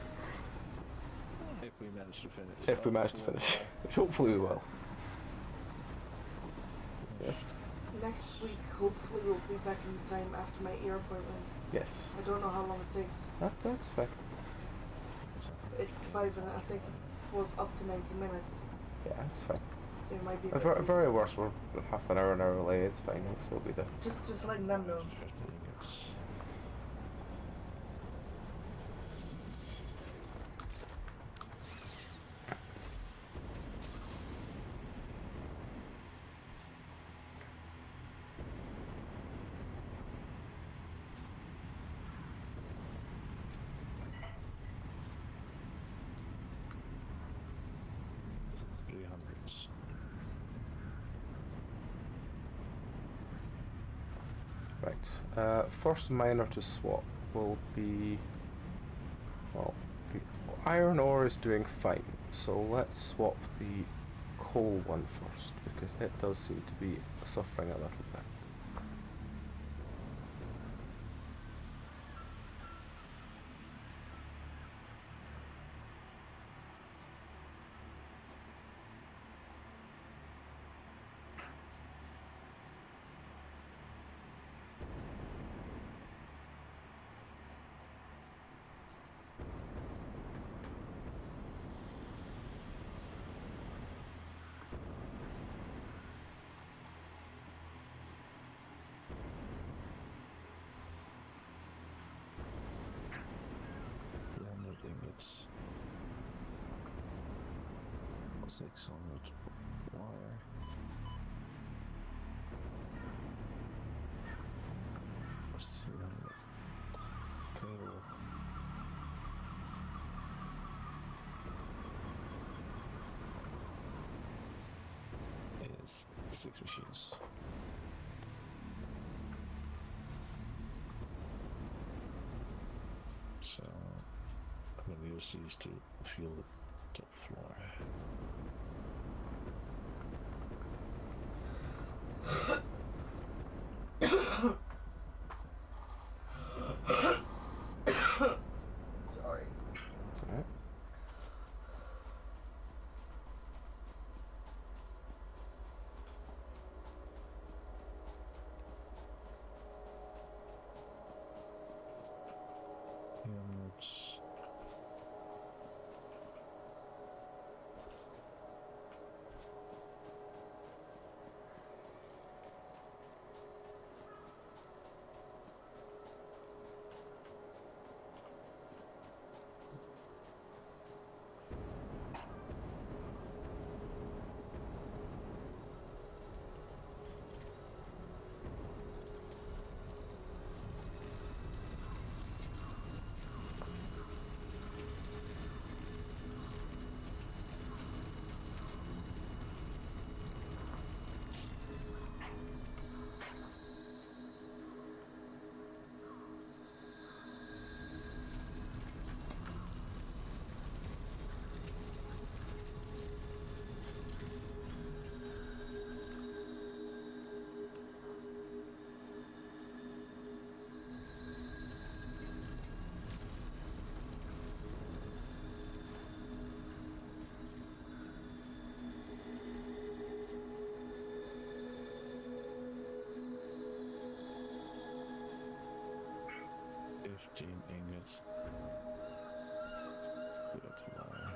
C: If we manage to finish.
A: If we manage to finish, which hopefully we will. Yes.
D: Next week, hopefully, we'll be back in time after my ear appointment.
A: Yes.
D: I don't know how long it takes.
A: That's fine.
D: It's 5 and I think it was up to 90 minutes.
A: Yeah, it's fine.
D: So it might be.
A: A very worst, we're half an hour late. It's fine. I'll still be there.
D: Just letting them know.
C: 50 ingots.
A: Right. First miner to swap will be. Well, the iron ore is doing fine, so let's swap the coal one first because it does seem to be suffering a little bit.
C: 600 wire. What's 300 cable? Is 6 machines. So I'm gonna use these to fuel the top floor.
D: Sorry.
A: That's alright.
C: Units. Ingots. Good wire.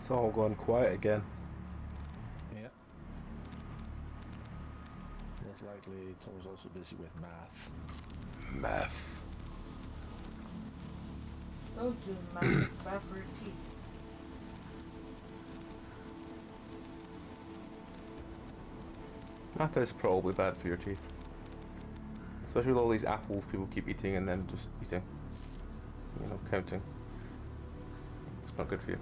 A: It's all gone quiet again.
C: Yeah. Most likely Tom's also busy with math.
A: Math.
D: Don't do math, it's bad for your teeth.
A: Math is probably bad for your teeth. Especially with all these apples people keep eating and then just eating. You know, counting. It's not good for you.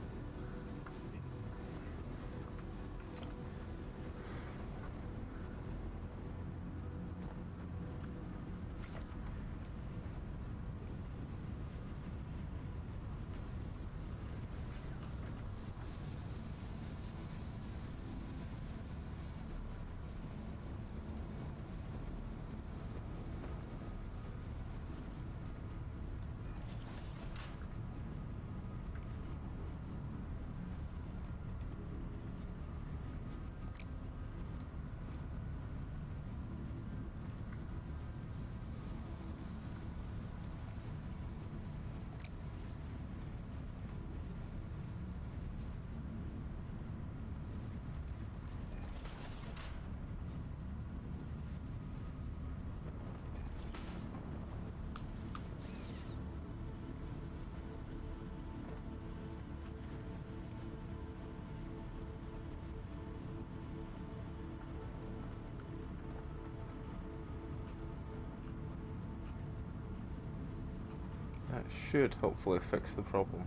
A: That should hopefully fix the problem.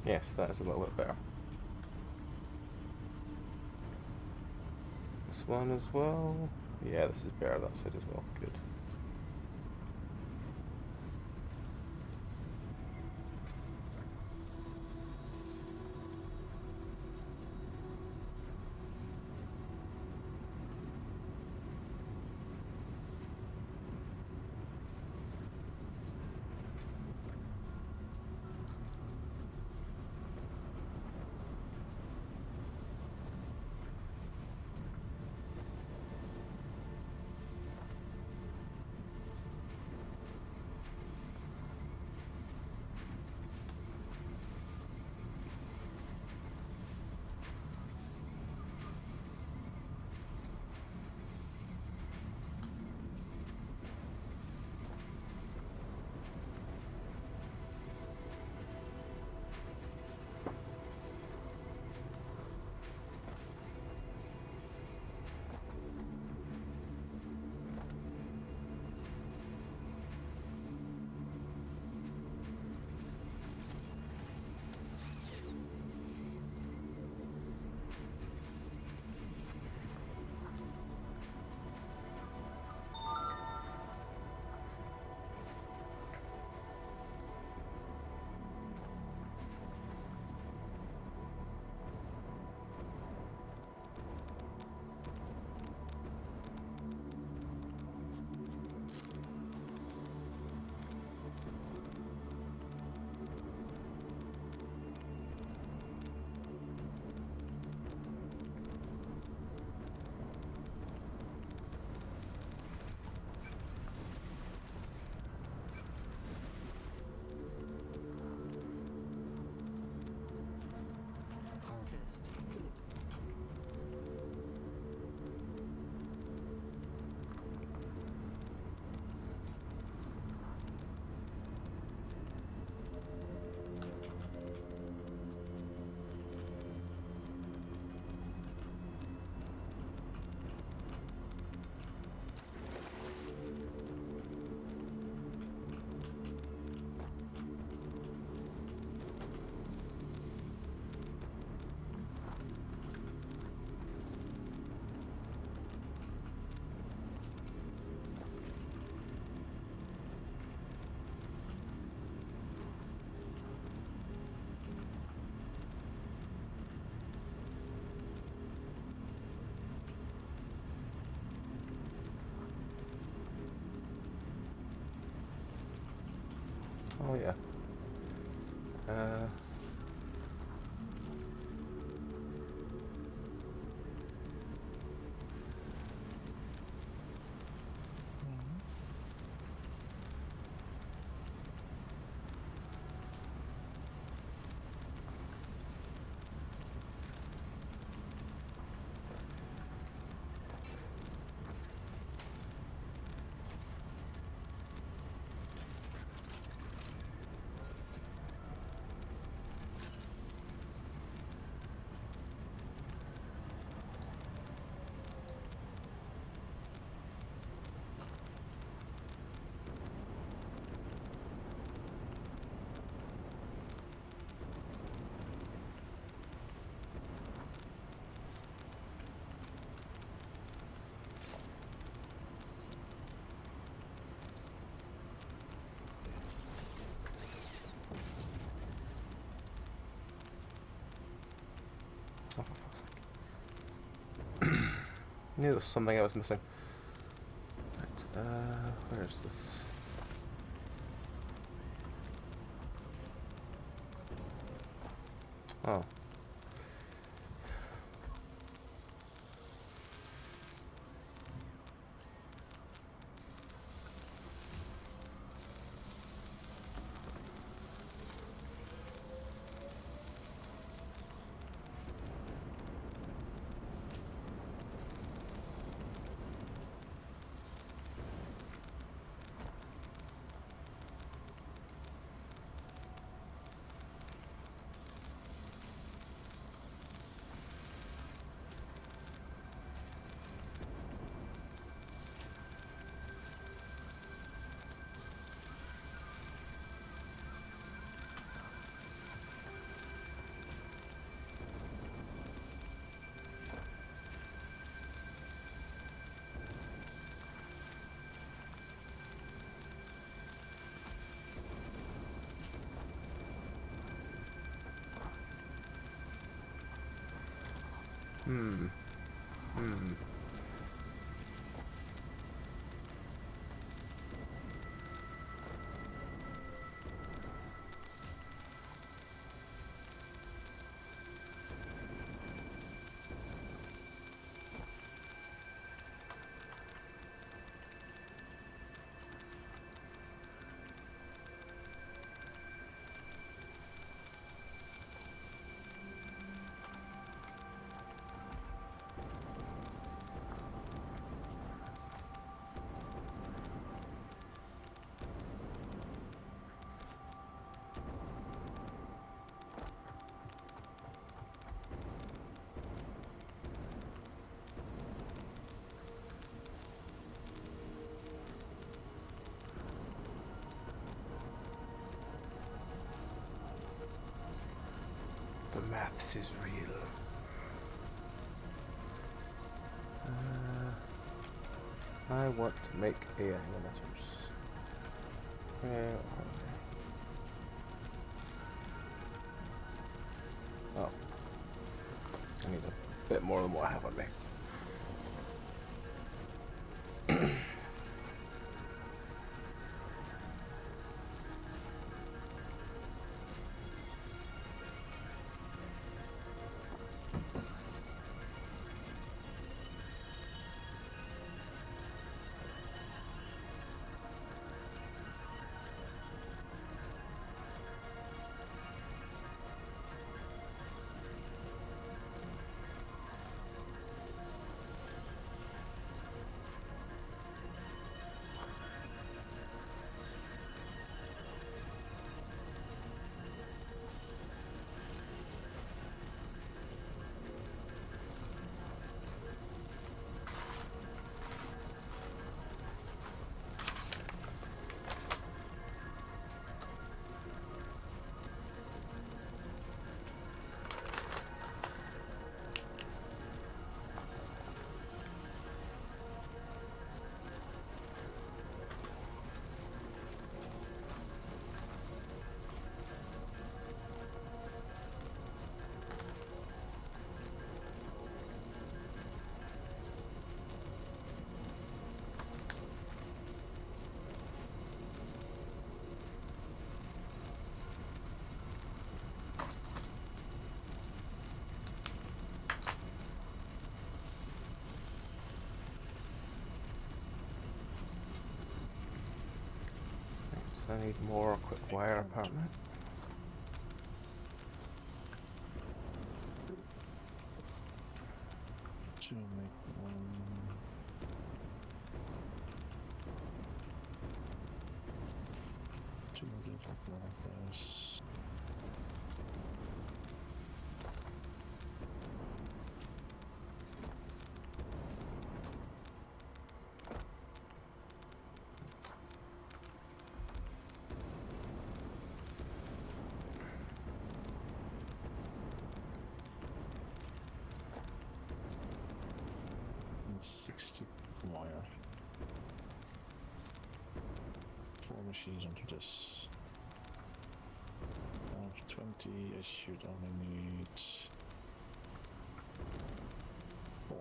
A: Yes, that is a little bit better. This one as well. Yeah, this is better that side as well. Good.
E: Harvest.
A: Oh yeah. Uh, Knew there was something I was missing. Right, where's this? Oh. Hmm. The maths is real. I want to make AI limiters. Oh. I need a bit more than what I have on me. I need more quick wire apparently.
C: To make one. Two different markers. And 60 wire. 4 machines onto this. Out of 20, I should only need 4.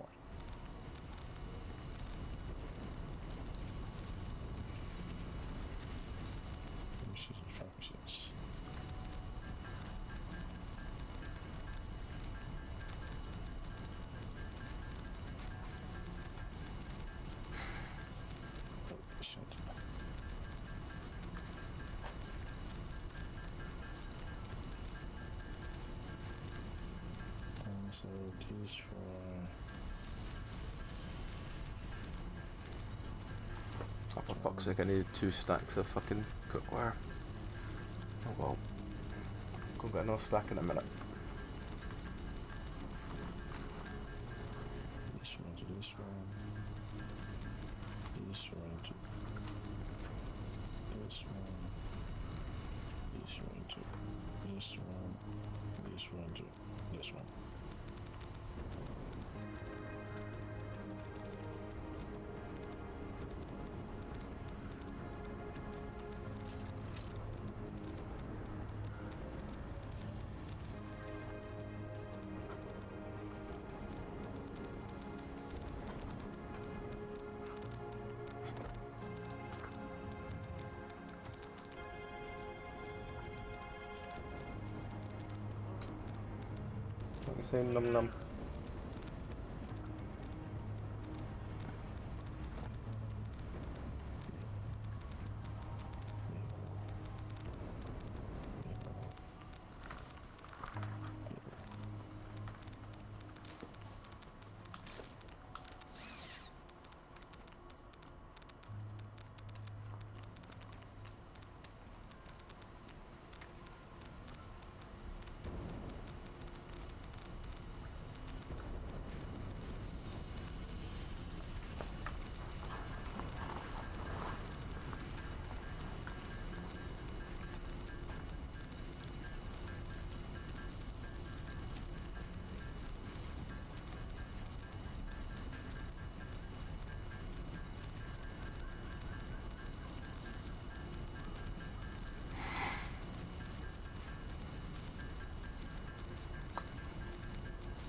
C: So keys for.
A: Oh, for fuck's sake, I needed 2 stacks of fucking cookware. Oh well. Go get another stack in a minute.
C: This one to this one. This one to this one. This one to this one. This one to this one.
A: What are you saying, num num?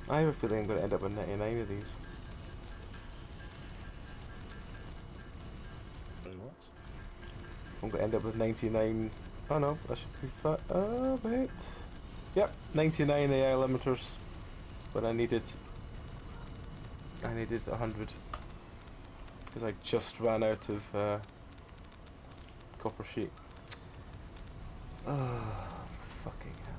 A: I have a feeling I'm going to end up with 99 of these.
C: Sorry, what?
A: I'm going to end up with 99. Oh no, that should be fine. Wait. Yep, 99 AI limiters. But I needed 100. Because I just ran out of copper sheet. Oh, fucking hell.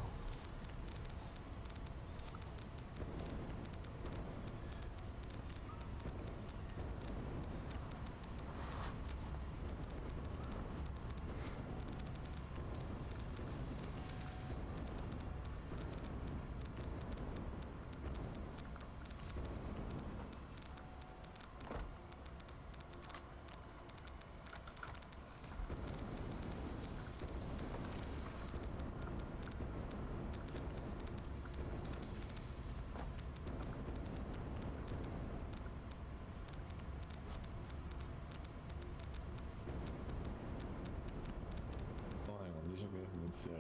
C: Oh, hang on, these are better than 30.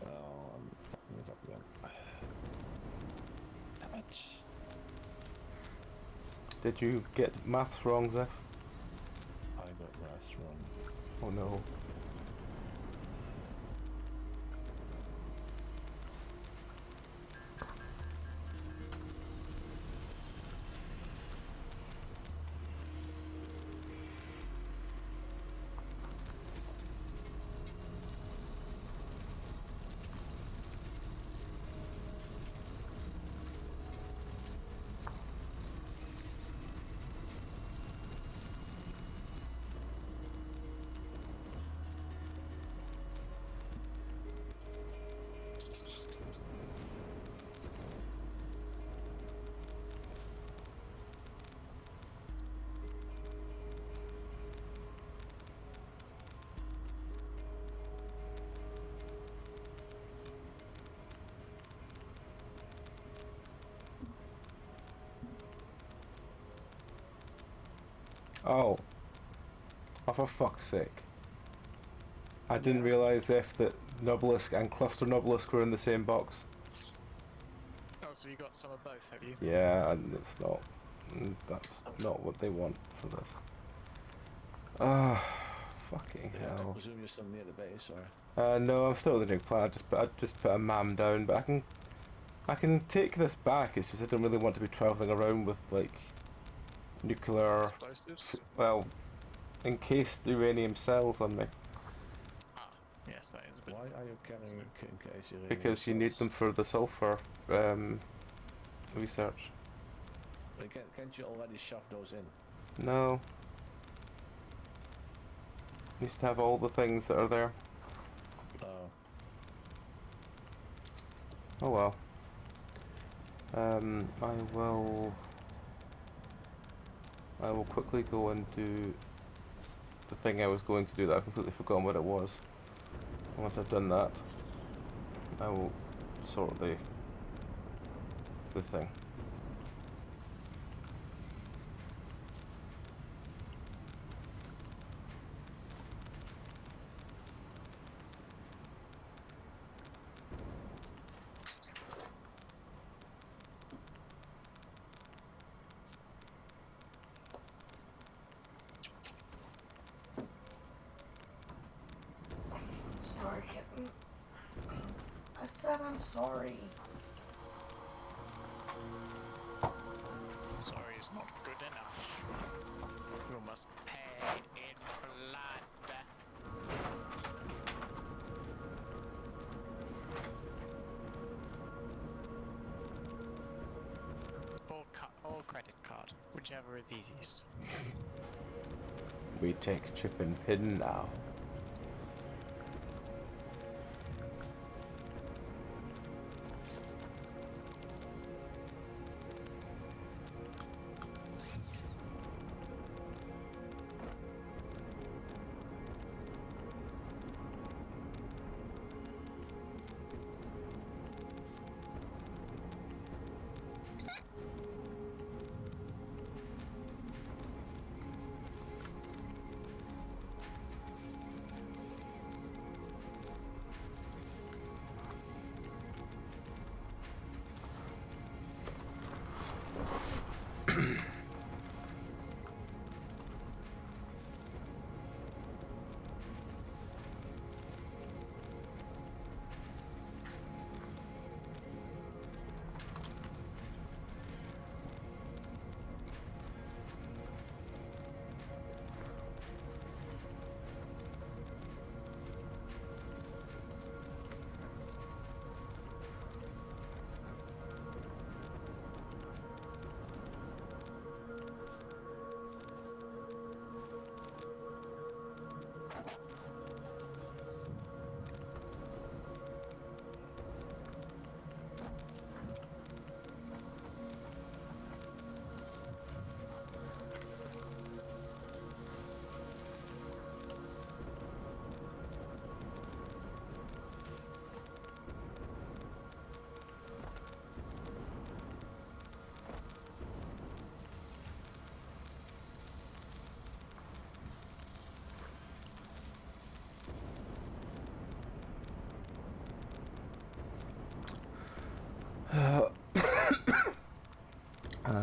C: I'm fucking it up again. Damn it.
A: Did you get maths wrong, Zeph?
C: I got maths wrong.
A: Oh no. Oh. Oh, for fuck's sake. I didn't realise if that Nobelisk and Cluster Nobelisk were in the same box.
B: Oh, so you got some of both, have you?
A: Yeah, and it's not. That's not what they want for this. Ah, fucking
C: Yeah, I
A: hell.
C: presume you're still near the base, or?
A: No, I'm still at the new plan. I just put a mam down, but I can take this back. It's just I don't really want to be travelling around with like nuclear,
B: Explosives?
A: well, encased uranium cells on me.
B: Ah, yes, that is a
C: Why are you carrying case uranium
A: Because you need
C: cells?
A: them for the sulfur research.
C: Can't you already shove those in?
A: No. Needs to have all the things that are there.
C: Oh.
A: Oh well. I will quickly go and do the thing I was going to do that I've completely forgotten what it was. And once I've done that, I will sort the thing.
D: Sorry, kitten. I said I'm sorry.
B: Sorry is not good enough. You must pay in blood. Or credit card, whichever is easiest.
A: We take chip and pin now.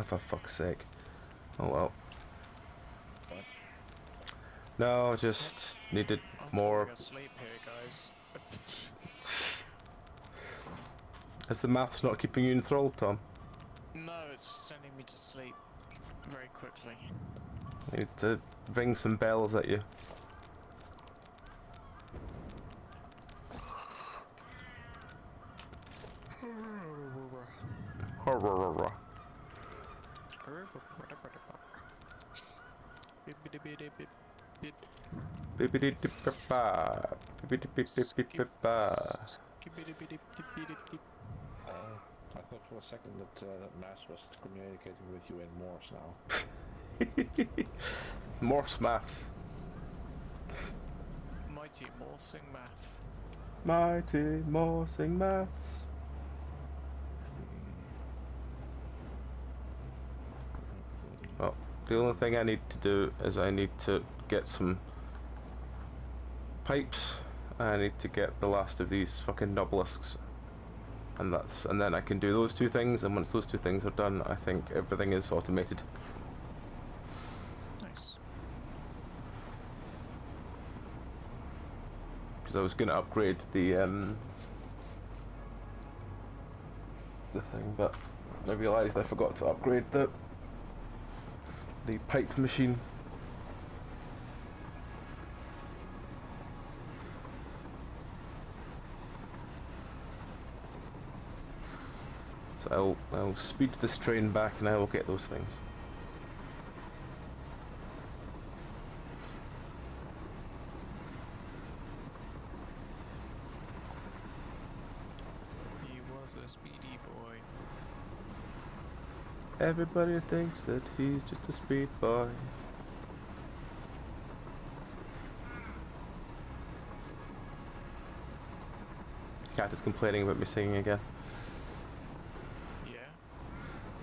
A: For fuck's sake. Oh well.
C: What?
A: No, just needed
B: I'm
A: more.
B: falling asleep here, guys.
A: Is the maths not keeping you enthralled, Tom?
B: No, it's sending me to sleep very quickly.
A: I need to ring some bells at you.
C: I thought for a second that Mass was communicating with you in Morse now.
A: Morse maths.
B: Mighty Morsing Math.
A: Mighty Morsing maths. Well, the only thing I need to do is I need to get some pipes. I need to get the last of these fucking obelisks. And then I can do those two things, and once those two things are done, I think everything is automated.
B: Nice.
A: Because I was going to upgrade the thing, but I realised I forgot to upgrade the pipe machine. So I'll speed this train back and I will get those things.
B: He was a speedy boy.
A: Everybody thinks that he's just a speed boy. Cat is complaining about me singing again.
B: Yeah.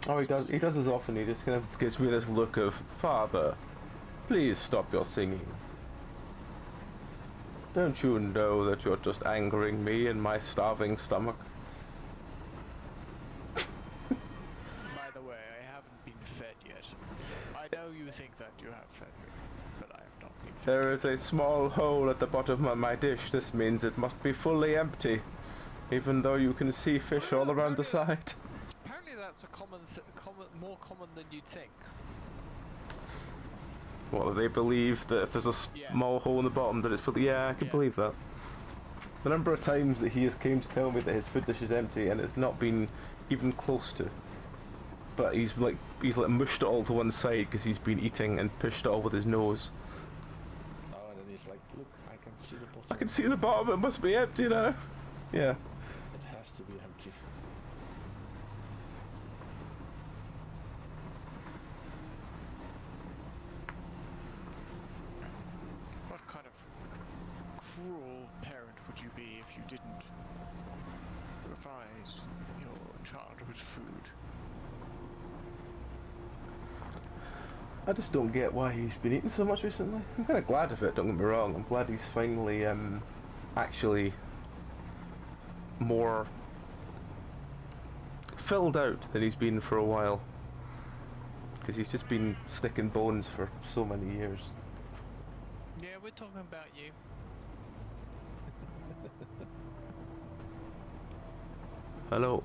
A: Oh, he does. He does as often. He just kind of gives me this look of, "Father, please stop your singing. Don't you know that you're just angering me and my starving stomach?"
B: By the way, I haven't been fed yet. I know you think that you have fed me, but I have not been fed.
A: There is a small hole at the bottom of my dish. This means it must be fully empty, even though you can see fish all around the side.
B: Apparently that's a more common than you'd think.
A: Well, they believe that if there's a small hole in the bottom, that it's fully. Yeah, I can believe that. The number of times that he has came to tell me that his food dish is empty and it's not been even close to. But he's like mushed it all to one side because he's been eating and pushed it all with his nose.
C: Oh, and then he's like, look, I can see the bottom.
A: I can see the bottom. It must be empty now. Yeah.
C: It has to be empty.
B: What kind of cruel parent would you be if you didn't provide your child with food?
A: I just don't get why he's been eating so much recently. I'm kind of glad of it, don't get me wrong. I'm glad he's finally actually more filled out than he's been for a while. Because he's just been sticking bones for so many years.
B: Yeah, we're talking about you.
A: Hello.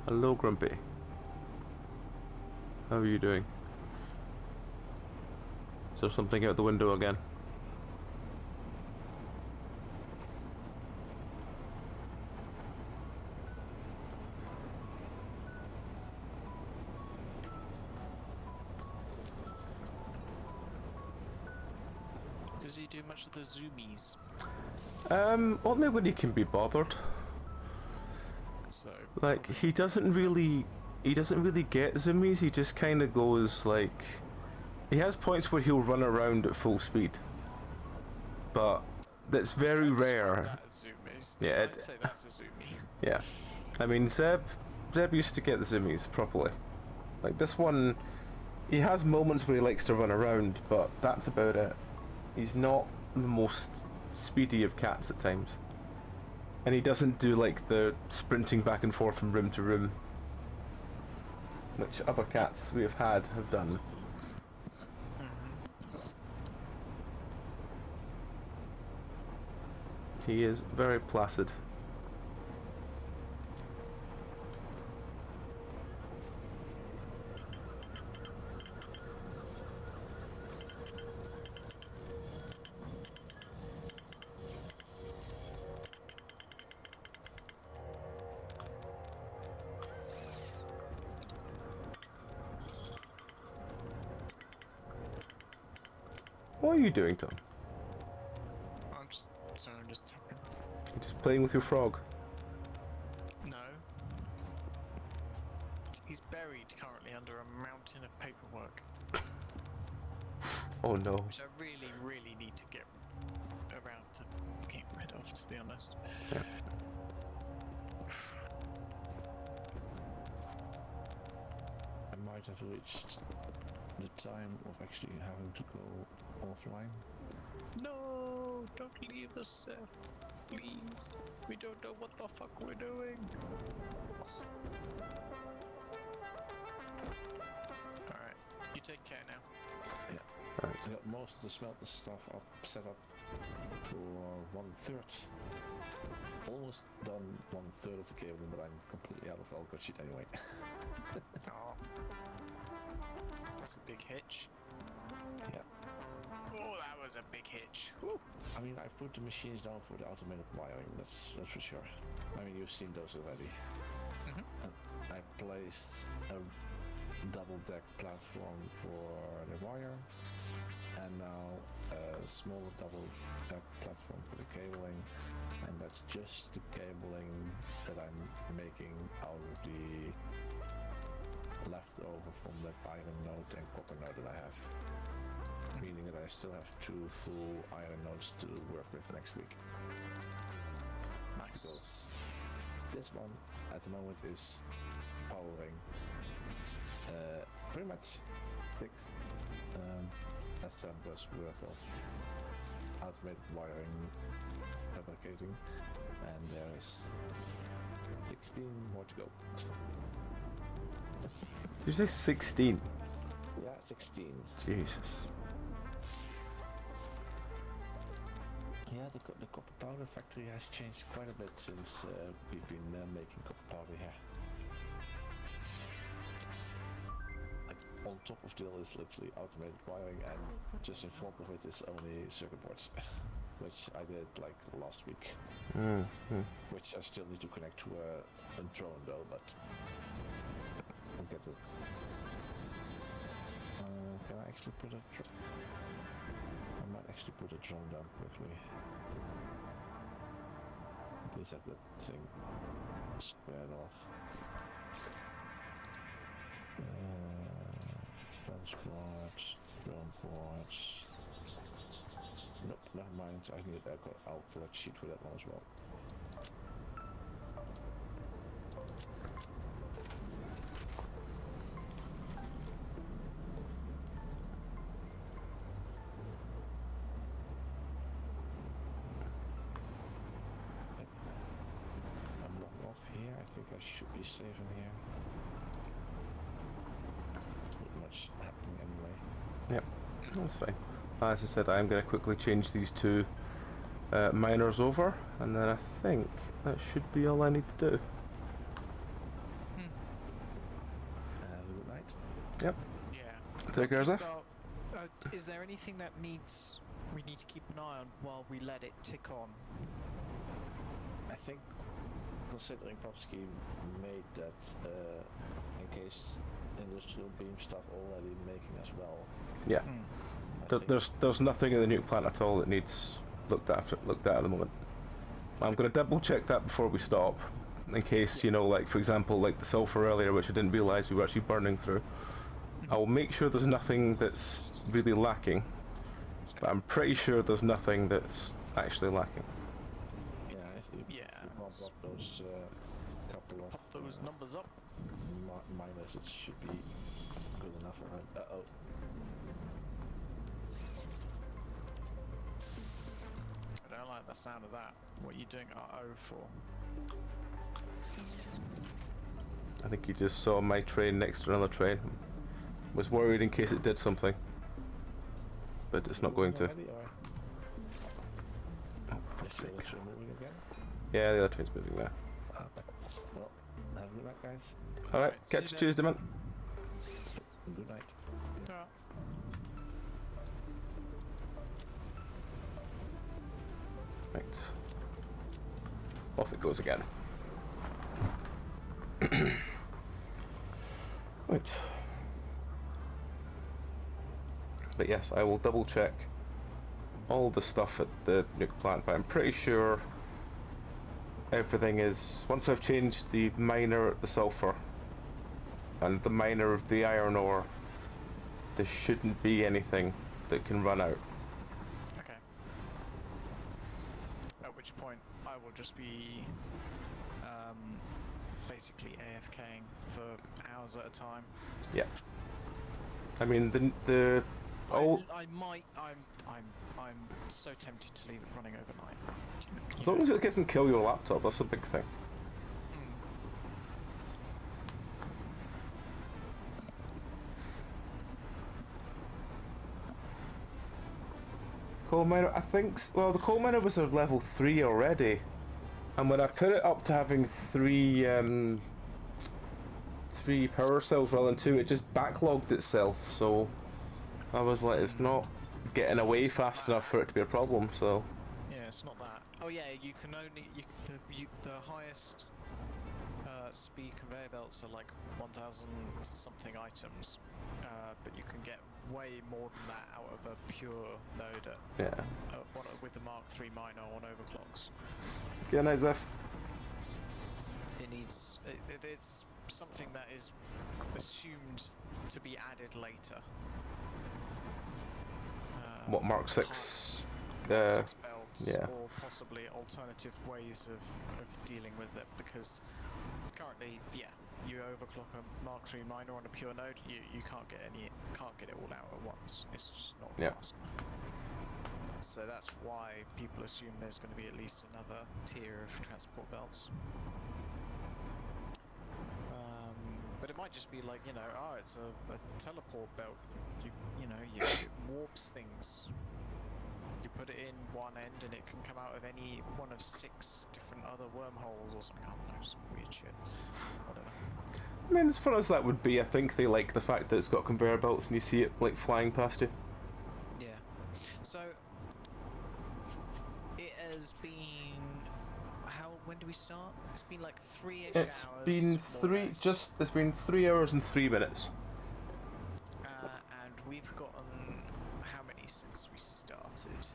A: Hello, Grumpy. How are you doing? Is there something out the window again?
B: Does he do much of the zoomies?
A: Only when he can be bothered.
B: So
A: Like,
B: probably
A: he doesn't really get zoomies, he just kind of goes like... He has points where he'll run around at full speed. But that's very
B: I'd describe
A: rare.
B: that as zoomies.
A: Yeah,
B: I'd say that's a zoomie.
A: Yeah. I mean, Zeb used to get the zoomies properly. Like, this one, he has moments where he likes to run around, but that's about it. He's not the most speedy of cats at times. And he doesn't do, like, the sprinting back and forth from room to room, which other cats we have done. He is very placid. What are you doing, Tom?
B: I'm just tapping.
A: You're just playing with your frog.
B: No. He's buried currently under a mountain of paperwork,
A: Oh no.
B: which I really, really need to get around to getting rid of, to be honest.
A: Yeah.
C: I might have reached the time of actually having to go offline.
B: No, don't leave us, Seth. Please. We don't know what the fuck we're doing. Alright, you take care now.
A: Right.
C: I got most of the smelter stuff set up for 1/3. Almost done 1/3 of the cabling, but I'm completely out of Velcro sheet anyway.
B: Oh. That's a big hitch.
C: Yeah.
B: Oh, that was a big hitch. Whew.
C: I mean, I've put the machines down for the automated wiring, that's for sure. I mean, you've seen those already.
B: Mhm.
C: I placed a double deck platform for the wire, and now a smaller double deck platform for the cabling, and that's just the cabling that I'm making out of the leftover from that iron node and copper node that I have. Meaning that I still have 2 full iron nodes to work with next week.
B: Nice.
C: Because this one at the moment is powering pretty much 6 assemblers worth of automated wiring fabricating, and there is 16 more to go.
A: Did you say 16?
C: Yeah, 16.
A: Jesus.
C: Yeah, the copper powder factory has changed quite a bit since we've been making copper powder here. Like, on top of the hill is literally automated wiring, and just in front of it is only circuit boards, which I did like last week. Which I still need to connect to a drone though, but I'll get it. Can I actually put a I might actually put a drone down quickly. Please have that thing squared off. Transport, drone ports. Nope, never mind. I need an output sheet for that one as well. I should be safe in here. Not much happening anyway.
A: Yep, that's fine. As I said, I'm going to quickly change these 2 miners over, and then I think that should be all I need to do.
C: Have a good night.
A: Yep.
B: Yeah.
A: Take care, Zeph.
B: Is there anything that we need to keep an eye on while we let it tick on?
C: I think, considering Popsky made that encased industrial beam stuff already making as well.
A: Yeah. There's nothing in the nuke plant at all that needs looked at at the moment. I'm going to double check that before we stop, in case, you know, like for example, like the sulfur earlier, which I didn't realise we were actually burning through. I'll make sure there's nothing that's really lacking, but I'm pretty sure there's nothing that's actually lacking.
C: Yeah, if you bump up those couple of
B: Pop those numbers up.
C: miners, it should be good enough. Uh-oh.
B: I don't like the sound of that. What are you doing uh-oh for?
A: I think you just saw my train next to another train. Was worried in case it did something, but it's not going to. Oh,
C: Is the other train moving again?
A: yeah, the other train's moving now.
C: Well, have a good night, guys.
A: Alright,
B: see
A: catch
B: you
A: you Tuesday, man.
C: Good night.
B: Yeah.
A: Right. Off it goes again. Right. But yes, I will double check all the stuff at the nuke plant, but I'm pretty sure everything is... Once I've changed the miner at the sulfur and the miner of the iron ore, there shouldn't be anything that can run out.
B: Okay. At which point I will just be basically AFKing for hours at a time.
A: Yeah. I mean the old...
B: I'm so tempted to leave it running overnight.
A: As long as it doesn't kill your laptop, that's a big thing. Coal miner, I think... Well, the coal miner was at level 3 already. And when I put it up to having 3 power cells rather than 2, it just backlogged itself, so... I was like, it's not getting away fast enough for it to be a problem, so...
B: it's not that. Oh yeah, you can only the highest speed conveyor belts are like 1,000 something items, but you can get way more than that out of a pure node at,
A: Yeah.
B: with the Mark III minor on overclocks.
A: Good night, Zeph.
B: It needs it's something that is assumed to be added later.
A: What, Mark 6?
B: Mark 6 belts,
A: yeah.
B: or possibly alternative ways of dealing with it, because currently, yeah, you overclock a Mark III minor on a pure node, you can't get it all out at once. It's just not fast enough. So that's why people assume there's going to be at least another tier of transport belts. But it might just be like, it's a teleport belt. It warps things. You put it in one end and it can come out of any one of 6 different other wormholes or something. I don't know, some weird shit. Whatever.
A: I mean, as fun as that would be, I think they like the fact that it's got conveyor belts and you see it like flying past you.
B: Yeah. So it has been when do we start? It's been like 3-ish hours.
A: It's been 3 hours and 3 minutes.
B: And we've gotten how many since we started?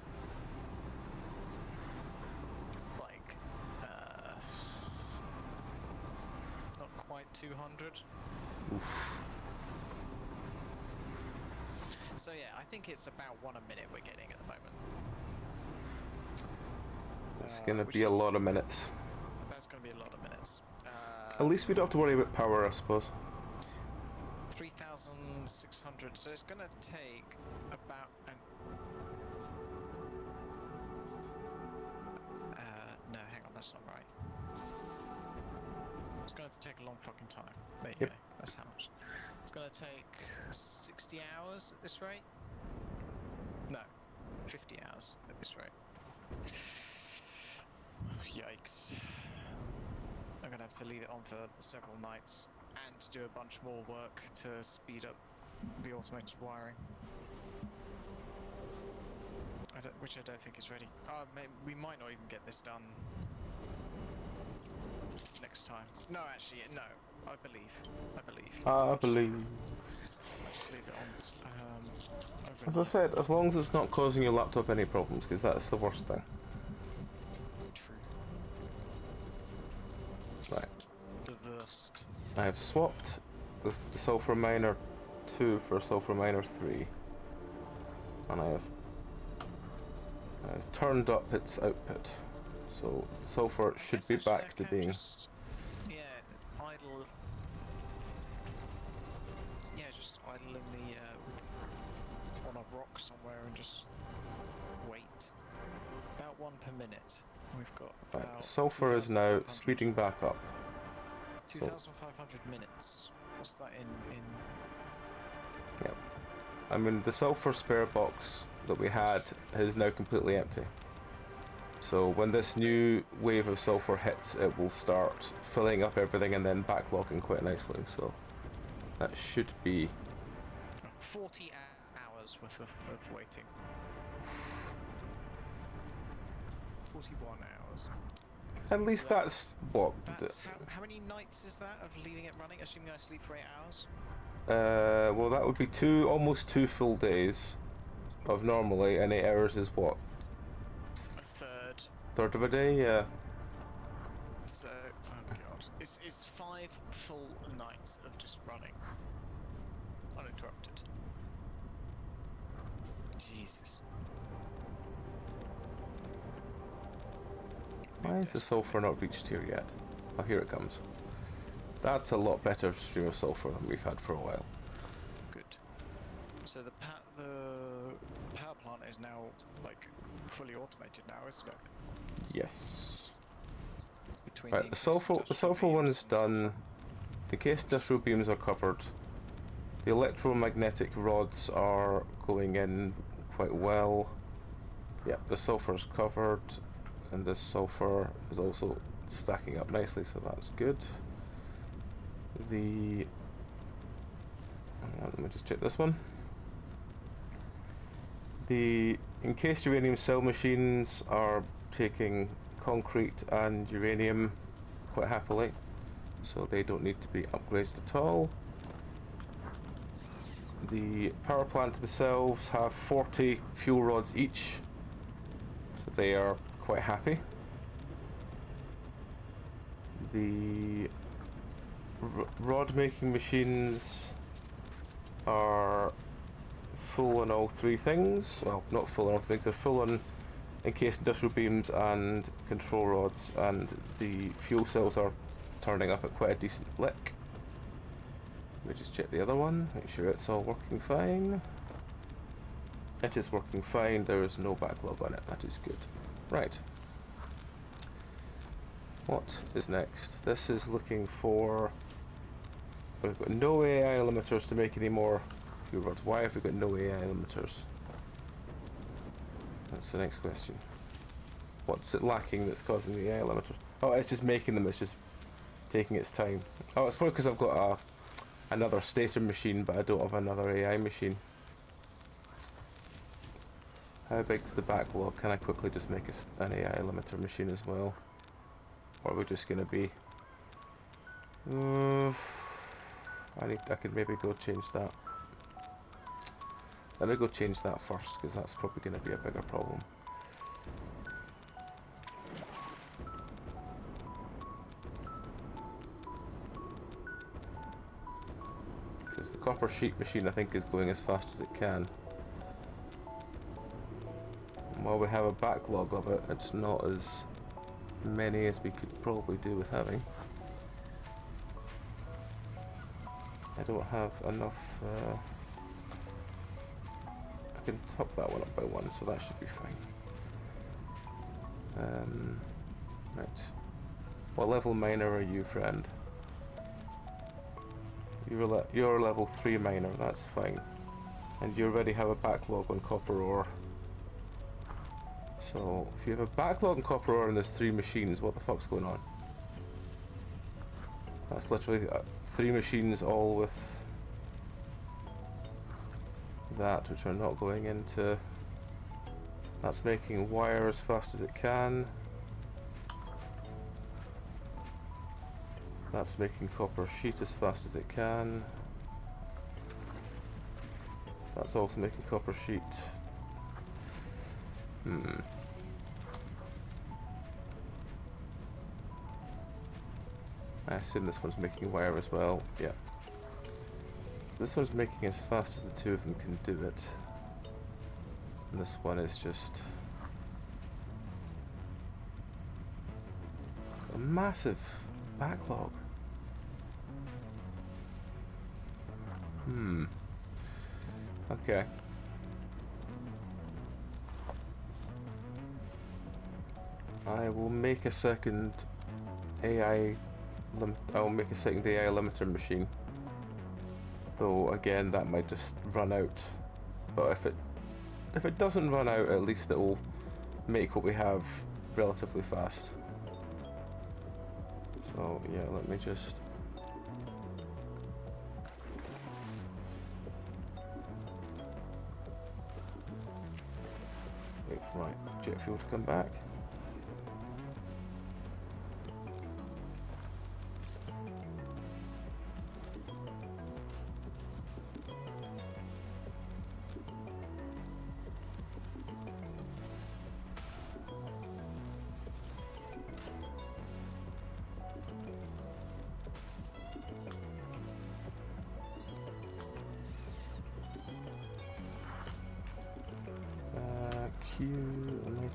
B: Like not quite 200.
A: Oof.
B: So yeah, I think it's about 1 a minute we're getting at the moment.
A: It's gonna be a lot of minutes.
B: That's gonna be a lot of minutes.
A: At least we don't have to worry about power, I suppose.
B: 3,600. So it's gonna take about no, hang on, that's not right. It's gonna take a long fucking time. There you go. That's how much. It's gonna take 60 hours at this rate. No, 50 hours at this rate. Yikes. I'm gonna have to leave it on for several nights and do a bunch more work to speed up the automated wiring. Which I don't think is ready. We might not even get this done next time. No, actually, no. I believe.
A: I believe.
B: Let's leave it on overnight.
A: As I said, as long as it's not causing your laptop any problems, because that's the worst thing.
B: True.
A: Right.
B: The worst.
A: I have swapped the sulfur miner 2 for sulfur miner 3. And I've turned up its output. So sulfur should be back to being...
B: idle. Yeah, just idle in the on a rock somewhere and just wait. About 1 per minute. We've got about
A: sulfur is now speeding back up.
B: 2,500 minutes. What's that in?
A: Yep. I mean, the sulfur spare box that we had is now completely empty. So when this new wave of sulfur hits, it will start filling up everything and then backlocking quite nicely. So that should be
B: 40 hours worth of waiting. 41 hours.
A: At least
B: So
A: that's what.
B: How many nights is that of leaving it running? Assuming I sleep for 8 hours.
A: Well, that would be almost 2 full days of normally, and 8 hours is what?
B: A third.
A: Third of a day, yeah.
B: So, oh god, it's 5 full nights of just running, uninterrupted. Jesus.
A: Why is the sulfur not reached here yet? Oh, here it comes. That's a lot better stream of sulfur than we've had for a while.
B: Good. So the power plant is now like fully automated now, isn't it?
A: Yes.
B: Between
A: Right, the sulfur one is done. The case industrial beams are covered. The electromagnetic rods are going in quite well. Yep, the sulfur's covered, and this sulfur is also stacking up nicely, so that's good. Hang on, let me just check this one. The encased uranium cell machines are taking concrete and uranium quite happily, so they don't need to be upgraded at all. The power plant themselves have 40 fuel rods each, so they are quite happy. The rod making machines are full on all three things. Well, not full on all things, they're full on encased industrial beams and control rods, and the fuel cells are turning up at quite a decent flick. Let me just check the other one, make sure it's all working fine. It is working fine, there is no backlog on it, that is good. Right. What is next? This is looking for... We've got no AI limiters to make any more fuel rods. Why have we got no AI limiters? That's the next question. What's it lacking that's causing the AI limiters? Oh, it's just making them, it's just taking its time. Oh, it's probably because I've got another stator machine, but I don't have another AI machine. How big's the backlog? Can I quickly just make an AI limiter machine as well? Or are we just going to be... I could maybe go change that. Let me go change that first, because that's probably going to be a bigger problem. Because the copper sheet machine, I think, is going as fast as it can. And while we have a backlog of it, it's not as many as we could probably do with having. I don't have enough... I can top that one up by one, so that should be fine. Right. What level miner are you, friend? You're level 3 miner, that's fine. And you already have a backlog on copper ore. So, if you have a backlog on copper ore and there's 3 machines, what the fuck's going on? That's literally 3 machines all with that, which are not going into... That's making wire as fast as it can. That's making copper sheet as fast as it can. That's also making copper sheet. I assume this one's making wire as well. Yeah. This one's making as fast as the two of them can do it. And this one is just a massive backlog. Okay. I will make a second AI I'll make a second AI limiter machine. Though again that might just run out. But if it doesn't run out, at least it will make what we have relatively fast. So yeah, let me just wait for my jet fuel to come back.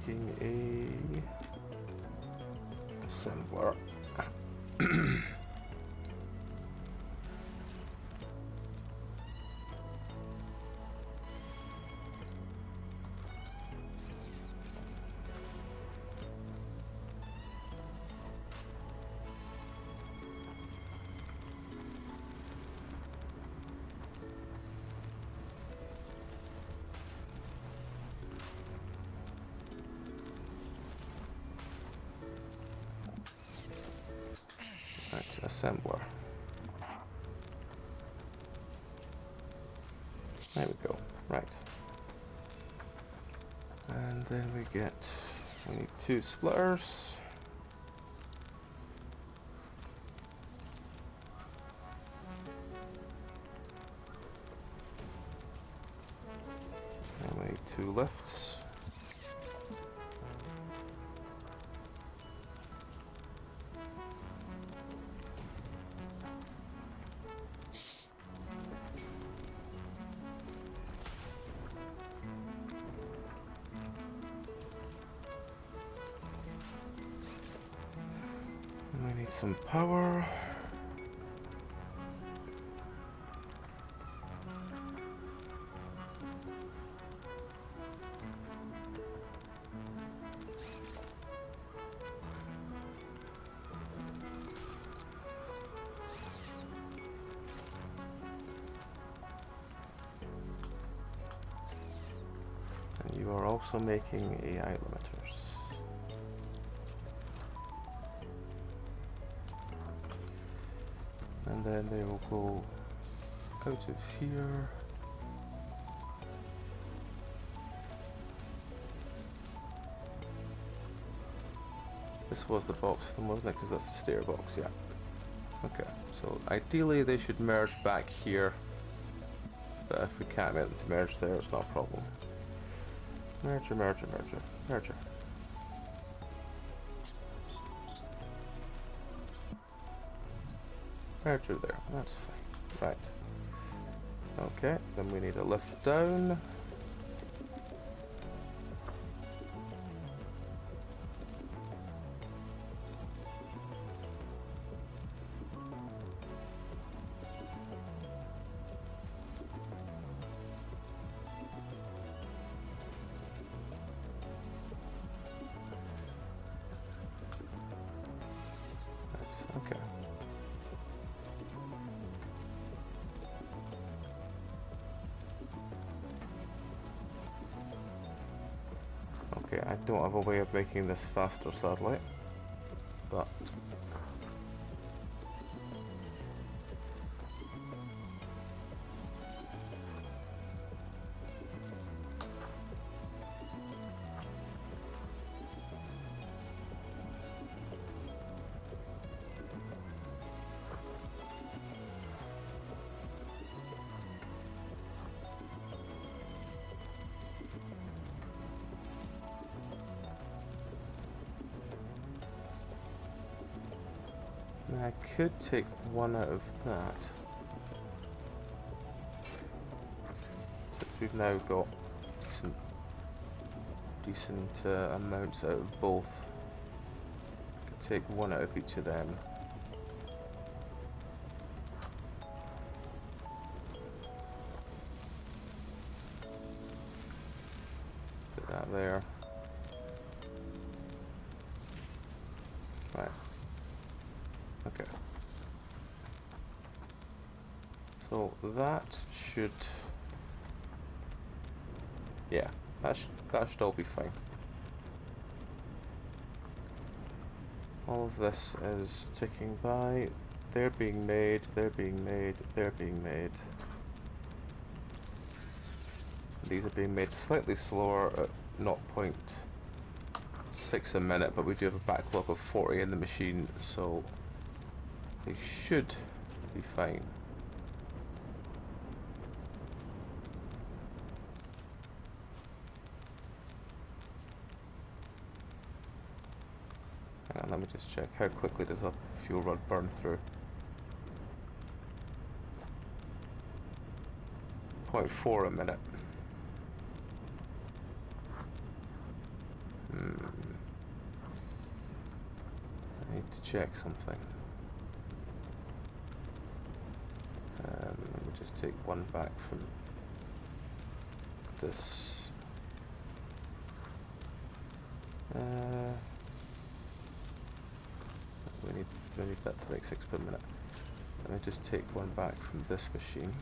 A: Making a assembler. Assembler. There we go. Right. then we need 2 splitters. And we need 2 lifts. And we need some power. And you are also making AI limiters. And then they will go out of here. This was the box for them, wasn't it? Because that's the stair box, yeah. Okay, so ideally they should merge back here. But if we can't get them to merge there, it's not a problem. Merger, merger, merger, merger. Merger there, that's fine. Right. Okay, then we need a lift down. Okay. Okay, I don't have a way of making this faster, sadly, but I could take one out of that. Since we've now got decent amounts out of both. Could take one out of each of them. Put that there. Right. Okay. So that should, yeah, that should all be fine. All of this is ticking by. They're being made, they're being made, they're being made. These are being made slightly slower at 0.6 a minute, but we do have a backlog of 40 in the machine, so they should be fine. Hang on, let me just check. How quickly does a fuel rod burn through? 0.4 a minute. I need to check something. Let me just take one back from this. We need that to make 6 per minute. Let me just take one back from this machine.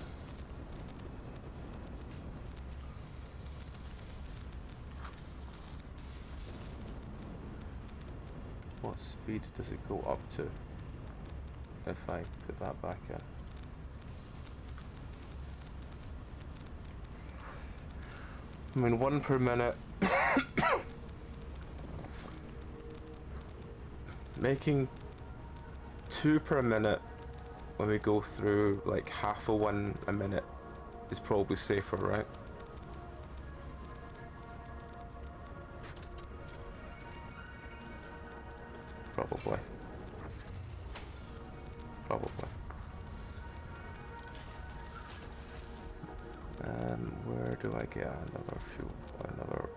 A: What speed does it go up to if I put that back in? I mean, 1 per minute Making 2 per minute when we go through like half a one a minute is probably safer, right? Probably. Probably. Where do I get another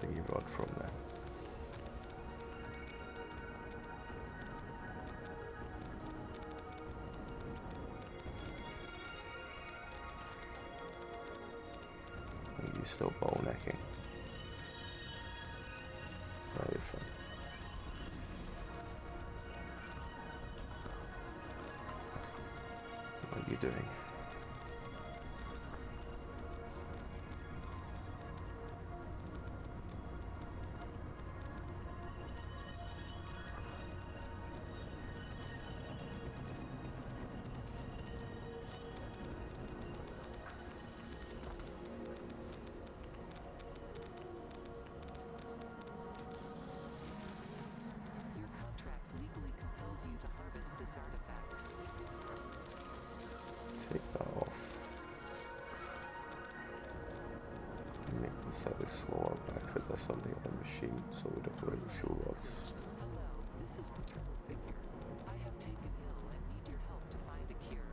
A: thingy rod from then? Are you still bottlenecking? No, you're fine. What are you doing?
E: Your contract legally compels you to harvest this artifact.
A: Take that off. Make this slightly slower, but I put this on the other machine so we don't have to wait for fuel rods.
E: Hello, this is paternal figure. I have taken ill and need your help to find a cure.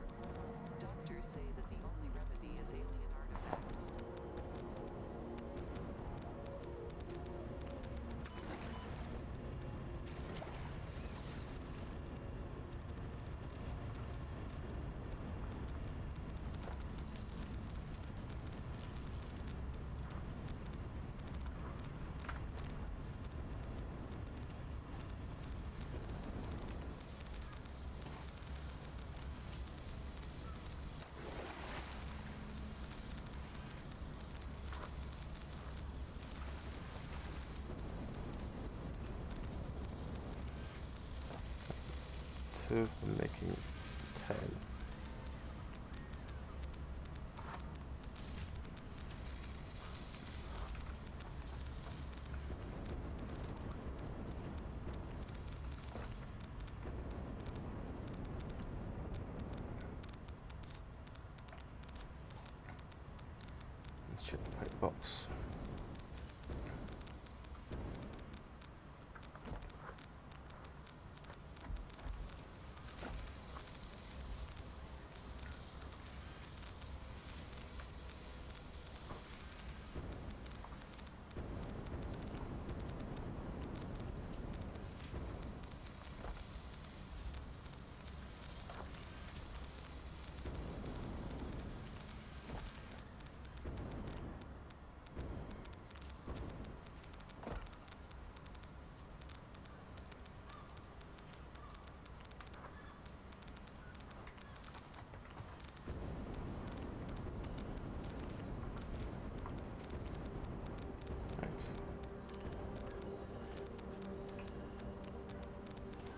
E: Doctors say that the only remedy is alien artifacts.
A: Two, I'm making 10. Let's check the pipe box.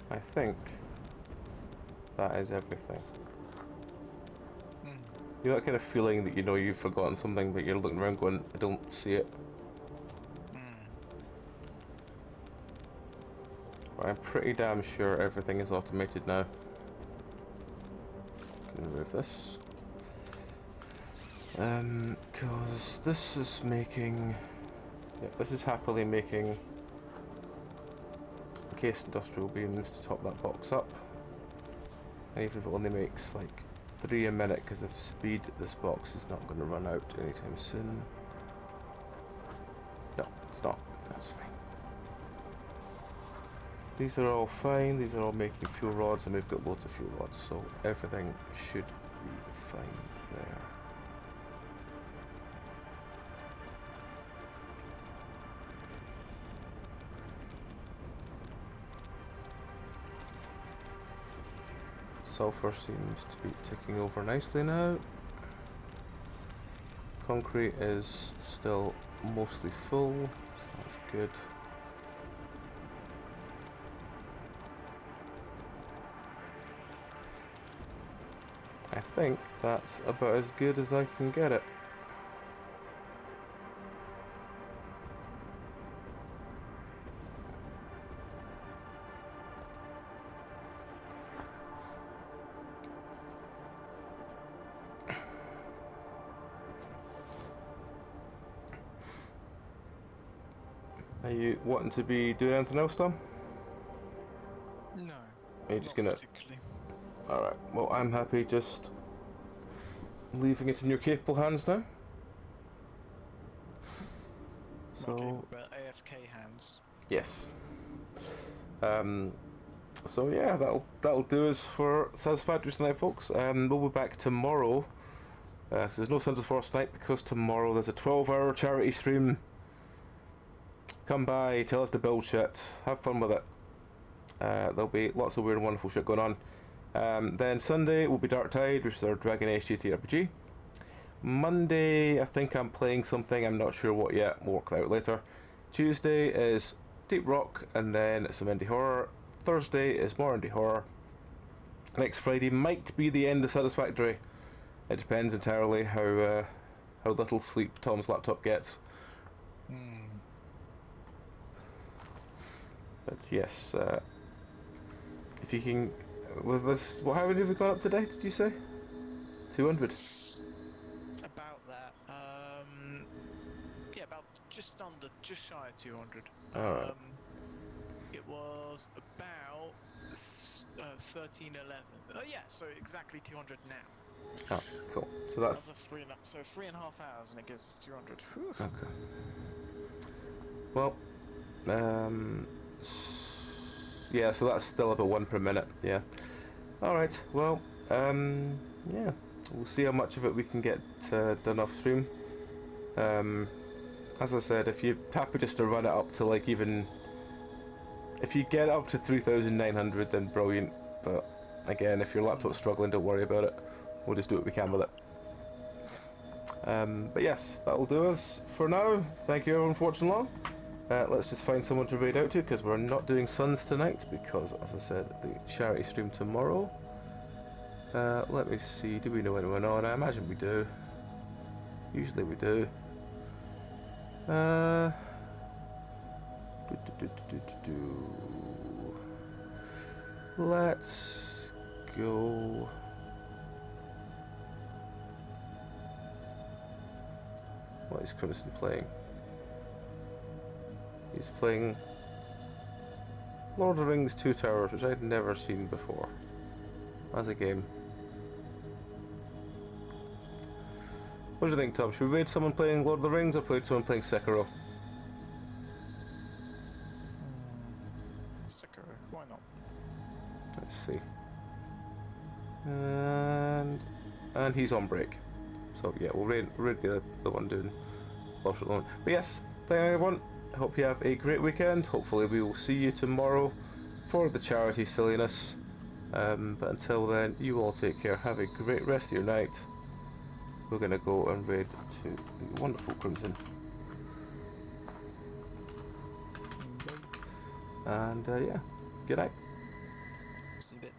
A: I think that is everything. You know that kind of feeling that you know you've forgotten something, but you're looking around going, I don't see it. But I'm pretty damn sure everything is automated now. Can remove this. Because this is making... Yeah, this is happily making encased industrial beams to top that box up. And even if it only makes like 3 a minute because of speed, this box is not going to run out anytime soon. No, it's not. That's fine. These are all fine. These are all making fuel rods, and we've got loads of fuel rods, so everything should be fine there. Sulfur seems to be ticking over nicely now. Concrete is still mostly full, so that's good. I think that's about as good as I can get it. Are you wanting to be doing anything else, Tom?
B: No.
A: Are you just
B: not
A: gonna...
B: particularly.
A: Alright, well I'm happy just leaving it in your capable hands now.
B: Okay,
A: So,
B: but AFK hands.
A: yes. So yeah, that'll do us for Satisfactory tonight, folks. We'll be back tomorrow. 'Cause there's no Sons of Forest tonight because tomorrow there's a 12-hour charity stream. Come by, tell us to build shit, have fun with it. There'll be lots of weird and wonderful shit going on. Then Sunday will be Dark Tide, which is our Dragon Age JTRPG. Monday, I think I'm playing something, I'm not sure what yet, we'll work that out later. Tuesday is Deep Rock, and then some indie horror. Thursday is more indie horror. Next Friday might be the end of Satisfactory. It depends entirely how little sleep Tom's laptop gets. But yes, if you can, with this, how many have we gone up today? Did you say 200?
B: About that. Yeah, about just shy of 200.
A: Alright.
B: It was about 1311. Oh yeah, so exactly 200 now.
A: Oh, cool. So
B: That's
A: that's...
B: a 3.5 hours, and it gives us 200. Whew.
A: Okay. Well, yeah, so that's still about 1 per minute, yeah. Alright, well, yeah, we'll see how much of it we can get done off stream. As I said, if you're happy just to run it up to like even... If you get up to 3,900 then brilliant, but again, if your laptop's struggling, don't worry about it. We'll just do what we can with it. But yes, that'll do us for now. Thank you everyone for watching along. Let's just find someone to raid out to, because we're not doing Suns tonight, because, as I said, the charity stream tomorrow. Let me see, do we know anyone on? I imagine we do. Usually we do. Let's go. What is Crimson playing? He's playing Lord of the Rings 2 Towers, which I'd never seen before as a game. What do you think, Tom? Should we raid someone playing Lord of the Rings or play someone playing Sekiro?
B: Sekiro, why not?
A: Let's see. And he's on break. So yeah, we'll raid the one doing Lost Alone. But yes, thank you everyone. I hope you have a great weekend. Hopefully we will see you tomorrow for the charity silliness. But until then, you all take care. Have a great rest of your night. We're gonna go and raid to the wonderful Crimson. And yeah, good night.
B: See you in a bit.